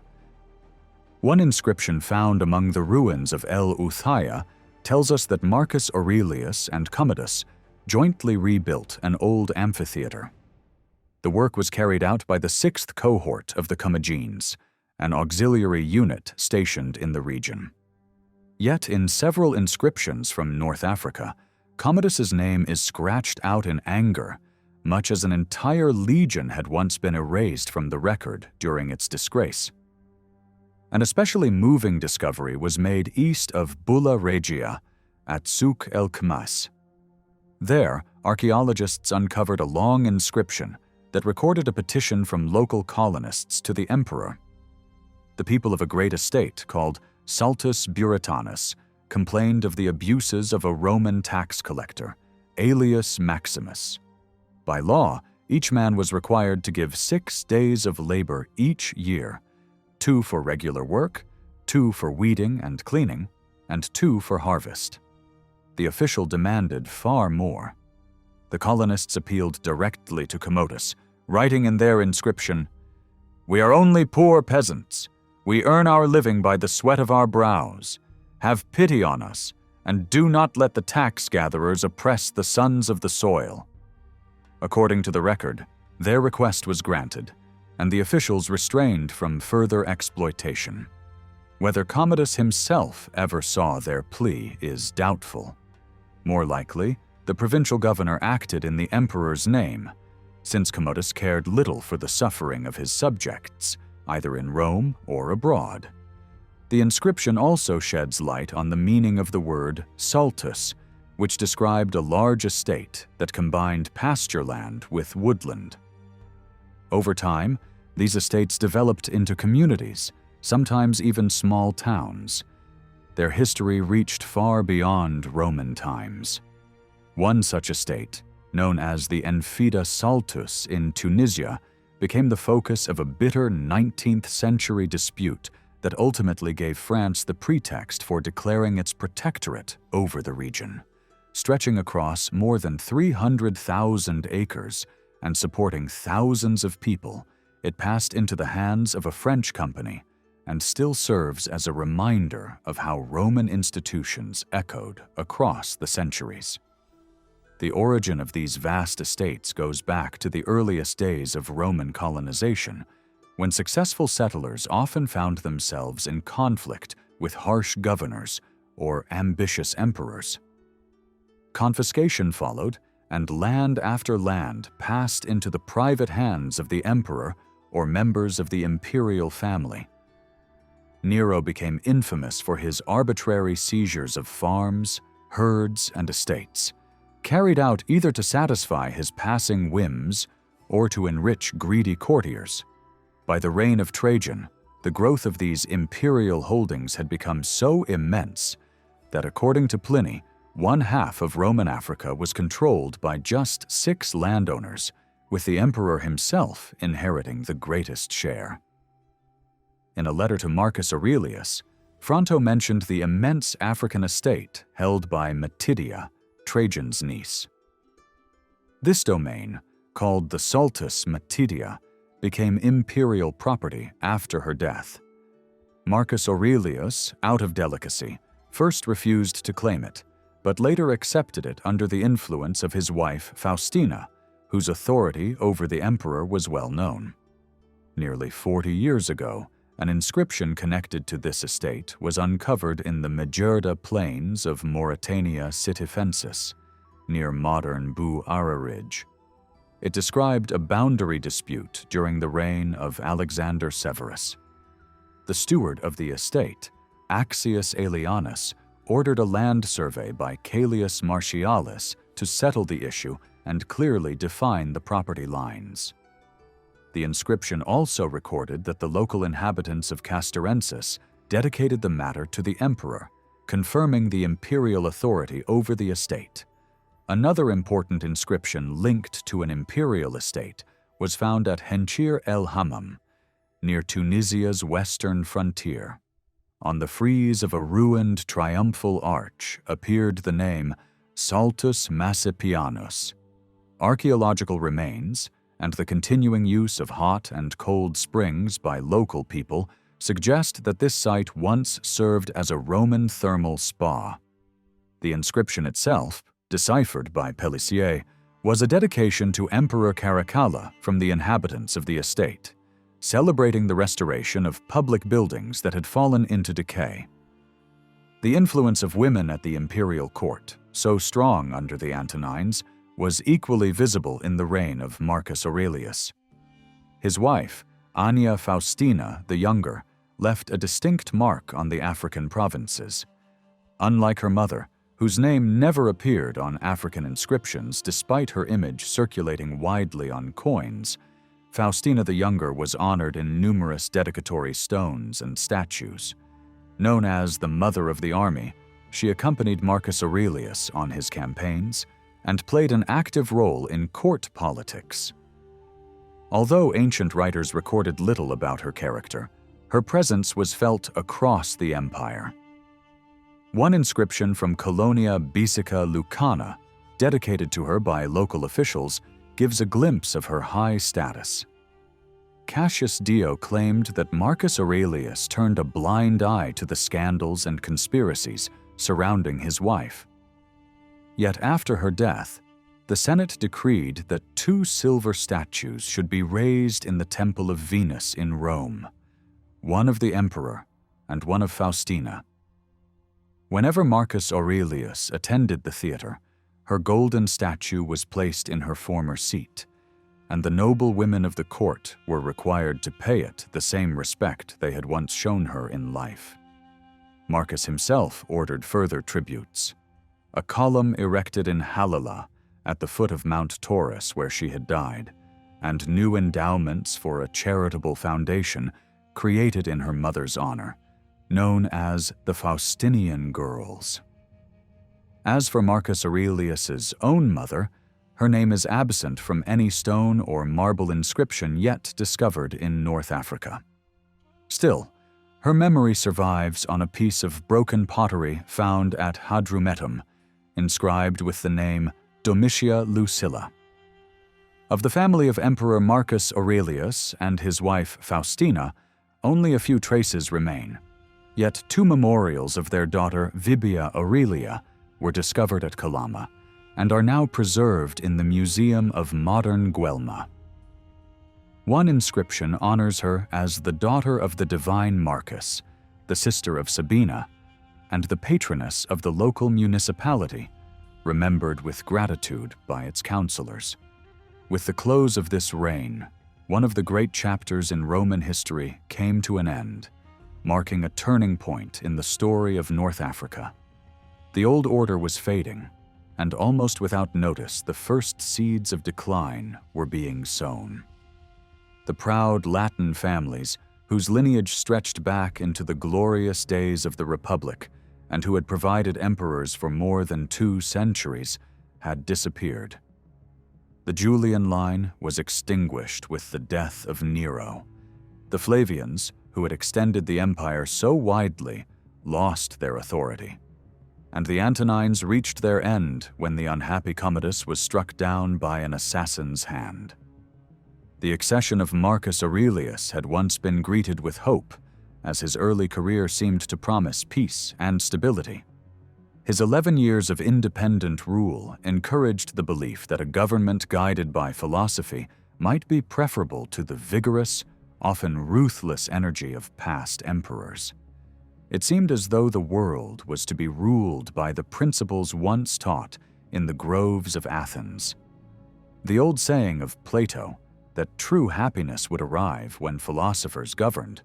One inscription found among the ruins of El Uthaya tells us that Marcus Aurelius and Commodus jointly rebuilt an old amphitheatre. The work was carried out by the 6th cohort of the Commagenes, an auxiliary unit stationed in the region. Yet in several inscriptions from North Africa, Commodus's name is scratched out in anger, much as an entire legion had once been erased from the record during its disgrace. An especially moving discovery was made east of Bulla Regia, at Souk el Khamas. There, archaeologists uncovered a long inscription that recorded a petition from local colonists to the emperor. The people of a great estate called Saltus Burritanus complained of the abuses of a Roman tax collector, Aelius Maximus. By law, each man was required to give 6 days of labor each year, 2 for regular work, 2 for weeding and cleaning, and 2 for harvest. The official demanded far more. The colonists appealed directly to Commodus, writing in their inscription, "We are only poor peasants. We earn our living by the sweat of our brows. Have pity on us, and do not let the tax gatherers oppress the sons of the soil." According to the record, their request was granted, and the officials restrained from further exploitation. Whether Commodus himself ever saw their plea is doubtful. More likely, the provincial governor acted in the emperor's name, since Commodus cared little for the suffering of his subjects, either in Rome or abroad. The inscription also sheds light on the meaning of the word saltus, which described a large estate that combined pasture land with woodland. Over time, these estates developed into communities, sometimes even small towns. Their history reached far beyond Roman times. One such estate, known as the Enfida Saltus in Tunisia, became the focus of a bitter 19th century dispute that ultimately gave France the pretext for declaring its protectorate over the region. Stretching across more than 300,000 acres and supporting thousands of people, it passed into the hands of a French company and still serves as a reminder of how Roman institutions echoed across the centuries. The origin of these vast estates goes back to the earliest days of Roman colonization, when successful settlers often found themselves in conflict with harsh governors or ambitious emperors. Confiscation followed, and land after land passed into the private hands of the emperor or members of the imperial family. Nero became infamous for his arbitrary seizures of farms, herds, and estates, carried out either to satisfy his passing whims or to enrich greedy courtiers. By the reign of Trajan, the growth of these imperial holdings had become so immense that, according to Pliny, 1/2 of Roman Africa was controlled by just 6 landowners, with the emperor himself inheriting the greatest share. In a letter to Marcus Aurelius, Fronto mentioned the immense African estate held by Matidia, Trajan's niece. This domain, called the Saltus Matidia, became imperial property after her death. Marcus Aurelius, out of delicacy, first refused to claim it, but later accepted it under the influence of his wife Faustina, whose authority over the emperor was well known. Nearly 40 years ago, an inscription connected to this estate was uncovered in the Majerda plains of Mauritania Sitifensis, near modern Bu Araridge. It described a boundary dispute during the reign of Alexander Severus. The steward of the estate, Axius Aelianus, ordered a land survey by Caelius Martialis to settle the issue and clearly define the property lines. The inscription also recorded that the local inhabitants of Castorensis dedicated the matter to the emperor, confirming the imperial authority over the estate. Another important inscription linked to an imperial estate was found at Henchir el Hammam, near Tunisia's western frontier. On the frieze of a ruined triumphal arch appeared the name Saltus Massipianus. Archaeological remains and the continuing use of hot and cold springs by local people suggest that this site once served as a Roman thermal spa. The inscription itself, deciphered by Pélissier, was a dedication to Emperor Caracalla from the inhabitants of the estate, celebrating the restoration of public buildings that had fallen into decay. The influence of women at the imperial court, so strong under the Antonines, was equally visible in the reign of Marcus Aurelius. His wife, Annia Faustina the Younger, left a distinct mark on the African provinces. Unlike her mother, whose name never appeared on African inscriptions despite her image circulating widely on coins, Faustina the Younger was honored in numerous dedicatory stones and statues. Known as the Mother of the Army, she accompanied Marcus Aurelius on his campaigns and played an active role in court politics. Although ancient writers recorded little about her character, her presence was felt across the empire. One inscription from Colonia Bisica Lucana, dedicated to her by local officials, gives a glimpse of her high status. Cassius Dio claimed that Marcus Aurelius turned a blind eye to the scandals and conspiracies surrounding his wife. Yet after her death, the Senate decreed that 2 silver statues should be raised in the Temple of Venus in Rome, one of the emperor and one of Faustina. Whenever Marcus Aurelius attended the theater, her golden statue was placed in her former seat, and the noble women of the court were required to pay it the same respect they had once shown her in life. Marcus himself ordered further tributes. A column erected in Halala, at the foot of Mount Taurus where she had died, and new endowments for a charitable foundation created in her mother's honor, known as the Faustinian Girls. As for Marcus Aurelius's own mother, her name is absent from any stone or marble inscription yet discovered in North Africa. Still, her memory survives on a piece of broken pottery found at Hadrumetum, inscribed with the name Domitia Lucilla. Of the family of Emperor Marcus Aurelius and his wife Faustina, only a few traces remain, yet 2 memorials of their daughter Vibia Aurelia were discovered at Calama and are now preserved in the Museum of Modern Guelma. One inscription honors her as the daughter of the divine Marcus, the sister of Sabina, and the patroness of the local municipality, remembered with gratitude by its councillors. With the close of this reign, one of the great chapters in Roman history came to an end, marking a turning point in the story of North Africa. The old order was fading, and almost without notice the first seeds of decline were being sown. The proud Latin families, whose lineage stretched back into the glorious days of the Republic and who had provided emperors for more than 2 centuries, had disappeared. The Julian line was extinguished with the death of Nero. The Flavians, who had extended the empire so widely, lost their authority. And the Antonines reached their end when the unhappy Commodus was struck down by an assassin's hand. The accession of Marcus Aurelius had once been greeted with hope, as his early career seemed to promise peace and stability. His 11 years of independent rule encouraged the belief that a government guided by philosophy might be preferable to the vigorous, often ruthless energy of past emperors. It seemed as though the world was to be ruled by the principles once taught in the groves of Athens. The old saying of Plato, that true happiness would arrive when philosophers governed,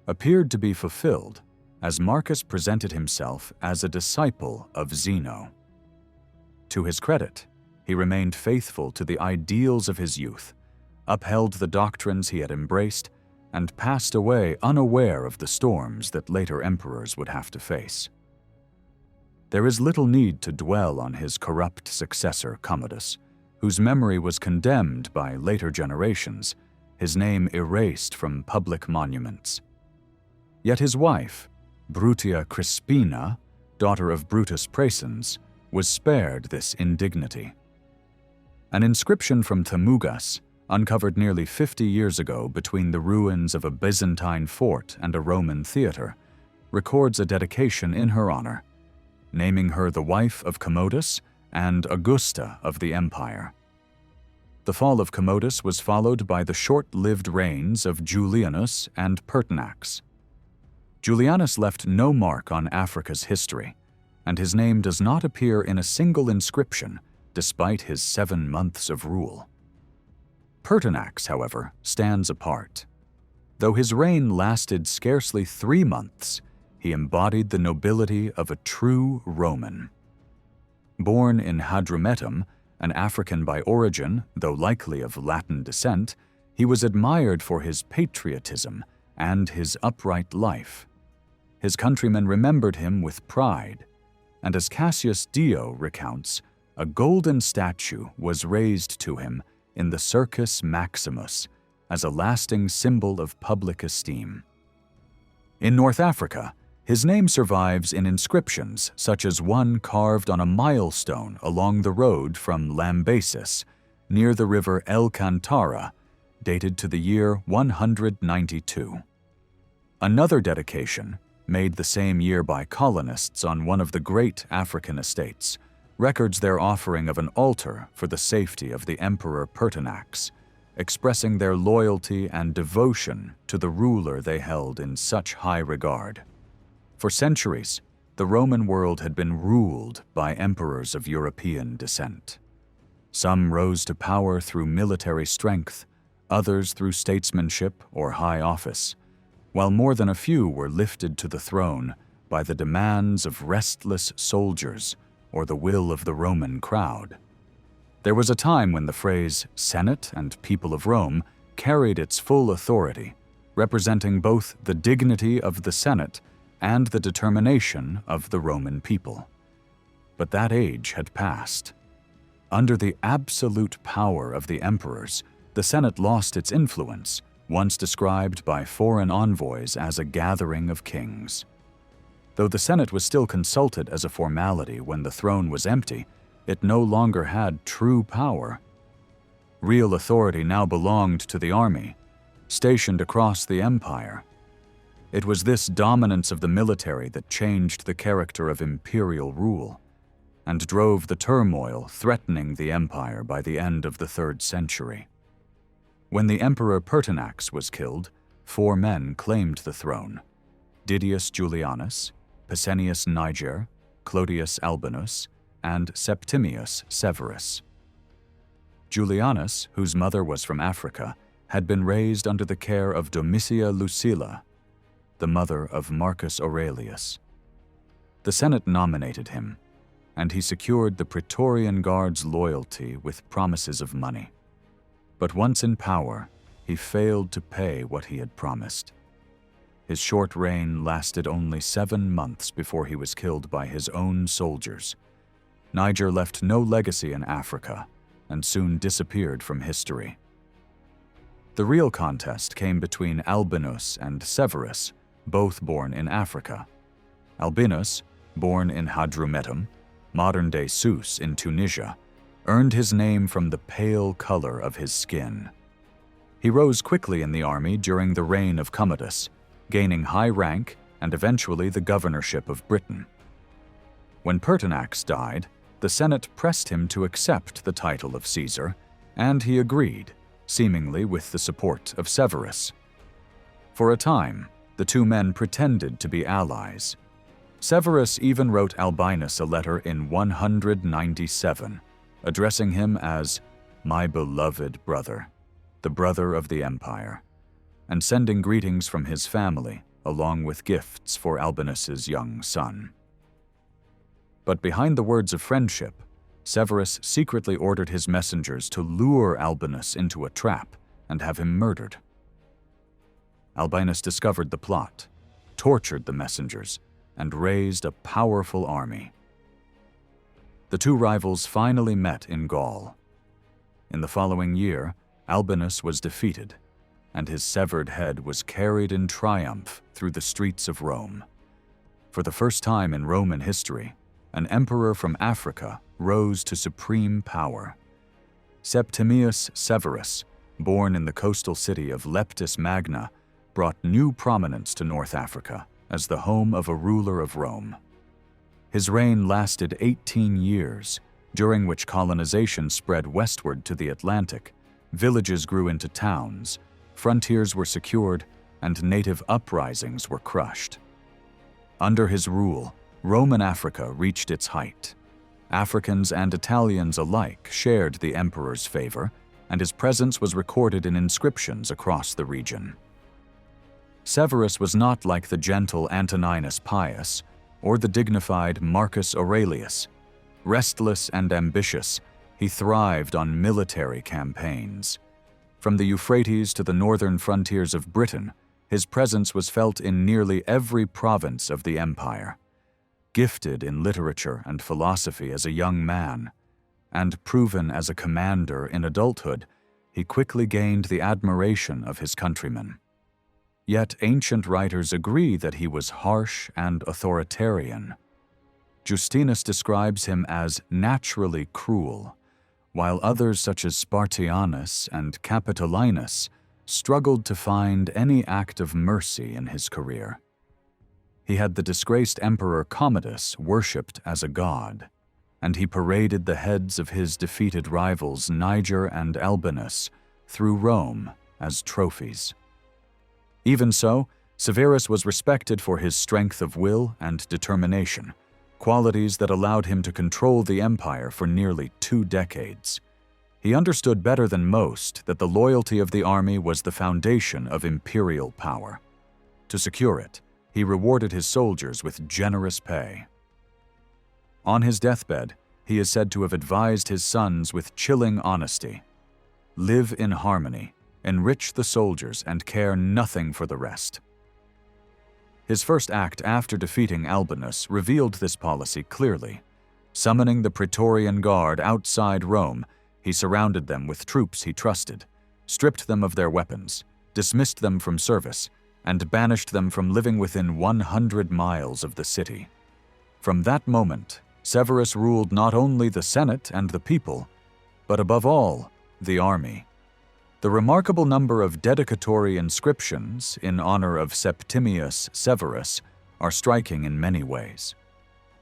appeared to be fulfilled as Marcus presented himself as a disciple of Zeno. To his credit, he remained faithful to the ideals of his youth, upheld the doctrines he had embraced, and passed away unaware of the storms that later emperors would have to face. There is little need to dwell on his corrupt successor Commodus, whose memory was condemned by later generations, his name erased from public monuments. Yet his wife, Brutia Crispina, daughter of Brutus Praesens, was spared this indignity. An inscription from Timgad, uncovered nearly 50 years ago between the ruins of a Byzantine fort and a Roman theater, records a dedication in her honor, naming her the wife of Commodus and Augusta of the empire. The fall of Commodus was followed by the short-lived reigns of Julianus and Pertinax. Julianus left no mark on Africa's history, and his name does not appear in a single inscription despite his 7 months of rule. Pertinax, however, stands apart. Though his reign lasted scarcely 3 months, he embodied the nobility of a true Roman. Born in Hadrumetum, an African by origin, though likely of Latin descent, he was admired for his patriotism and his upright life. His countrymen remembered him with pride, and as Cassius Dio recounts, a golden statue was raised to him in the Circus Maximus as a lasting symbol of public esteem. In North Africa, his name survives in inscriptions such as one carved on a milestone along the road from Lambasis, near the river El Cantara, dated to the year 192. Another dedication, made the same year by colonists on one of the great African estates, records their offering of an altar for the safety of the Emperor Pertinax, expressing their loyalty and devotion to the ruler they held in such high regard. For centuries, the Roman world had been ruled by emperors of European descent. Some rose to power through military strength, others through statesmanship or high office, while more than a few were lifted to the throne by the demands of restless soldiers or the will of the Roman crowd. There was a time when the phrase Senate and people of Rome carried its full authority, representing both the dignity of the Senate and the determination of the Roman people. But that age had passed. Under the absolute power of the emperors, the Senate lost its influence, once described by foreign envoys as a gathering of kings. Though the Senate was still consulted as a formality when the throne was empty, it no longer had true power. Real authority now belonged to the army, stationed across the empire. It was this dominance of the military that changed the character of imperial rule and drove the turmoil threatening the empire by the end of the 3rd century. When the Emperor Pertinax was killed, 4 men claimed the throne: Didius Julianus, Pescennius Niger, Clodius Albinus, and Septimius Severus. Julianus, whose mother was from Africa, had been raised under the care of Domitia Lucilla, the mother of Marcus Aurelius. The Senate nominated him, and he secured the Praetorian Guard's loyalty with promises of money. But once in power, he failed to pay what he had promised. His short reign lasted only 7 months before he was killed by his own soldiers. Niger left no legacy in Africa and soon disappeared from history. The real contest came between Albinus and Severus, both born in Africa. Albinus, born in Hadrumetum, modern-day Sousse in Tunisia, earned his name from the pale color of his skin. He rose quickly in the army during the reign of Commodus, gaining high rank and eventually the governorship of Britain. When Pertinax died, the Senate pressed him to accept the title of Caesar, and he agreed, seemingly with the support of Severus. For a time, the 2 men pretended to be allies. Severus even wrote Albinus a letter in 197, addressing him as "My beloved brother, the brother of the empire," and sending greetings from his family, along with gifts for Albinus's young son. But behind the words of friendship, Severus secretly ordered his messengers to lure Albinus into a trap and have him murdered. Albinus discovered the plot, tortured the messengers, and raised a powerful army. The two rivals finally met in Gaul. In the following year, Albinus was defeated, and his severed head was carried in triumph through the streets of Rome. For the first time in Roman history, an emperor from Africa rose to supreme power. Septimius Severus, born in the coastal city of Leptis Magna, brought new prominence to North Africa as the home of a ruler of Rome. His reign lasted 18 years, during which colonization spread westward to the Atlantic, villages grew into towns, frontiers were secured, and native uprisings were crushed. Under his rule, Roman Africa reached its height. Africans and Italians alike shared the emperor's favor, and his presence was recorded in inscriptions across the region. Severus was not like the gentle Antoninus Pius or the dignified Marcus Aurelius. Restless and ambitious, he thrived on military campaigns. From the Euphrates to the northern frontiers of Britain, his presence was felt in nearly every province of the empire. Gifted in literature and philosophy as a young man, and proven as a commander in adulthood, he quickly gained the admiration of his countrymen. Yet ancient writers agree that he was harsh and authoritarian. Justinus describes him as naturally cruel, while others such as Spartianus and Capitolinus struggled to find any act of mercy in his career. He had the disgraced emperor Commodus worshipped as a god, and he paraded the heads of his defeated rivals Niger and Albinus through Rome as trophies. Even so, Severus was respected for his strength of will and determination, qualities that allowed him to control the empire for nearly 2 decades. He understood better than most that the loyalty of the army was the foundation of imperial power. To secure it, he rewarded his soldiers with generous pay. On his deathbed, he is said to have advised his sons with chilling honesty: "Live in harmony, enrich the soldiers, and care nothing for the rest." His first act after defeating Albinus revealed this policy clearly. Summoning the Praetorian Guard outside Rome, he surrounded them with troops he trusted, stripped them of their weapons, dismissed them from service, and banished them from living within 100 miles of the city. From that moment, Severus ruled not only the Senate and the people, but above all, the army. The remarkable number of dedicatory inscriptions in honor of Septimius Severus are striking in many ways.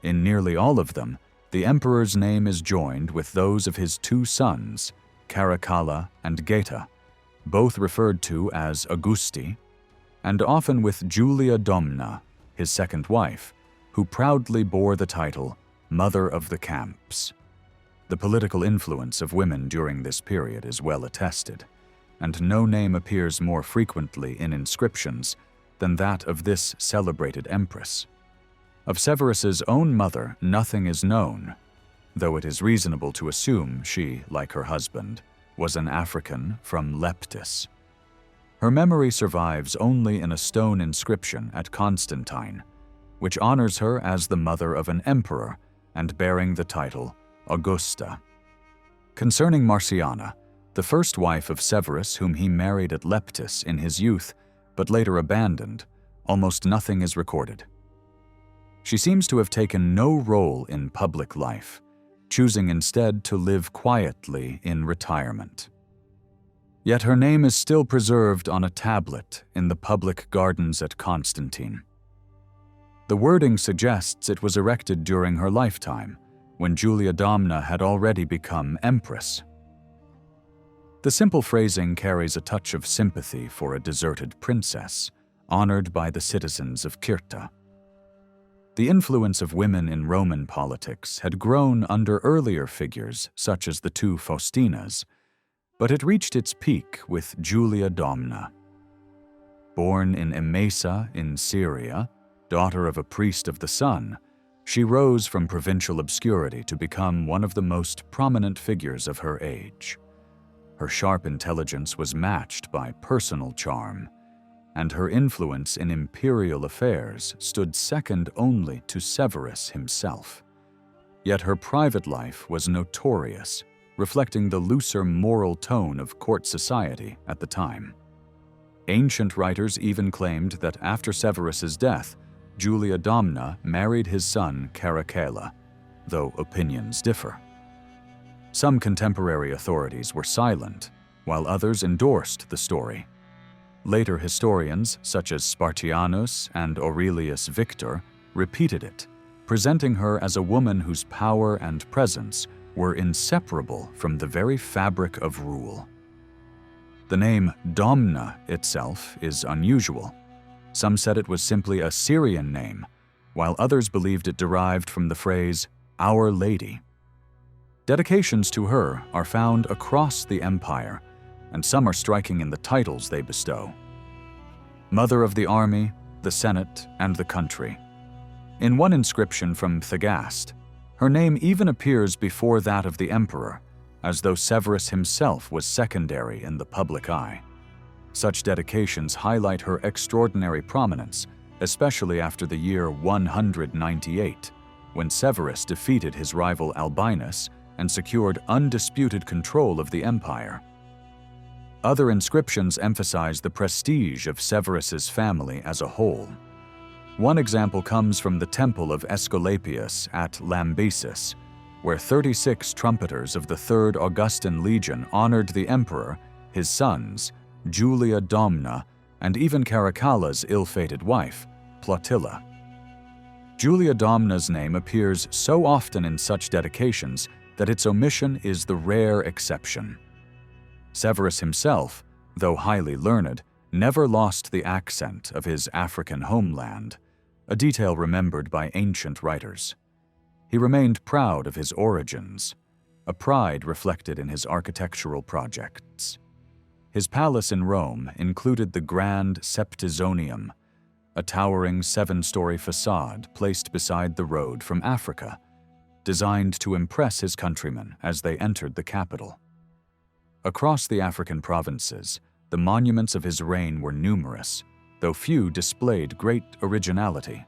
In nearly all of them, the emperor's name is joined with those of his 2 sons, Caracalla and Geta, both referred to as Augusti, and often with Julia Domna, his second wife, who proudly bore the title Mother of the Camps. The political influence of women during this period is well attested, and no name appears more frequently in inscriptions than that of this celebrated empress. Of Severus's own mother, nothing is known, though it is reasonable to assume she, like her husband, was an African from Leptis. Her memory survives only in a stone inscription at Constantine, which honors her as the mother of an emperor and bearing the title Augusta. Concerning Marciana, the first wife of Severus whom he married at Leptis in his youth, but later abandoned, almost nothing is recorded. She seems to have taken no role in public life, choosing instead to live quietly in retirement. Yet her name is still preserved on a tablet in the public gardens at Constantine. The wording suggests it was erected during her lifetime, when Julia Domna had already become empress. The simple phrasing carries a touch of sympathy for a deserted princess, honored by the citizens of Cirta. The influence of women in Roman politics had grown under earlier figures such as the 2 Faustinas, But it reached its peak with Julia Domna. Born in Emesa in Syria, daughter of a priest of the sun, she rose from provincial obscurity to become one of the most prominent figures of her age. Her sharp intelligence was matched by personal charm, and her influence in imperial affairs stood second only to Severus himself. Yet her private life was notorious, reflecting the looser moral tone of court society at the time. Ancient writers even claimed that after Severus's death, Julia Domna married his son Caracalla, though opinions differ. Some contemporary authorities were silent, while others endorsed the story. Later historians, such as Spartianus and Aurelius Victor, repeated it, presenting her as a woman whose power and presence were inseparable from the very fabric of rule. The name Domna itself is unusual. Some said it was simply a Syrian name, while others believed it derived from the phrase, Our Lady. Dedications to her are found across the empire, and some are striking in the titles they bestow. Mother of the army, the senate, and the country. In one inscription from Thagast, her name even appears before that of the emperor, as though Severus himself was secondary in the public eye. Such dedications highlight her extraordinary prominence, especially after the year 198, when Severus defeated his rival Albinus and secured undisputed control of the empire. Other inscriptions emphasize the prestige of Severus's family as a whole. One example comes from the temple of Aesculapius at Lambesis, where 36 trumpeters of the 3rd Augustan Legion honored the emperor, his sons, Julia Domna, and even Caracalla's ill-fated wife, Plautilla. Julia Domna's name appears so often in such dedications that its omission is the rare exception. Severus himself, though highly learned, never lost the accent of his African homeland, a detail remembered by ancient writers. He remained proud of his origins, a pride reflected in his architectural projects. His palace in Rome included the Grand Septizonium, a towering 7-story facade placed beside the road from Africa, designed to impress his countrymen as they entered the capital. Across the African provinces, the monuments of his reign were numerous, though few displayed great originality.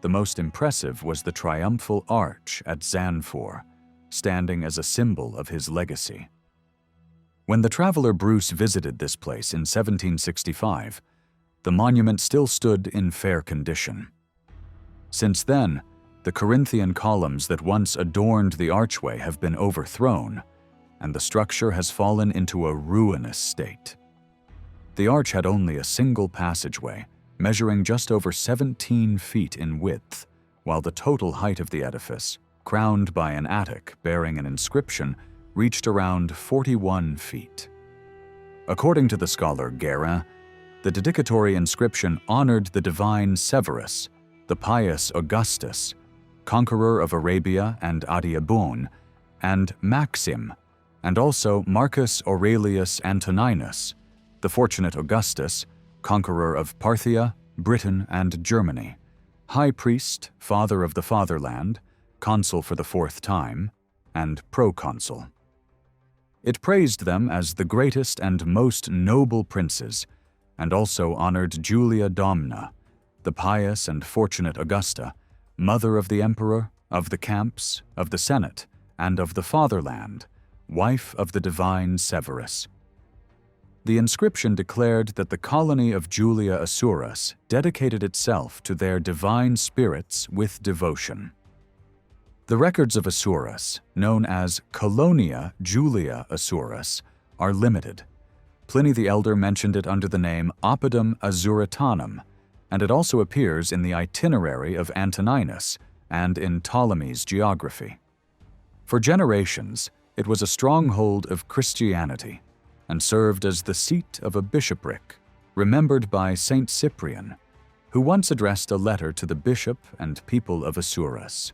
The most impressive was the triumphal arch at Zanfor, standing as a symbol of his legacy. When the traveler Bruce visited this place in 1765, the monument still stood in fair condition. Since then, the Corinthian columns that once adorned the archway have been overthrown, and the structure has fallen into a ruinous state. The arch had only a single passageway, measuring just over 17 feet in width, while the total height of the edifice, crowned by an attic bearing an inscription, reached around 41 feet. According to the scholar Guérin, the dedicatory inscription honored the divine Severus, the pious Augustus, conqueror of Arabia and Adiabon, and Maxim, and also Marcus Aurelius Antoninus, the fortunate Augustus, conqueror of Parthia, Britain, and Germany, high priest, father of the fatherland, consul for the 4th time, and proconsul. It praised them as the greatest and most noble princes, and also honored Julia Domna, the pious and fortunate Augusta, mother of the emperor, of the camps, of the senate, and of the fatherland, wife of the divine Severus. The inscription declared that the colony of Julia Assuras dedicated itself to their divine spirits with devotion. The records of Assuras, known as Colonia Julia Assuras, are limited. Pliny the Elder mentioned it under the name Oppidum Azuritanum, and it also appears in the itinerary of Antoninus and in Ptolemy's geography. For generations, it was a stronghold of Christianity, and served as the seat of a bishopric, remembered by Saint Cyprian, who once addressed a letter to the bishop and people of Assuras.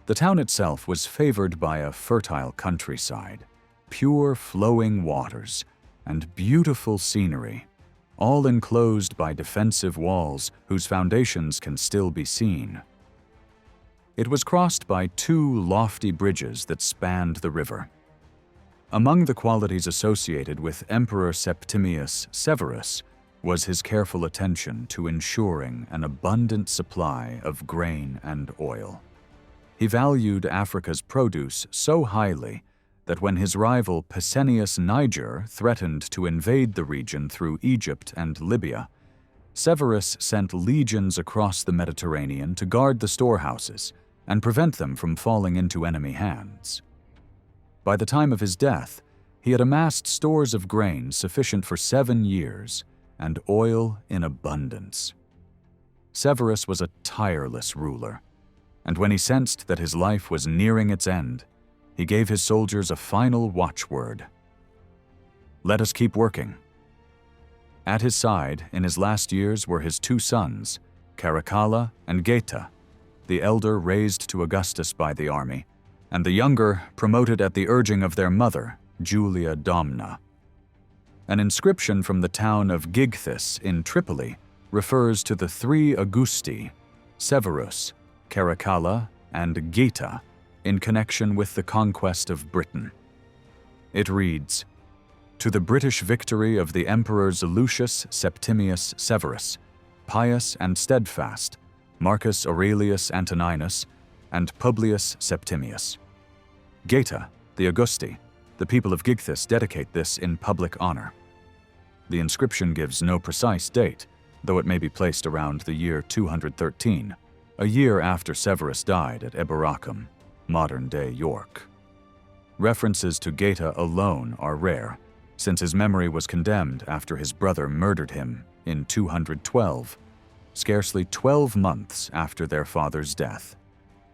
The town itself was favored by a fertile countryside, pure flowing waters, and beautiful scenery, all enclosed by defensive walls whose foundations can still be seen. It was crossed by 2 lofty bridges that spanned the river. Among the qualities associated with Emperor Septimius Severus was his careful attention to ensuring an abundant supply of grain and oil. He valued Africa's produce so highly that when his rival Pescennius Niger threatened to invade the region through Egypt and Libya, Severus sent legions across the Mediterranean to guard the storehouses and prevent them from falling into enemy hands. By the time of his death, he had amassed stores of grain sufficient for 7 years and oil in abundance. Severus was a tireless ruler, and when he sensed that his life was nearing its end, he gave his soldiers a final watchword: "Let us keep working." At his side, in his last years, were his 2 sons, Caracalla and Geta, the elder raised to Augustus by the army, and the younger promoted at the urging of their mother, Julia Domna. An inscription from the town of Gigthus in Tripoli refers to the 3 Augusti, Severus, Caracalla, and Geta, in connection with the conquest of Britain. It reads, "To the British victory of the Emperors Lucius Septimius Severus, pious and steadfast, Marcus Aurelius Antoninus, and Publius Septimius." Geta, the Augusti, the people of Gigthus dedicate this in public honor. The inscription gives no precise date, though it may be placed around the year 213, a year after Severus died at Eboracum, modern-day York. References to Geta alone are rare, since his memory was condemned after his brother murdered him in 212, scarcely 12 months after their father's death.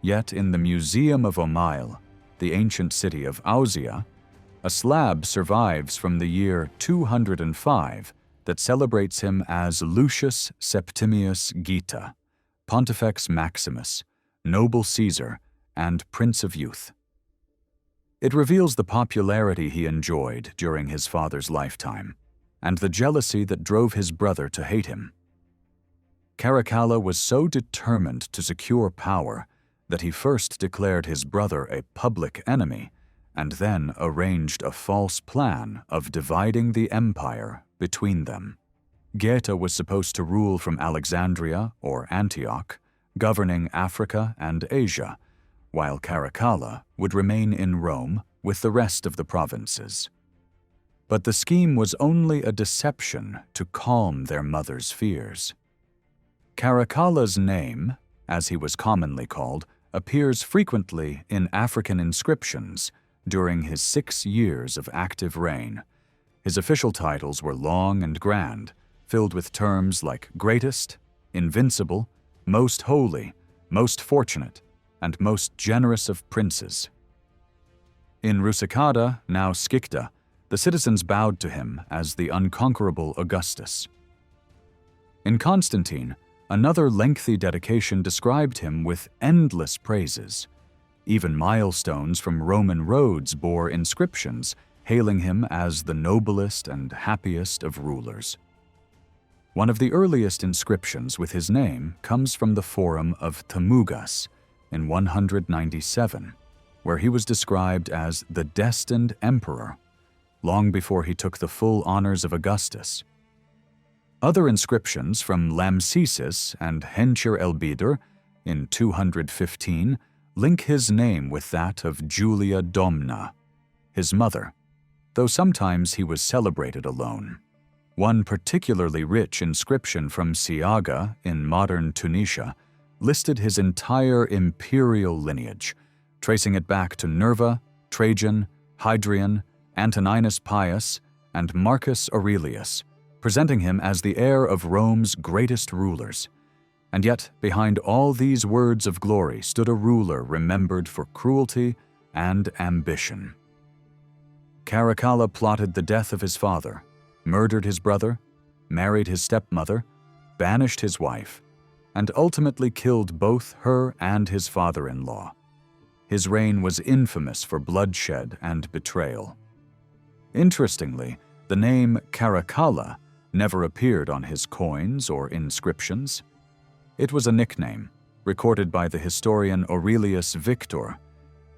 Yet in the Museum of Aumale, the ancient city of Ausia, a slab survives from the year 205 that celebrates him as Lucius Septimius Geta, Pontifex Maximus, noble Caesar, and Prince of Youth. It reveals the popularity he enjoyed during his father's lifetime, and the jealousy that drove his brother to hate him. Caracalla was so determined to secure power that he first declared his brother a public enemy, and then arranged a false plan of dividing the empire between them. Geta was supposed to rule from Alexandria or Antioch, governing Africa and Asia, while Caracalla would remain in Rome with the rest of the provinces. But the scheme was only a deception to calm their mother's fears. Caracalla's name, as he was commonly called, appears frequently in African inscriptions during his 6 years of active reign. His official titles were long and grand, filled with terms like greatest, invincible, most holy, most fortunate, and most generous of princes. In Rusicada, now Scicda, the citizens bowed to him as the unconquerable Augustus. In Constantine, another lengthy dedication described him with endless praises. Even milestones from Roman roads bore inscriptions hailing him as the noblest and happiest of rulers. One of the earliest inscriptions with his name comes from the Forum of Tamugas in 197, where he was described as the destined emperor, long before he took the full honors of Augustus. Other inscriptions from Lamsesis and Henchir el Bidr in 215 link his name with that of Julia Domna, his mother, though sometimes he was celebrated alone. One particularly rich inscription from Siaga in modern Tunisia listed his entire imperial lineage, tracing it back to Nerva, Trajan, Hadrian, Antoninus Pius, and Marcus Aurelius, presenting him as the heir of Rome's greatest rulers. And yet, behind all these words of glory stood a ruler remembered for cruelty and ambition. Caracalla plotted the death of his father, murdered his brother, married his stepmother, banished his wife, and ultimately killed both her and his father-in-law. His reign was infamous for bloodshed and betrayal. Interestingly, the name Caracalla never appeared on his coins or inscriptions. It was a nickname, recorded by the historian Aurelius Victor,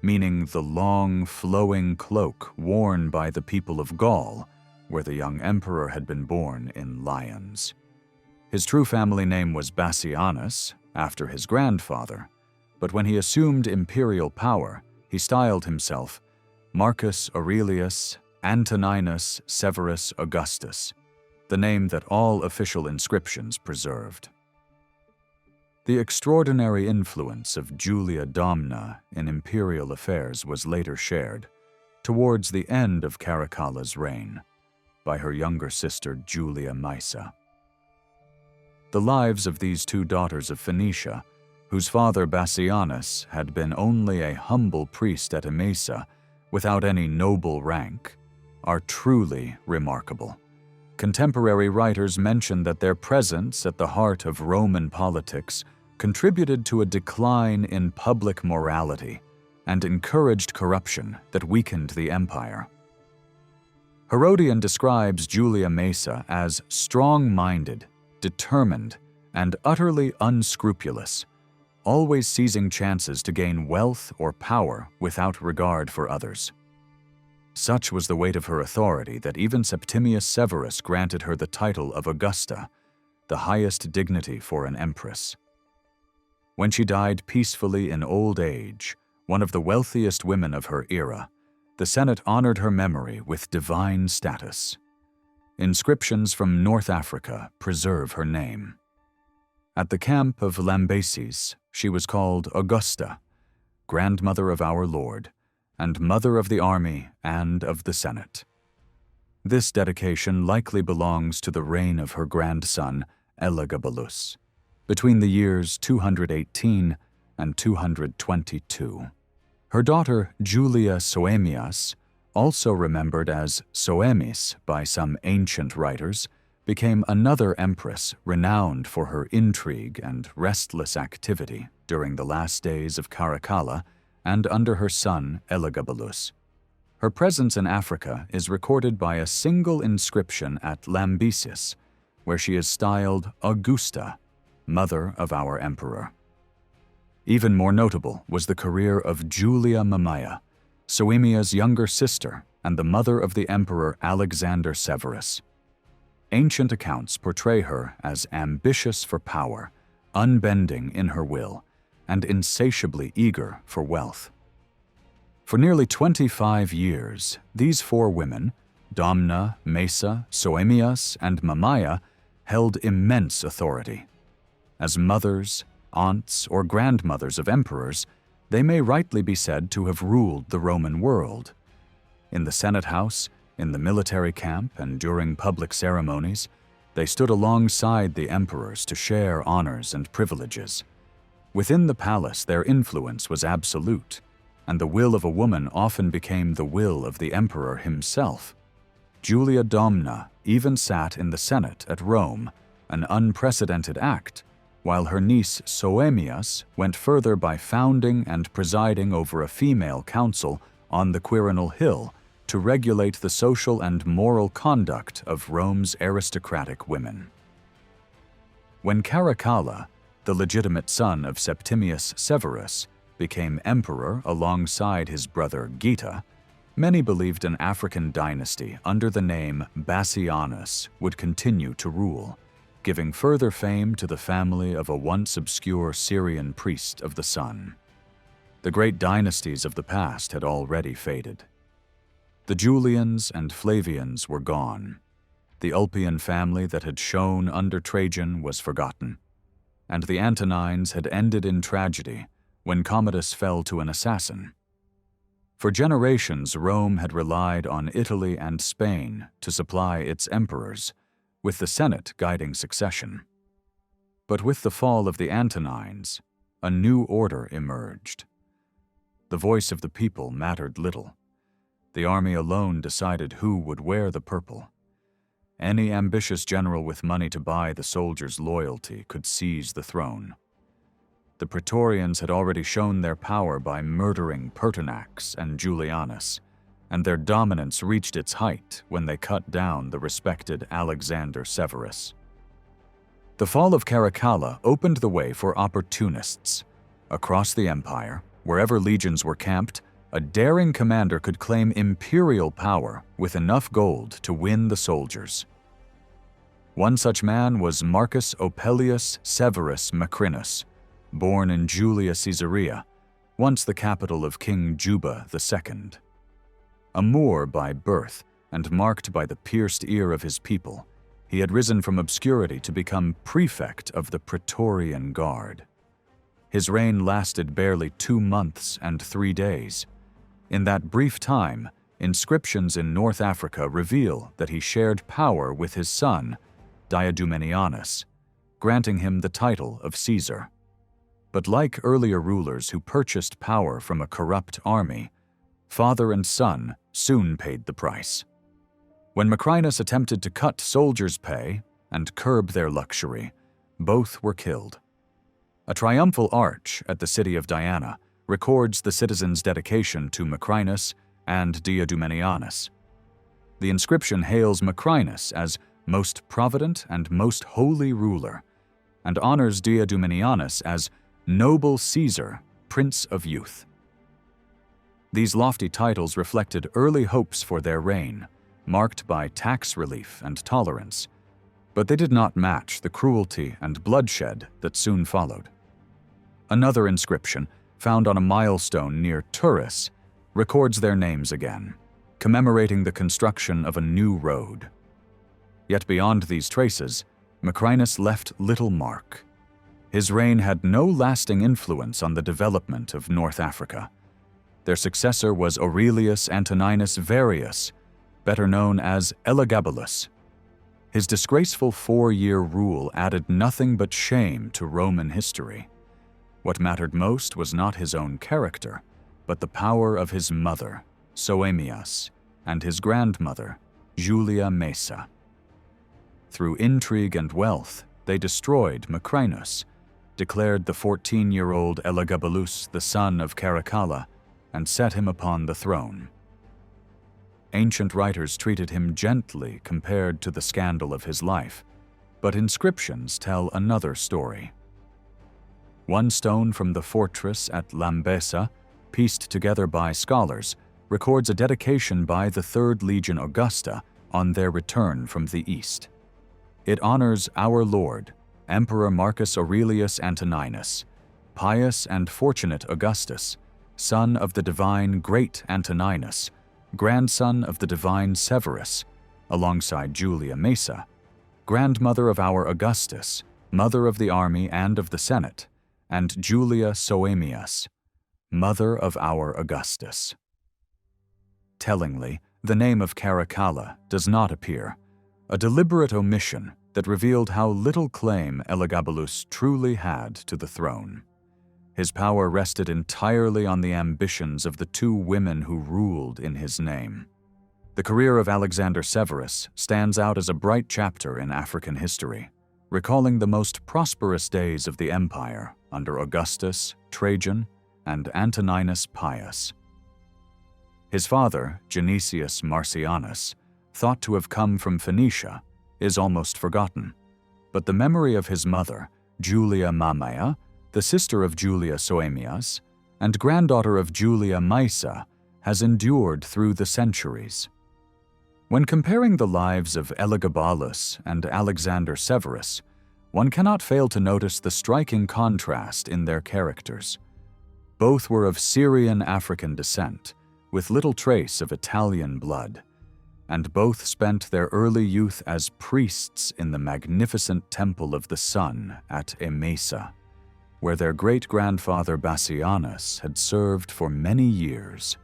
meaning the long, flowing cloak worn by the people of Gaul, where the young emperor had been born in Lyons. His true family name was Bassianus, after his grandfather, but when he assumed imperial power, he styled himself Marcus Aurelius Antoninus Severus Augustus, the name that all official inscriptions preserved. The extraordinary influence of Julia Domna in imperial affairs was later shared, towards the end of Caracalla's reign, by her younger sister Julia Maesa. The lives of these two daughters of Phoenicia, whose father Bassianus had been only a humble priest at Emesa without any noble rank, are truly remarkable. Contemporary writers mention that their presence at the heart of Roman politics contributed to a decline in public morality and encouraged corruption that weakened the empire. Herodian describes Julia Maesa as strong-minded, determined, and utterly unscrupulous, always seizing chances to gain wealth or power without regard for others. Such was the weight of her authority that even Septimius Severus granted her the title of Augusta, the highest dignity for an empress. When she died peacefully in old age, one of the wealthiest women of her era, the Senate honored her memory with divine status. Inscriptions from North Africa preserve her name. At the camp of Lambaesis, she was called Augusta, grandmother of our Lord, and mother of the army and of the Senate. This dedication likely belongs to the reign of her grandson, Elagabalus, between the years 218 and 222. Her daughter Julia Soaemias, also remembered as Soemis by some ancient writers, became another empress renowned for her intrigue and restless activity during the last days of Caracalla and under her son Elagabalus. Her presence in Africa is recorded by a single inscription at Lambesis, where she is styled Augusta, mother of our emperor. Even more notable was the career of Julia Mamaea, Soemia's younger sister and the mother of the emperor Alexander Severus. Ancient accounts portray her as ambitious for power, unbending in her will, and insatiably eager for wealth. For nearly 25 years, these four women, Domna, Maesa, Soemias, and Mamaea, held immense authority. As mothers, aunts, or grandmothers of emperors, they may rightly be said to have ruled the Roman world. In the Senate House, in the military camp, and during public ceremonies, they stood alongside the emperors to share honors and privileges. Within the palace, their influence was absolute, and the will of a woman often became the will of the emperor himself. Julia Domna even sat in the Senate at Rome, an unprecedented act, while her niece Soemias went further by founding and presiding over a female council on the Quirinal Hill to regulate the social and moral conduct of Rome's aristocratic women. When Caracalla, the legitimate son of Septimius Severus, became emperor alongside his brother Geta, many believed an African dynasty under the name Bassianus would continue to rule, giving further fame to the family of a once obscure Syrian priest of the sun. The great dynasties of the past had already faded. The Julians and Flavians were gone. The Ulpian family that had shone under Trajan was forgotten, and the Antonines had ended in tragedy when Commodus fell to an assassin. For generations, Rome had relied on Italy and Spain to supply its emperors, with the Senate guiding succession. But with the fall of the Antonines, a new order emerged. The voice of the people mattered little. The army alone decided who would wear the purple. Any ambitious general with money to buy the soldiers' loyalty could seize the throne. The Praetorians had already shown their power by murdering Pertinax and Julianus, and their dominance reached its height when they cut down the respected Alexander Severus. The fall of Caracalla opened the way for opportunists. Across the empire, wherever legions were camped, a daring commander could claim imperial power with enough gold to win the soldiers. One such man was Marcus Opellius Severus Macrinus, born in Julia Caesarea, once the capital of King Juba II. A Moor by birth and marked by the pierced ear of his people, he had risen from obscurity to become prefect of the Praetorian Guard. His reign lasted barely 2 months and 3 days. In that brief time, inscriptions in North Africa reveal that he shared power with his son, Diadumenianus, granting him the title of Caesar. But like earlier rulers who purchased power from a corrupt army, father and son soon paid the price. When Macrinus attempted to cut soldiers' pay and curb their luxury, both were killed. A triumphal arch at the city of Diana records the citizens' dedication to Macrinus and Diadumenianus. The inscription hails Macrinus as most provident and most holy ruler, and honors Diadumenianus as noble Caesar, Prince of Youth. These lofty titles reflected early hopes for their reign, marked by tax relief and tolerance, but they did not match the cruelty and bloodshed that soon followed. Another inscription, found on a milestone near Turris, records their names again, commemorating the construction of a new road. Yet beyond these traces, Macrinus left little mark. His reign had no lasting influence on the development of North Africa. Their successor was Aurelius Antoninus Varius, better known as Elagabalus. His disgraceful 4-year rule added nothing but shame to Roman history. What mattered most was not his own character, but the power of his mother, Soaemias, and his grandmother, Julia Maesa. Through intrigue and wealth, they destroyed Macrinus, declared the 14-year-old Elagabalus the son of Caracalla, and set him upon the throne. Ancient writers treated him gently compared to the scandal of his life, but inscriptions tell another story. One stone from the fortress at Lambesa, pieced together by scholars, records a dedication by the 3rd Legion Augusta on their return from the east. It honors our Lord, Emperor Marcus Aurelius Antoninus, pious and fortunate Augustus, son of the divine Great Antoninus, grandson of the divine Severus, alongside Julia Maesa, grandmother of our Augustus, mother of the army and of the Senate, and Julia Soaemias, mother of our Augustus. Tellingly, the name of Caracalla does not appear, a deliberate omission that revealed how little claim Elagabalus truly had to the throne. His power rested entirely on the ambitions of the 2 women who ruled in his name. The career of Alexander Severus stands out as a bright chapter in African history, recalling the most prosperous days of the empire under Augustus, Trajan, and Antoninus Pius. His father, Genesius Marcianus, thought to have come from Phoenicia, is almost forgotten, but the memory of his mother, Julia Mamaea, the sister of Julia Soaemias, and granddaughter of Julia Maesa, has endured through the centuries. When comparing the lives of Elagabalus and Alexander Severus, one cannot fail to notice the striking contrast in their characters. Both were of Syrian African descent, with little trace of Italian blood, and both spent their early youth as priests in the magnificent Temple of the Sun at Emesa, where their great-grandfather Bassianus had served for many years.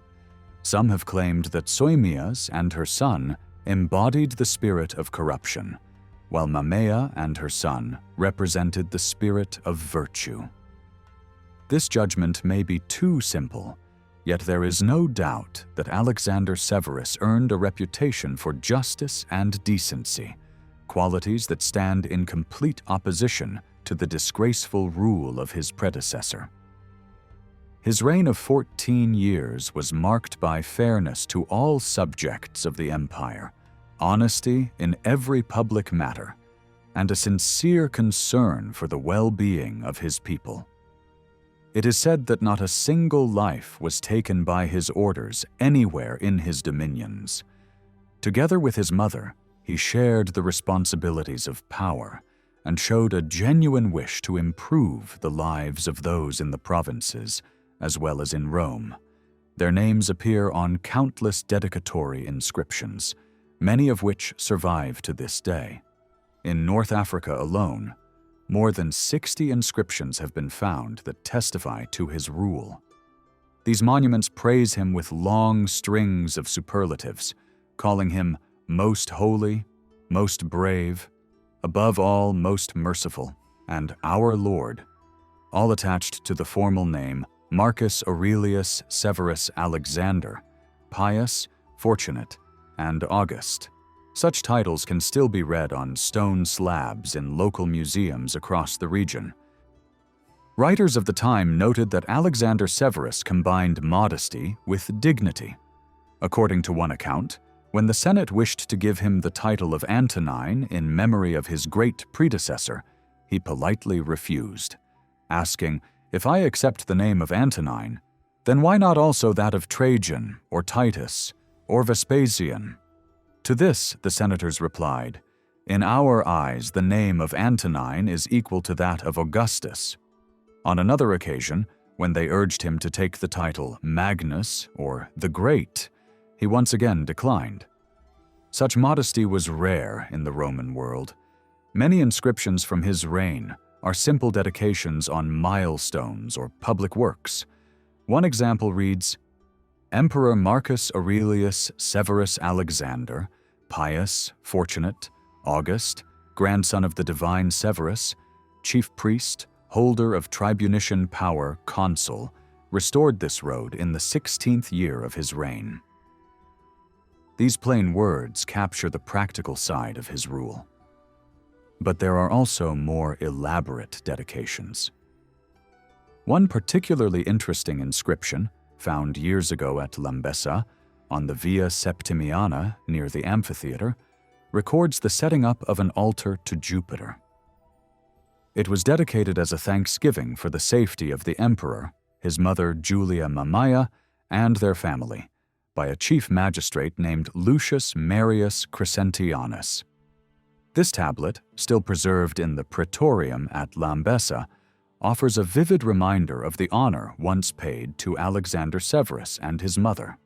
Some have claimed that Soaemias and her son embodied the spirit of corruption, while Mamaea and her son represented the spirit of virtue. This judgment may be too simple, yet there is no doubt that Alexander Severus earned a reputation for justice and decency, qualities that stand in complete opposition to the disgraceful rule of his predecessor. His reign of 14 years was marked by fairness to all subjects of the empire, honesty in every public matter, and a sincere concern for the well-being of his people. It is said that not a single life was taken by his orders anywhere in his dominions. Together with his mother, he shared the responsibilities of power and showed a genuine wish to improve the lives of those in the provinces, as well as in Rome. Their names appear on countless dedicatory inscriptions, many of which survive to this day. In North Africa alone, more than 60 inscriptions have been found that testify to his rule. These monuments praise him with long strings of superlatives, calling him most holy, most brave, above all most merciful, and our Lord, all attached to the formal name Marcus Aurelius Severus Alexander, pious, fortunate, and august. Such titles can still be read on stone slabs in local museums across the region. Writers of the time noted that Alexander Severus combined modesty with dignity. According to one account, when the Senate wished to give him the title of Antonine in memory of his great predecessor, he politely refused, asking, "If I accept the name of Antonine, then why not also that of Trajan, or Titus, or Vespasian?" To this, the senators replied, "In our eyes, the name of Antonine is equal to that of Augustus." On another occasion, when they urged him to take the title Magnus, or the Great, he once again declined. Such modesty was rare in the Roman world. Many inscriptions from his reign are simple dedications on milestones or public works. One example reads, Emperor Marcus Aurelius Severus Alexander, pious, fortunate, august, grandson of the divine Severus, chief priest, holder of tribunician power, consul, restored this road in the 16th year of his reign. These plain words capture the practical side of his rule. But there are also more elaborate dedications. One particularly interesting inscription, found years ago at Lambessa, on the Via Septimiana near the amphitheatre, records the setting up of an altar to Jupiter. It was dedicated as a thanksgiving for the safety of the emperor, his mother Julia Mamaia, and their family, by a chief magistrate named Lucius Marius Crescentianus. This tablet, still preserved in the Praetorium at Lambessa, offers a vivid reminder of the honor once paid to Alexander Severus and his mother.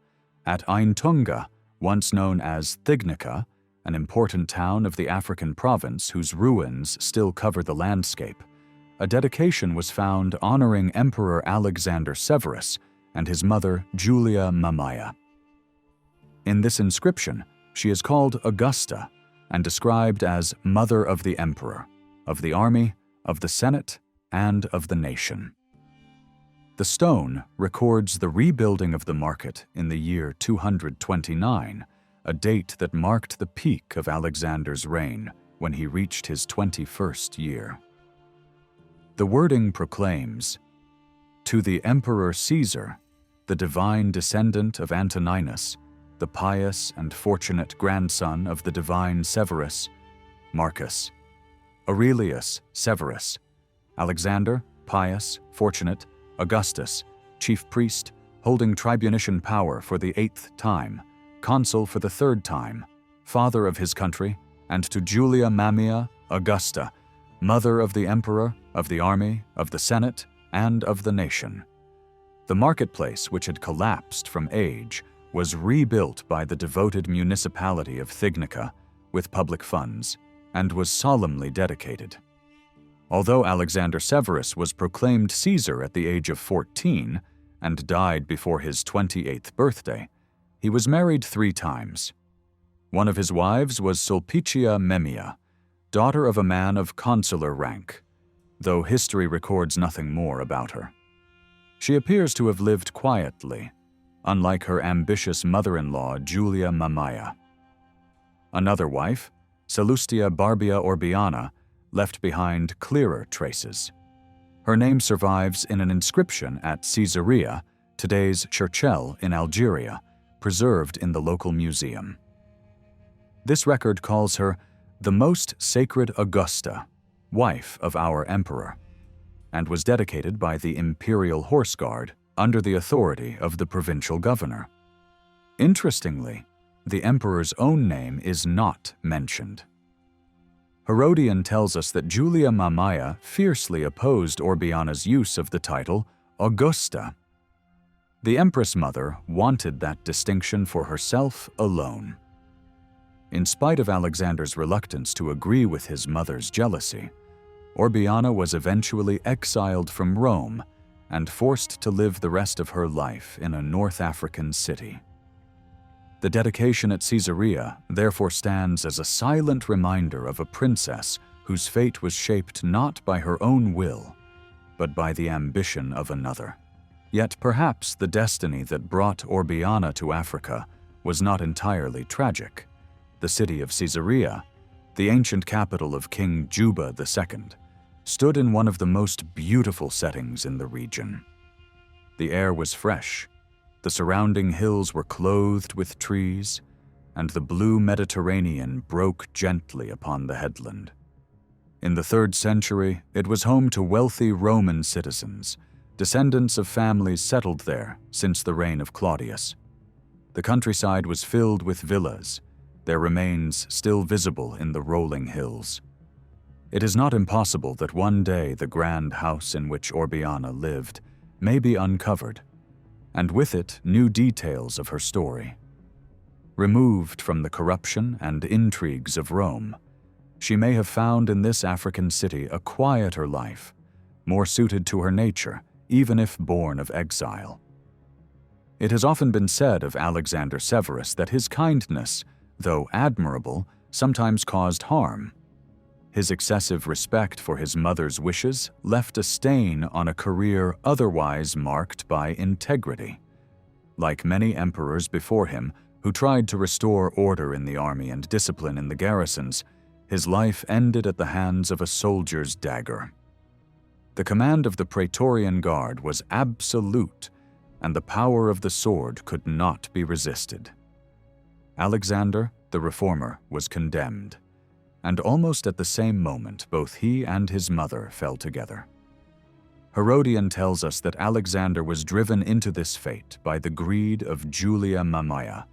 At Aintunga, once known as Thignica, an important town of the African province whose ruins still cover the landscape, a dedication was found honoring Emperor Alexander Severus and his mother Julia Mamaia. In this inscription, she is called Augusta and described as Mother of the Emperor, of the army, of the Senate, and of the nation. The stone records the rebuilding of the market in the year 229, a date that marked the peak of Alexander's reign when he reached his 21st year. The wording proclaims, "To the Emperor Caesar, the divine descendant of Antoninus, the pious and fortunate grandson of the divine Severus, Marcus, Aurelius Severus, Alexander, pious, fortunate, Augustus, chief priest, holding tribunician power for the 8th time, consul for the 3rd time, father of his country, and to Julia Mamaia Augusta, mother of the emperor, of the army, of the Senate, and of the nation." The marketplace, which had collapsed from age, was rebuilt by the devoted municipality of Thignica with public funds and was solemnly dedicated. Although Alexander Severus was proclaimed Caesar at the age of 14 and died before his 28th birthday, he was married 3 times. One of his wives was Sulpicia Memmia, daughter of a man of consular rank, though history records nothing more about her. She appears to have lived quietly, unlike her ambitious mother-in-law Julia Mamaia. Another wife, Sallustia Barbia Orbiana, left behind clearer traces. Her name survives in an inscription at Caesarea, today's Churchill in Algeria, preserved in the local museum. This record calls her the Most Sacred Augusta, wife of our emperor, and was dedicated by the imperial horse guard under the authority of the provincial governor. Interestingly, the emperor's own name is not mentioned. Herodian tells us that Julia Mamaea fiercely opposed Orbiana's use of the title Augusta. The Empress Mother wanted that distinction for herself alone. In spite of Alexander's reluctance to agree with his mother's jealousy, Orbiana was eventually exiled from Rome and forced to live the rest of her life in a North African city. The dedication at Caesarea therefore stands as a silent reminder of a princess whose fate was shaped not by her own will, but by the ambition of another. Yet perhaps the destiny that brought Orbiana to Africa was not entirely tragic. The city of Caesarea, the ancient capital of King Juba II, stood in one of the most beautiful settings in the region. The air was fresh, the surrounding hills were clothed with trees, and the blue Mediterranean broke gently upon the headland. In the 3rd century, it was home to wealthy Roman citizens, descendants of families settled there since the reign of Claudius. The countryside was filled with villas, their remains still visible in the rolling hills. It is not impossible that one day the grand house in which Orbiana lived may be uncovered, and with it new details of her story. Removed from the corruption and intrigues of Rome, she may have found in this African city a quieter life, more suited to her nature, even if born of exile. It has often been said of Alexander Severus that his kindness, though admirable, sometimes caused harm. His excessive respect for his mother's wishes left a stain on a career otherwise marked by integrity. Like many emperors before him who tried to restore order in the army and discipline in the garrisons, his life ended at the hands of a soldier's dagger. The command of the Praetorian Guard was absolute, and the power of the sword could not be resisted. Alexander, the reformer, was condemned, and almost at the same moment both he and his mother fell together. Herodian tells us that Alexander was driven into this fate by the greed of Julia Mamaea,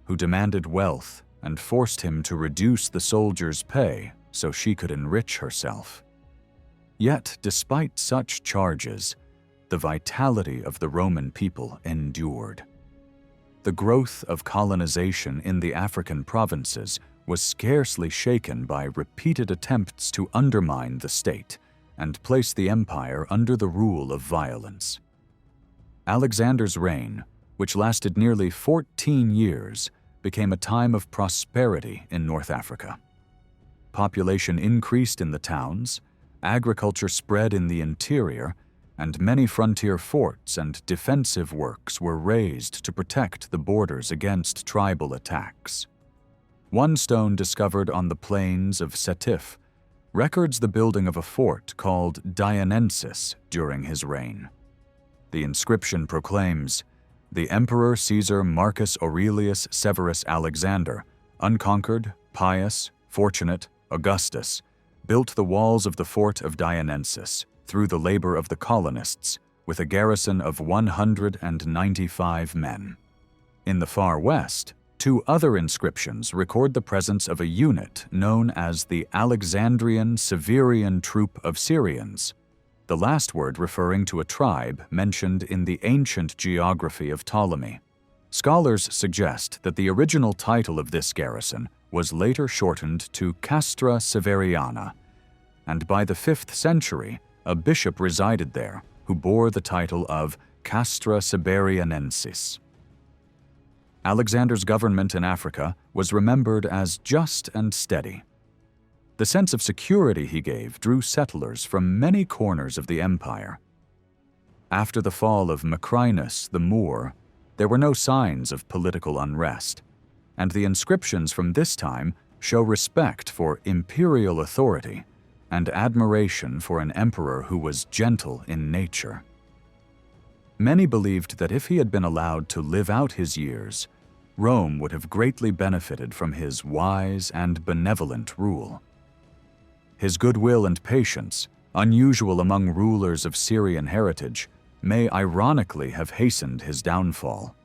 who demanded wealth and forced him to reduce the soldiers' pay so she could enrich herself. Yet, despite such charges, the vitality of the Roman people endured. The growth of colonization in the African provinces was scarcely shaken by repeated attempts to undermine the state and place the empire under the rule of violence. Alexander's reign, which lasted nearly 14 years, became a time of prosperity in North Africa. Population increased in the towns, agriculture spread in the interior, and many frontier forts and defensive works were raised to protect the borders against tribal attacks. One stone discovered on the plains of Setif records the building of a fort called Dianensis during his reign. The inscription proclaims, "The Emperor Caesar Marcus Aurelius Severus Alexander, unconquered, pious, fortunate, Augustus, built the walls of the fort of Dianensis through the labor of the colonists with a garrison of 195 men." In the far west, two other inscriptions record the presence of a unit known as the Alexandrian Severian Troop of Syrians, the last word referring to a tribe mentioned in the ancient geography of Ptolemy. Scholars suggest that the original title of this garrison was later shortened to Castra Severiana, and by the 5th century, a bishop resided there who bore the title of Castra Siberianensis. Alexander's government in Africa was remembered as just and steady. The sense of security he gave drew settlers from many corners of the empire. After the fall of Macrinus the Moor, there were no signs of political unrest, and the inscriptions from this time show respect for imperial authority and admiration for an emperor who was gentle in nature. Many believed that if he had been allowed to live out his years, Rome would have greatly benefited from his wise and benevolent rule. His goodwill and patience, unusual among rulers of Syrian heritage, may ironically have hastened his downfall.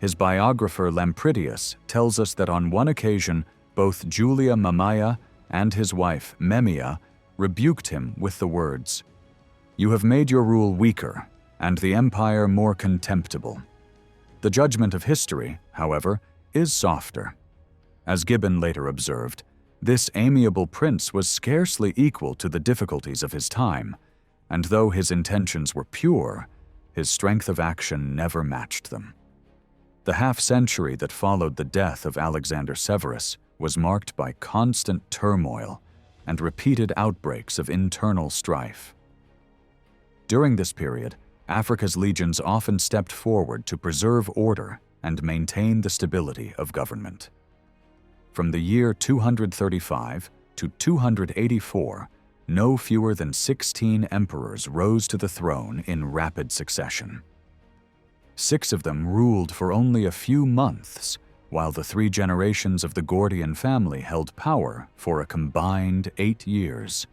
His biographer Lampridius tells us that on one occasion both Julia Mamaea and his wife Memia rebuked him with the words, "You have made your rule weaker, and the empire more contemptible." The judgment of history, however, is softer. As Gibbon later observed, this amiable prince was scarcely equal to the difficulties of his time, and though his intentions were pure, his strength of action never matched them. The half-century that followed the death of Alexander Severus was marked by constant turmoil and repeated outbreaks of internal strife. During this period, Africa's legions often stepped forward to preserve order and maintain the stability of government. From the year 235 to 284, no fewer than 16 emperors rose to the throne in rapid succession. 6 of them ruled for only a few months, while the 3 generations of the Gordian family held power for a combined 8 years.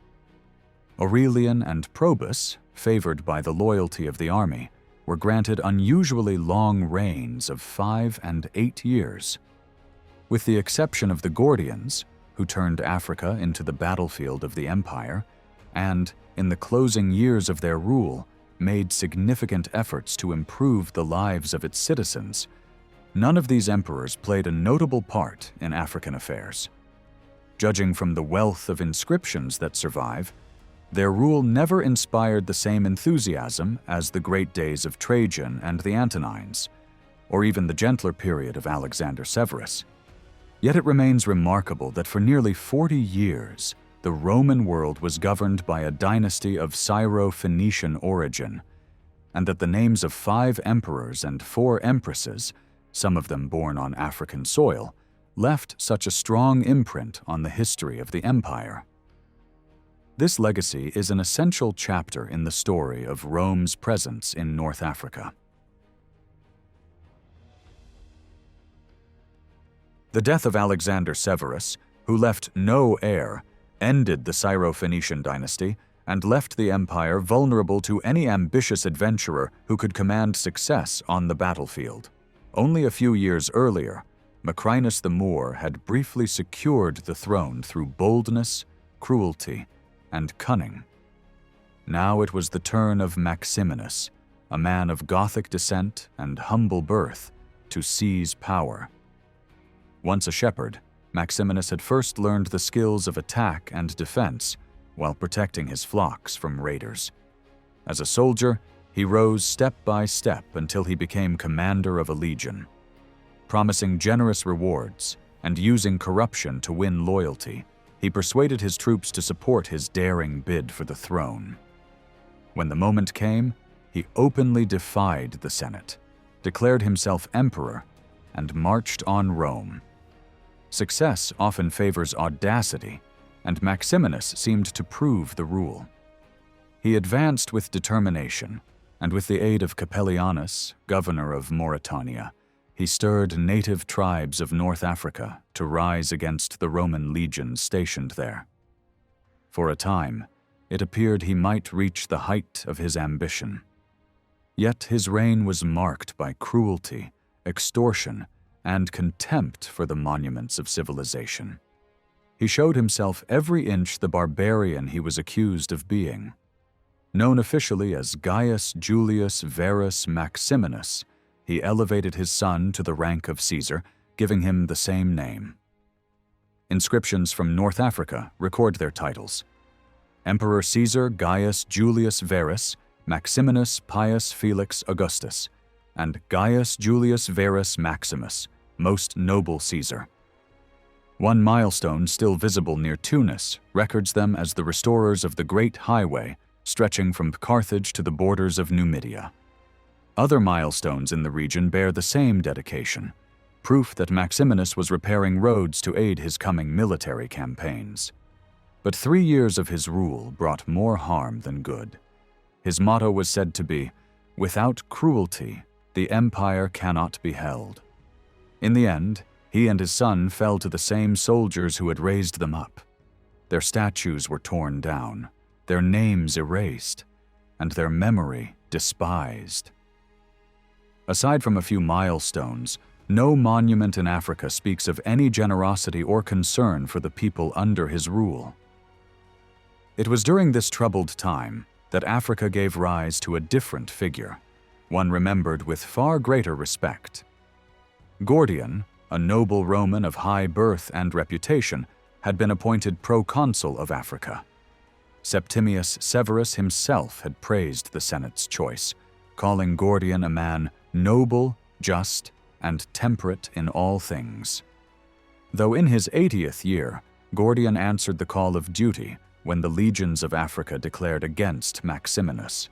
Aurelian and Probus, favored by the loyalty of the army, were granted unusually long reigns of 5 and 8 years. With the exception of the Gordians, who turned Africa into the battlefield of the empire, and, in the closing years of their rule, made significant efforts to improve the lives of its citizens, none of these emperors played a notable part in African affairs. Judging from the wealth of inscriptions that survive, their rule never inspired the same enthusiasm as the great days of Trajan and the Antonines, or even the gentler period of Alexander Severus. Yet it remains remarkable that for nearly 40 years, the Roman world was governed by a dynasty of Syro-Phoenician origin, and that the names of 5 emperors and 4 empresses, some of them born on African soil, left such a strong imprint on the history of the empire. This legacy is an essential chapter in the story of Rome's presence in North Africa. The death of Alexander Severus, who left no heir, ended the Syro-Phoenician dynasty and left the empire vulnerable to any ambitious adventurer who could command success on the battlefield. Only a few years earlier, Macrinus the Moor had briefly secured the throne through boldness, cruelty, and cunning. Now it was the turn of Maximinus, a man of Gothic descent and humble birth, to seize power. Once a shepherd, Maximinus had first learned the skills of attack and defense while protecting his flocks from raiders. As a soldier, he rose step by step until he became commander of a legion. Promising generous rewards and using corruption to win loyalty, he persuaded his troops to support his daring bid for the throne. When the moment came, he openly defied the Senate, declared himself emperor, and marched on Rome. Success often favors audacity, and Maximinus seemed to prove the rule. He advanced with determination, and with the aid of Capellianus, governor of Mauritania, he stirred native tribes of North Africa to rise against the Roman legions stationed there. For a time, it appeared he might reach the height of his ambition. Yet his reign was marked by cruelty, extortion, and contempt for the monuments of civilization. He showed himself every inch the barbarian he was accused of being. Known officially as Gaius Julius Verus Maximinus, he elevated his son to the rank of Caesar, giving him the same name. Inscriptions from North Africa record their titles: Emperor Caesar Gaius Julius Verus, Maximinus Pius Felix Augustus, and Gaius Julius Verus Maximus, most noble Caesar. One milestone still visible near Tunis records them as the restorers of the Great Highway stretching from Carthage to the borders of Numidia. Other milestones in the region bear the same dedication, proof that Maximinus was repairing roads to aid his coming military campaigns. But 3 years of his rule brought more harm than good. His motto was said to be, "Without cruelty, the empire cannot be held." In the end, he and his son fell to the same soldiers who had raised them up. Their statues were torn down, their names erased, and their memory despised. Aside from a few milestones, no monument in Africa speaks of any generosity or concern for the people under his rule. It was during this troubled time that Africa gave rise to a different figure, one remembered with far greater respect. Gordian, a noble Roman of high birth and reputation, had been appointed proconsul of Africa. Septimius Severus himself had praised the Senate's choice, calling Gordian a man noble, just, and temperate in all things. Though in his 80th year, Gordian answered the call of duty when the legions of Africa declared against Maximinus.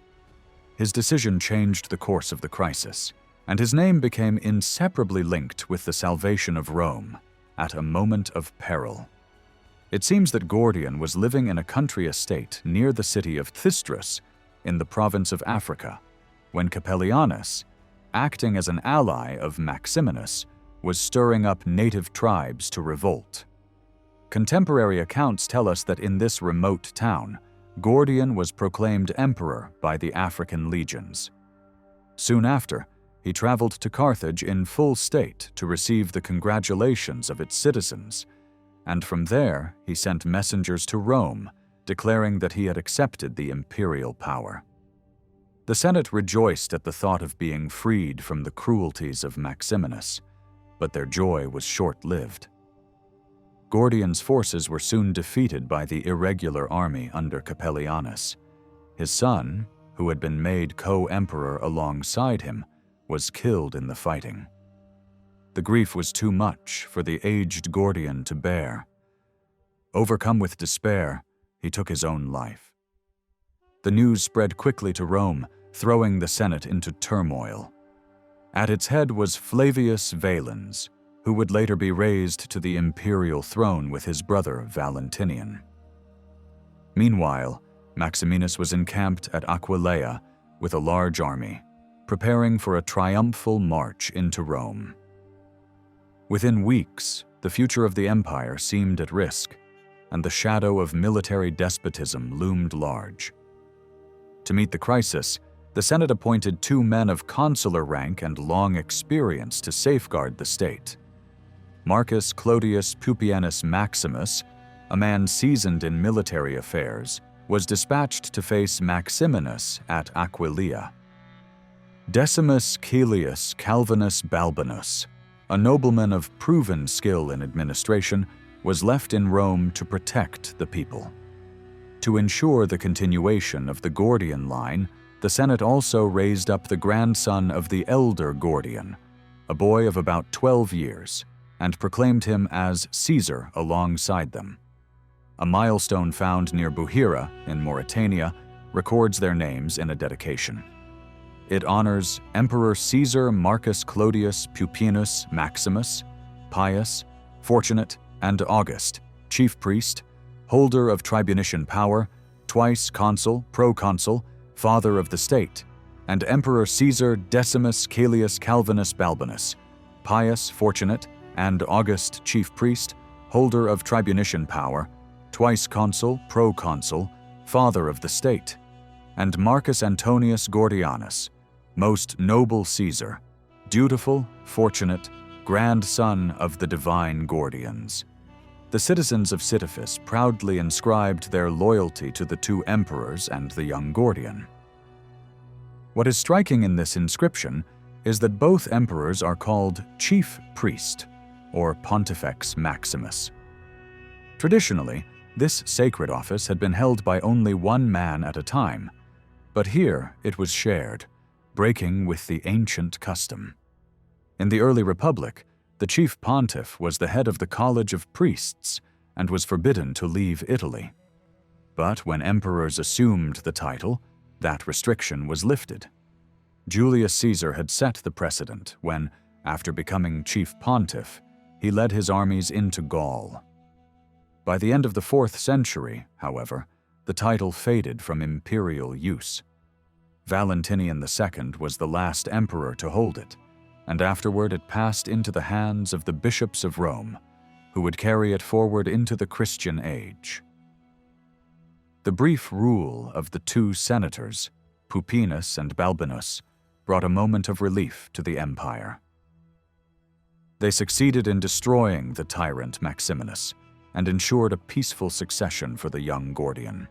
His decision changed the course of the crisis, and his name became inseparably linked with the salvation of Rome at a moment of peril. It seems that Gordian was living in a country estate near the city of Thysdrus in the province of Africa, when Capellianus, acting as an ally of Maximinus, was stirring up native tribes to revolt. Contemporary accounts tell us that in this remote town, Gordian was proclaimed emperor by the African legions. Soon after, he traveled to Carthage in full state to receive the congratulations of its citizens, and from there he sent messengers to Rome, declaring that he had accepted the imperial power. The Senate rejoiced at the thought of being freed from the cruelties of Maximinus, but their joy was short-lived. Gordian's forces were soon defeated by the irregular army under Capellianus. His son, who had been made co-emperor alongside him, was killed in the fighting. The grief was too much for the aged Gordian to bear. Overcome with despair, he took his own life. The news spread quickly to Rome, throwing the Senate into turmoil. At its head was Flavius Valens, who would later be raised to the imperial throne with his brother Valentinian. Meanwhile, Maximinus was encamped at Aquileia with a large army, preparing for a triumphal march into Rome. Within weeks, the future of the empire seemed at risk, and the shadow of military despotism loomed large. To meet the crisis, the Senate appointed 2 men of consular rank and long experience to safeguard the state. Marcus Clodius Pupienus Maximus, a man seasoned in military affairs, was dispatched to face Maximinus at Aquileia. Decimus Caelius Calvinus Balbinus, a nobleman of proven skill in administration, was left in Rome to protect the people. To ensure the continuation of the Gordian line, the Senate also raised up the grandson of the elder Gordian, a boy of about 12 years, and proclaimed him as Caesar alongside them. A milestone found near Buhira in Mauritania records their names in a dedication. It honors Emperor Caesar Marcus Clodius Pupienus Maximus, Pius, Fortunate, and August, chief priest, holder of tribunician power, twice consul, proconsul, father of the state, and Emperor Caesar Decimus Caelius Calvinus Balbinus, Pius, Fortunate, and August, chief priest, holder of tribunician power, twice consul, proconsul, father of the state, and Marcus Antonius Gordianus, most noble Caesar, dutiful, fortunate, grandson of the divine Gordians. The citizens of Sisyphus proudly inscribed their loyalty to the 2 emperors and the young Gordian. What is striking in this inscription is that both emperors are called chief priest, or Pontifex Maximus. Traditionally, this sacred office had been held by only one man at a time, but here it was shared, breaking with the ancient custom. In the early Republic, the chief pontiff was the head of the College of Priests and was forbidden to leave Italy. But when emperors assumed the title, that restriction was lifted. Julius Caesar had set the precedent when, after becoming chief pontiff, he led his armies into Gaul. By the end of the 4th century, however, the title faded from imperial use. Valentinian II was the last emperor to hold it, and afterward it passed into the hands of the bishops of Rome, who would carry it forward into the Christian age. The brief rule of the 2 senators, Pupienus and Balbinus, brought a moment of relief to the empire. They succeeded in destroying the tyrant Maximinus and ensured a peaceful succession for the young Gordian.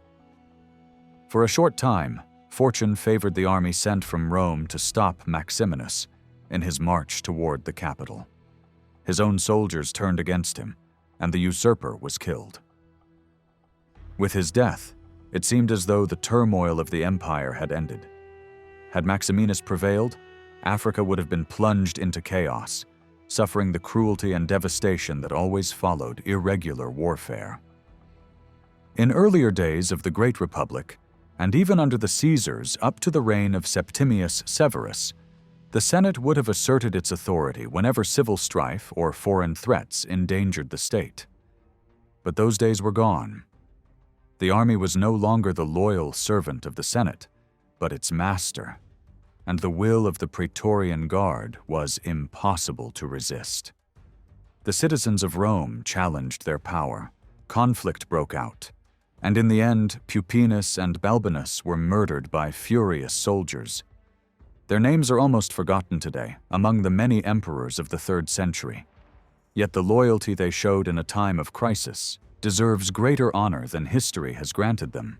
For a short time, fortune favored the army sent from Rome to stop Maximinus in his march toward the capital. His own soldiers turned against him, and the usurper was killed. With his death, it seemed as though the turmoil of the empire had ended. Had Maximinus prevailed, Africa would have been plunged into chaos, suffering the cruelty and devastation that always followed irregular warfare. In earlier days of the Great Republic, and even under the Caesars up to the reign of Septimius Severus, the Senate would have asserted its authority whenever civil strife or foreign threats endangered the state. But those days were gone. The army was no longer the loyal servant of the Senate, but its master, and the will of the Praetorian Guard was impossible to resist. The citizens of Rome challenged their power, conflict broke out, and in the end, Pupienus and Balbinus were murdered by furious soldiers. Their names are almost forgotten today among the many emperors of the 3rd century, yet the loyalty they showed in a time of crisis deserves greater honor than history has granted them.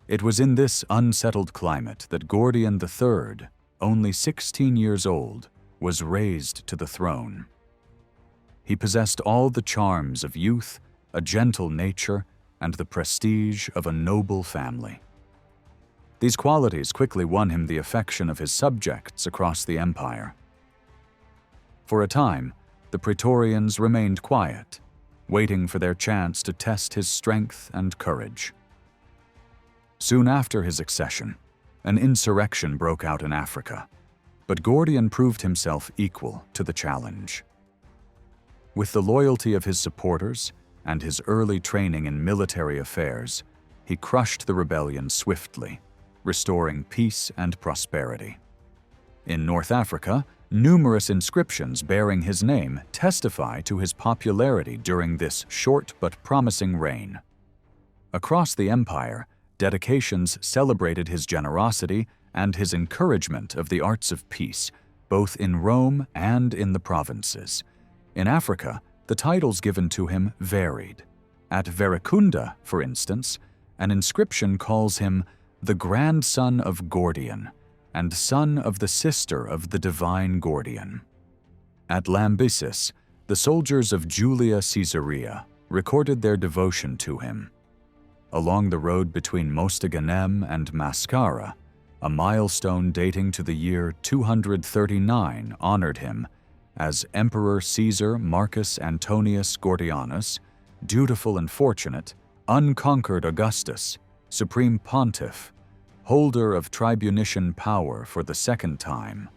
It was in this unsettled climate that Gordian III, only 16 years old, was raised to the throne. He possessed all the charms of youth, a gentle nature, and the prestige of a noble family. These qualities quickly won him the affection of his subjects across the empire. For a time, the Praetorians remained quiet, waiting for their chance to test his strength and courage. Soon after his accession, an insurrection broke out in Africa, but Gordian proved himself equal to the challenge. With the loyalty of his supporters and his early training in military affairs, he crushed the rebellion swiftly, restoring peace and prosperity. In North Africa, numerous inscriptions bearing his name testify to his popularity during this short but promising reign. Across the empire, dedications celebrated his generosity and his encouragement of the arts of peace, both in Rome and in the provinces. In Africa, the titles given to him varied. At Verecunda, for instance, an inscription calls him the grandson of Gordian and son of the sister of the divine Gordian. At Lambesis, the soldiers of Julia Caesarea recorded their devotion to him. Along the road between Mostaganem and Mascara, a milestone dating to the year 239 honored him as Emperor Caesar Marcus Antonius Gordianus, dutiful and fortunate, unconquered Augustus, Supreme Pontiff, holder of tribunician power for the 2nd time,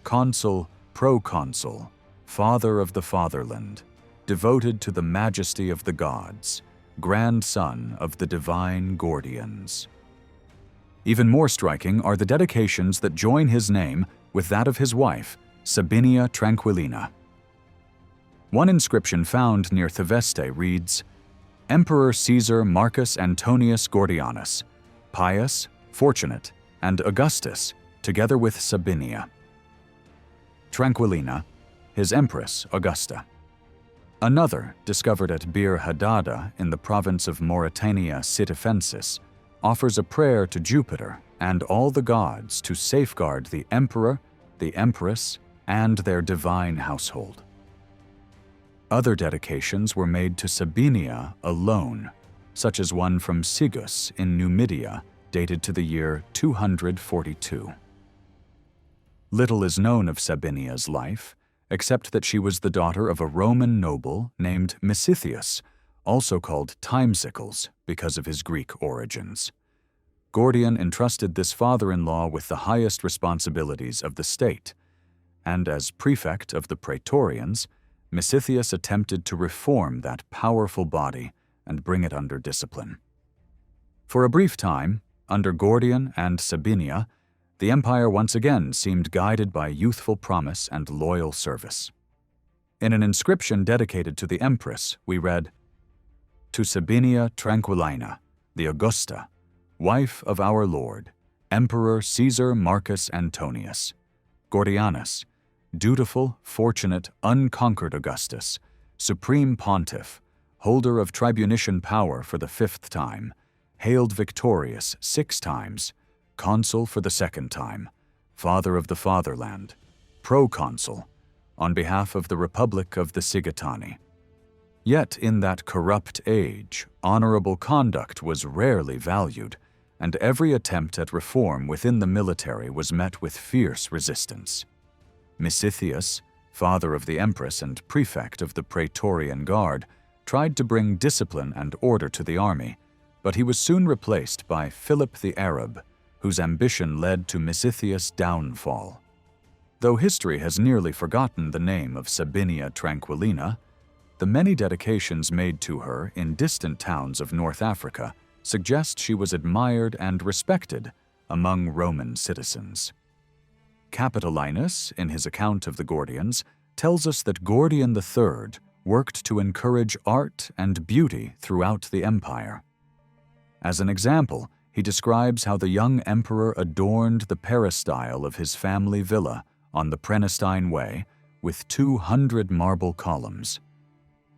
consul, proconsul, father of the fatherland, devoted to the majesty of the gods, grandson of the divine Gordians. Even more striking are the dedications that join his name with that of his wife, Sabinia Tranquillina. One inscription found near Theveste reads, Emperor Caesar Marcus Antonius Gordianus, pious, fortunate, and Augustus, together with Sabinia. Tranquillina, his empress Augusta. Another, discovered at Bir Haddada in the province of Mauritania Sitifensis, offers a prayer to Jupiter and all the gods to safeguard the emperor, the empress, and their divine household. Other dedications were made to Sabinia alone, such as one from Sigus in Numidia, dated to the year 242. Little is known of Sabinia's life, except that she was the daughter of a Roman noble named Misitheus, also called Timesicles because of his Greek origins. Gordian entrusted this father-in-law with the highest responsibilities of the state, and as prefect of the Praetorians, Misitheus attempted to reform that powerful body and bring it under discipline. For a brief time, under Gordian and Sabinia, the empire once again seemed guided by youthful promise and loyal service. In an inscription dedicated to the empress, we read, "To Sabinia Tranquillina, the Augusta, wife of our Lord, Emperor Caesar Marcus Antonius, Gordianus, dutiful, fortunate, unconquered Augustus, supreme pontiff, holder of tribunician power for the 5th time, hailed victorious 6 times, consul for the 2nd time, father of the fatherland, proconsul, on behalf of the Republic of the Sigetani." Yet in that corrupt age, honorable conduct was rarely valued, and every attempt at reform within the military was met with fierce resistance. Misitheus, father of the empress and prefect of the Praetorian Guard, tried to bring discipline and order to the army, but he was soon replaced by Philip the Arab, whose ambition led to Misitheus' downfall. Though history has nearly forgotten the name of Sabinia Tranquillina, the many dedications made to her in distant towns of North Africa suggest she was admired and respected among Roman citizens. Capitolinus, in his account of the Gordians, tells us that Gordian III worked to encourage art and beauty throughout the empire. As an example, he describes how the young emperor adorned the peristyle of his family villa on the Prenestine Way with 200 marble columns.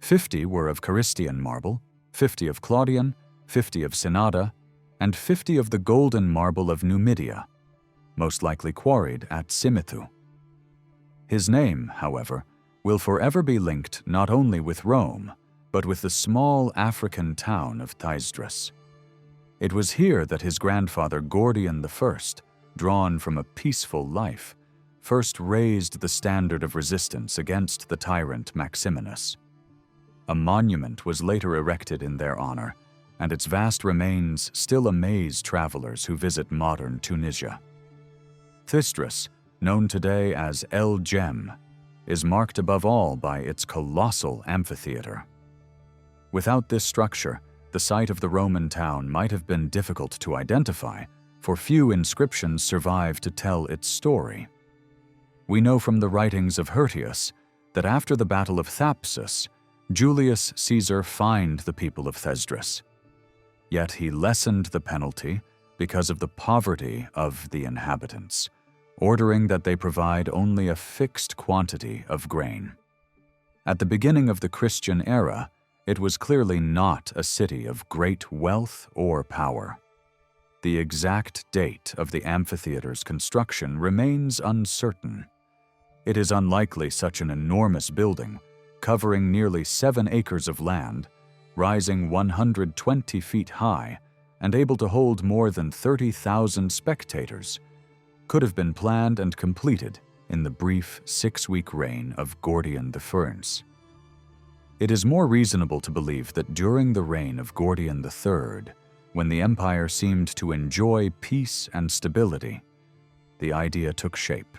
50 were of Carystian marble, 50 of Claudian, 50 of Synada, and 50 of the golden marble of Numidia, most likely quarried at Simithu. His name, however, will forever be linked not only with Rome, but with the small African town of Thysdrus. It was here that his grandfather Gordian I, drawn from a peaceful life, first raised the standard of resistance against the tyrant Maximinus. A monument was later erected in their honor, and its vast remains still amaze travelers who visit modern Tunisia. Thysdrus, known today as El Jem, is marked above all by its colossal amphitheater. Without this structure, the site of the Roman town might have been difficult to identify, for few inscriptions survive to tell its story. We know from the writings of Hirtius that after the Battle of Thapsus, Julius Caesar fined the people of Thesdrus. Yet he lessened the penalty because of the poverty of the inhabitants, ordering that they provide only a fixed quantity of grain. At the beginning of the Christian era, it was clearly not a city of great wealth or power. The exact date of the amphitheater's construction remains uncertain. It is unlikely such an enormous building, covering nearly 7 acres of land, rising 120 feet high, and able to hold more than 30,000 spectators, could have been planned and completed in the brief 6-week reign of Gordian I. It is more reasonable to believe that during the reign of Gordian III, when the empire seemed to enjoy peace and stability, the idea took shape.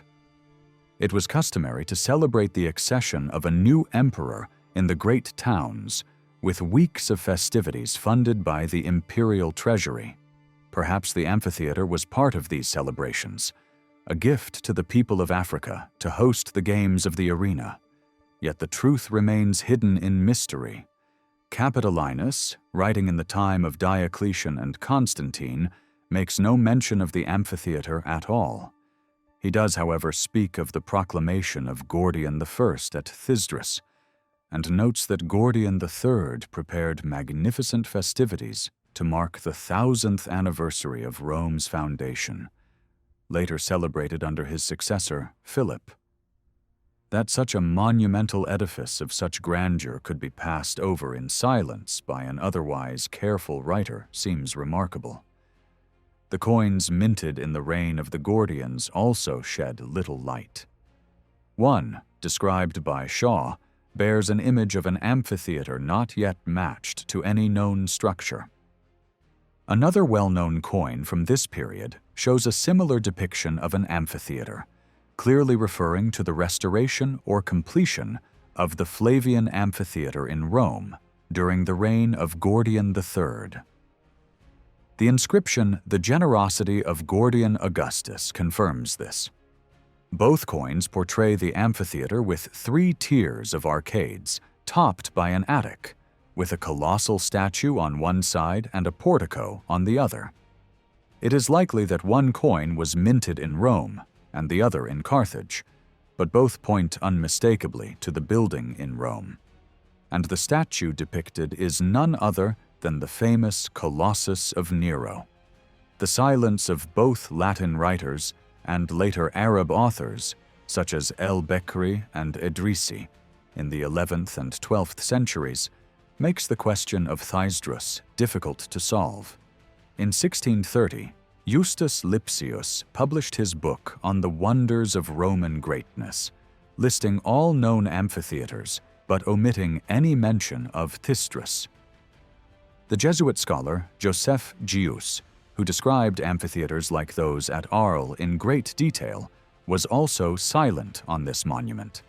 It was customary to celebrate the accession of a new emperor in the great towns with weeks of festivities funded by the imperial treasury. Perhaps the amphitheater was part of these celebrations, a gift to the people of Africa to host the games of the arena. Yet the truth remains hidden in mystery. Capitolinus, writing in the time of Diocletian and Constantine, makes no mention of the amphitheater at all. He does, however, speak of the proclamation of Gordian I at Thysdrus, and notes that Gordian III prepared magnificent festivities to mark the 1000th anniversary of Rome's foundation, later celebrated under his successor, Philip. That such a monumental edifice of such grandeur could be passed over in silence by an otherwise careful writer seems remarkable. The coins minted in the reign of the Gordians also shed little light. One, described by Shaw, bears an image of an amphitheater not yet matched to any known structure. Another well-known coin from this period shows a similar depiction of an amphitheater, clearly referring to the restoration or completion of the Flavian amphitheater in Rome during the reign of Gordian III. The inscription, "The Generosity of Gordian Augustus," confirms this. Both coins portray the amphitheater with 3 tiers of arcades, topped by an attic, with a colossal statue on one side and a portico on the other. It is likely that one coin was minted in Rome and the other in Carthage, but both point unmistakably to the building in Rome. And the statue depicted is none other than the famous Colossus of Nero. The silence of both Latin writers and later Arab authors, such as el-Bekri and Idrisi, in the 11th and 12th centuries, makes the question of Thysdrus difficult to solve. In 1630, Justus Lipsius published his book on the wonders of Roman greatness, listing all known amphitheatres but omitting any mention of Thysdrus. The Jesuit scholar Joseph Gius, who described amphitheatres like those at Arles in great detail, was also silent on this monument.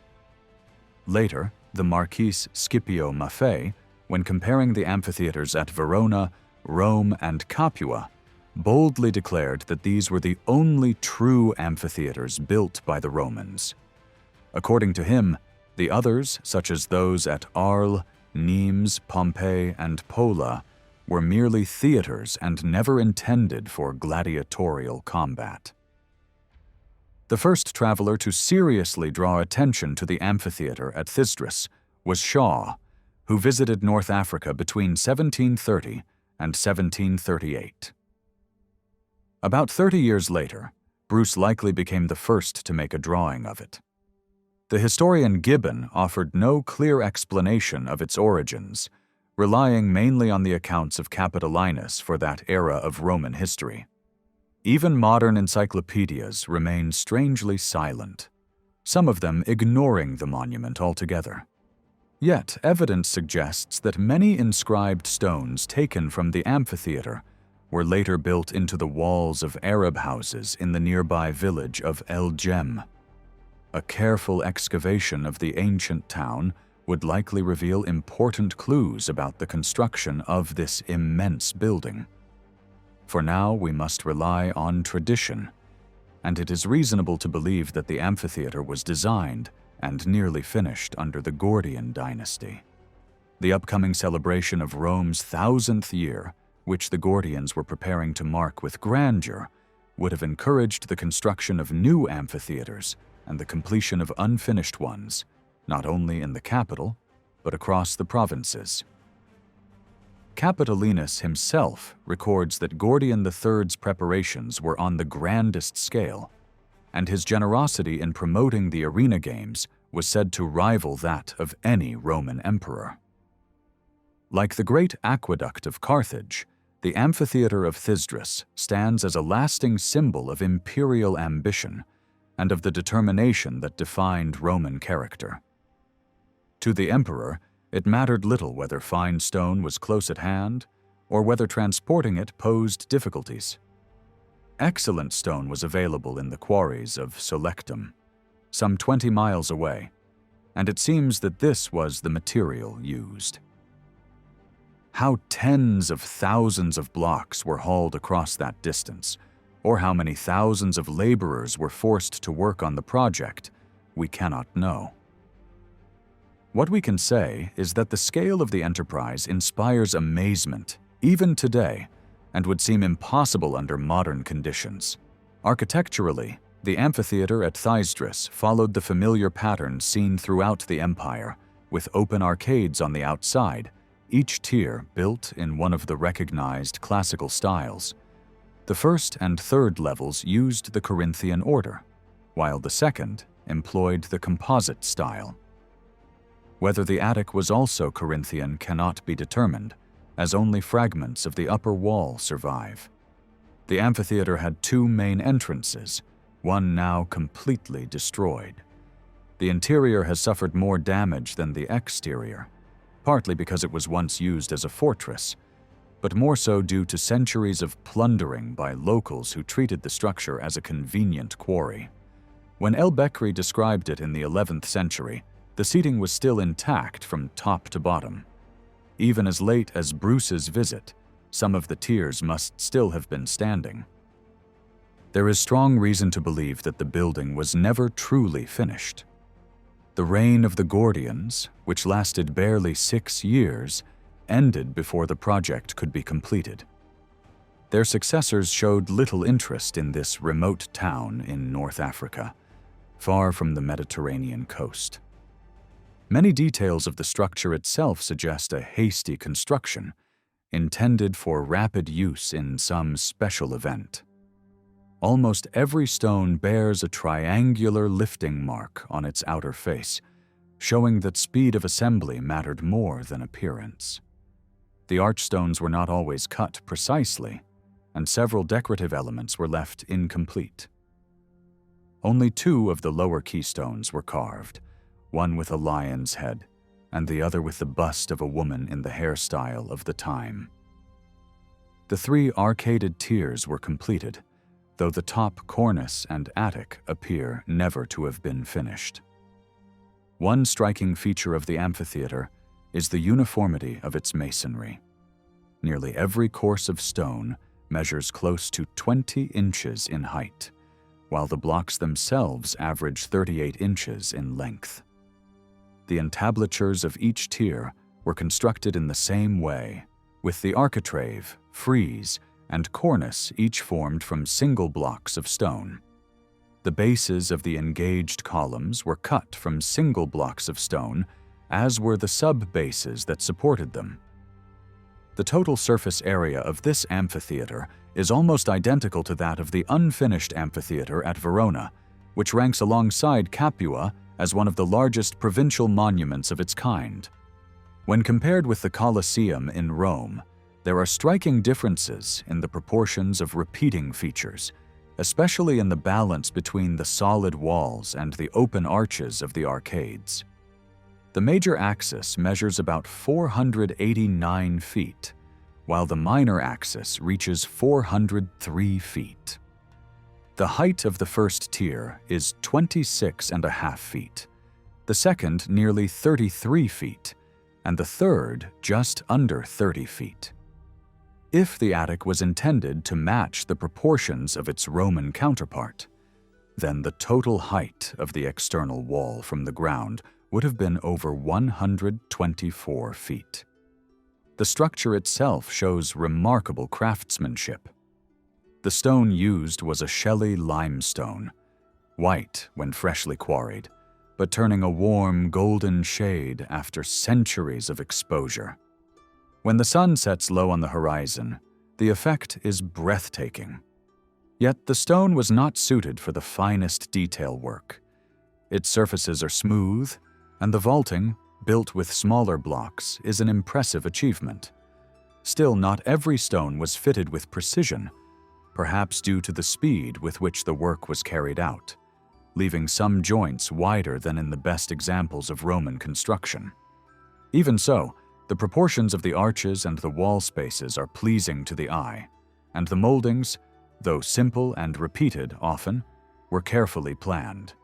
Later, the Marquis Scipio Maffei, when comparing the amphitheatres at Verona, Rome, and Capua, boldly declared that these were the only true amphitheatres built by the Romans. According to him, the others, such as those at Arles, Nimes, Pompeii, and Pola, were merely theatres and never intended for gladiatorial combat. The first traveler to seriously draw attention to the amphitheatre at Thysdrus was Shaw, who visited North Africa between 1730 and 1738. About 30 years later, Bruce likely became the first to make a drawing of it. The historian Gibbon offered no clear explanation of its origins, relying mainly on the accounts of Capitolinus for that era of Roman history. Even modern encyclopedias remain strangely silent, some of them ignoring the monument altogether. Yet, evidence suggests that many inscribed stones taken from the amphitheater were later built into the walls of Arab houses in the nearby village of El Jem. A careful excavation of the ancient town would likely reveal important clues about the construction of this immense building. For now, we must rely on tradition, and it is reasonable to believe that the amphitheater was designed and nearly finished under the Gordian dynasty. The upcoming celebration of Rome's 1000th year, which the Gordians were preparing to mark with grandeur, would have encouraged the construction of new amphitheaters and the completion of unfinished ones, not only in the capital, but across the provinces. Capitolinus himself records that Gordian III's preparations were on the grandest scale, and his generosity in promoting the arena games was said to rival that of any Roman emperor. Like the great aqueduct of Carthage, the amphitheater of Thysdrus stands as a lasting symbol of imperial ambition and of the determination that defined Roman character. To the emperor, it mattered little whether fine stone was close at hand or whether transporting it posed difficulties. Excellent stone was available in the quarries of Solectum, some 20 miles away, and it seems that this was the material used. How tens of thousands of blocks were hauled across that distance, or how many thousands of laborers were forced to work on the project, we cannot know. What we can say is that the scale of the enterprise inspires amazement, even today, and would seem impossible under modern conditions. Architecturally, the amphitheater at Thysdrus followed the familiar pattern seen throughout the empire, with open arcades on the outside, each tier built in one of the recognized classical styles. The first and third levels used the Corinthian order, while the second employed the composite style. Whether the attic was also Corinthian cannot be determined, as only fragments of the upper wall survive. The amphitheater had 2 main entrances, one now completely destroyed. The interior has suffered more damage than the exterior, partly because it was once used as a fortress, but more so due to centuries of plundering by locals who treated the structure as a convenient quarry. When el-Bekri described it in the 11th century, the seating was still intact from top to bottom. even as late as Bruce's visit, some of the tiers must still have been standing. There is strong reason to believe that the building was never truly finished. The reign of the Gordians, which lasted barely 6 years, ended before the project could be completed. Their successors showed little interest in this remote town in North Africa, far from the Mediterranean coast. Many details of the structure itself suggest a hasty construction, intended for rapid use in some special event. Almost every stone bears a triangular lifting mark on its outer face, showing that speed of assembly mattered more than appearance. The archstones were not always cut precisely, and several decorative elements were left incomplete. Only 2 of the lower keystones were carved, one with a lion's head, and the other with the bust of a woman in the hairstyle of the time. The 3 arcaded tiers were completed, though the top cornice and attic appear never to have been finished. One striking feature of the amphitheater is the uniformity of its masonry. Nearly every course of stone measures close to 20 inches in height, while the blocks themselves average 38 inches in length. The entablatures of each tier were constructed in the same way, with the architrave, frieze, and cornice each formed from single blocks of stone. The bases of the engaged columns were cut from single blocks of stone, as were the sub-bases that supported them. The total surface area of this amphitheater is almost identical to that of the unfinished amphitheater at Verona, which ranks alongside Capua as one of the largest provincial monuments of its kind. When compared with the Colosseum in Rome, there are striking differences in the proportions of repeating features, especially in the balance between the solid walls and the open arches of the arcades. The major axis measures about 489 feet, while the minor axis reaches 403 feet. The height of the first tier is 26.5 feet, the second nearly 33 feet, and the third just under 30 feet. If the attic was intended to match the proportions of its Roman counterpart, then the total height of the external wall from the ground would have been over 124 feet. The structure itself shows remarkable craftsmanship. The stone used was a shelly limestone, white when freshly quarried, but turning a warm golden shade after centuries of exposure. When the sun sets low on the horizon, the effect is breathtaking. Yet the stone was not suited for the finest detail work. Its surfaces are smooth, and the vaulting, built with smaller blocks, is an impressive achievement. Still, not every stone was fitted with precision, perhaps due to the speed with which the work was carried out, leaving some joints wider than in the best examples of Roman construction. Even so, the proportions of the arches and the wall spaces are pleasing to the eye, and the moldings, though simple and repeated often, were carefully planned.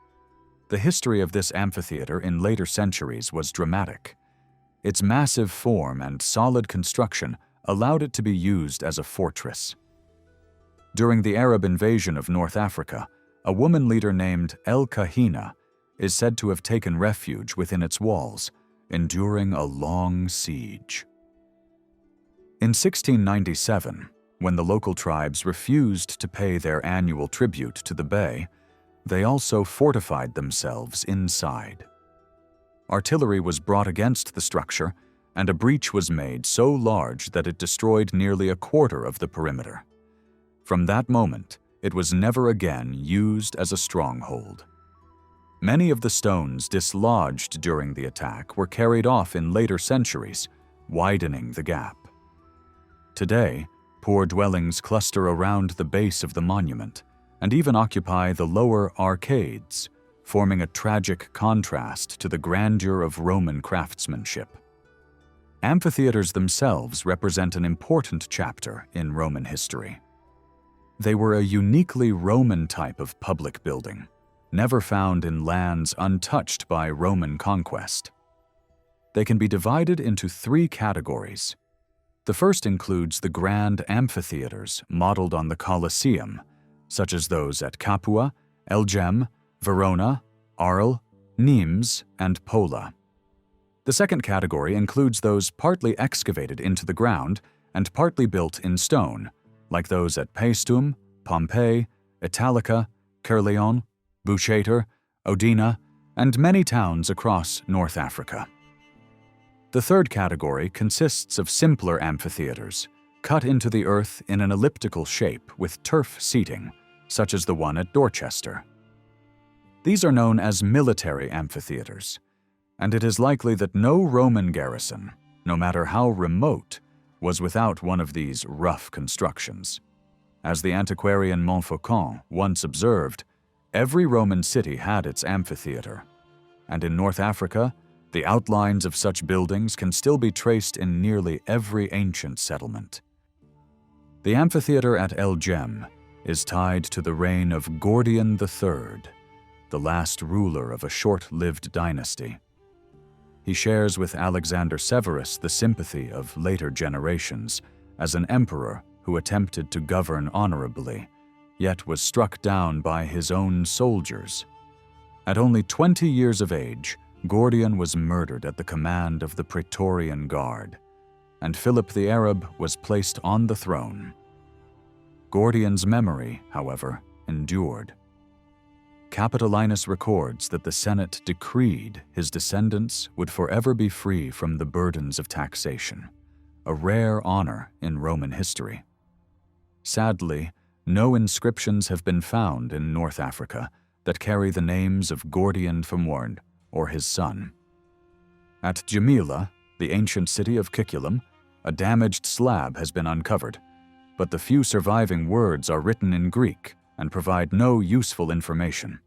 The history of this amphitheater in later centuries was dramatic. Its massive form and solid construction allowed it to be used as a fortress. During the Arab invasion of North Africa, a woman leader named El Kahina is said to have taken refuge within its walls, enduring a long siege. In 1697, when the local tribes refused to pay their annual tribute to the bey, they also fortified themselves inside. Artillery was brought against the structure, and a breach was made so large that it destroyed nearly a quarter of the perimeter. From that moment, it was never again used as a stronghold. Many of the stones dislodged during the attack were carried off in later centuries, widening the gap. Today, poor dwellings cluster around the base of the monument and even occupy the lower arcades, forming a tragic contrast to the grandeur of Roman craftsmanship. Amphitheaters themselves represent an important chapter in Roman history. They were a uniquely Roman type of public building, never found in lands untouched by Roman conquest. They can be divided into three categories. The first includes the grand amphitheatres modeled on the Colosseum, such as those at Capua, Elgem, Verona, Arles, Nimes, and Pola. The second category includes those partly excavated into the ground and partly built in stone, like those at Paestum, Pompeii, Italica, Caerleon, Buchater, Odina, and many towns across North Africa. The third category consists of simpler amphitheatres, cut into the earth in an elliptical shape with turf seating, such as the one at Dorchester. These are known as military amphitheatres, and it is likely that no Roman garrison, no matter how remote, was without one of these rough constructions. As the antiquarian Montfaucon once observed, every Roman city had its amphitheatre, and in North Africa, the outlines of such buildings can still be traced in nearly every ancient settlement. The amphitheatre at Elgem is tied to the reign of Gordian III, the last ruler of a short-lived dynasty. He shares with Alexander Severus the sympathy of later generations as an emperor who attempted to govern honorably, yet was struck down by his own soldiers. At only 20 years of age, Gordian was murdered at the command of the Praetorian Guard, and Philip the Arab was placed on the throne. Gordian's memory, however, endured. Capitolinus records that the Senate decreed his descendants would forever be free from the burdens of taxation, a rare honor in Roman history. Sadly, no inscriptions have been found in North Africa that carry the names of Gordian Famorn or his son. At Jamila, the ancient city of Kikulum, a damaged slab has been uncovered, but the few surviving words are written in Greek and provide no useful information.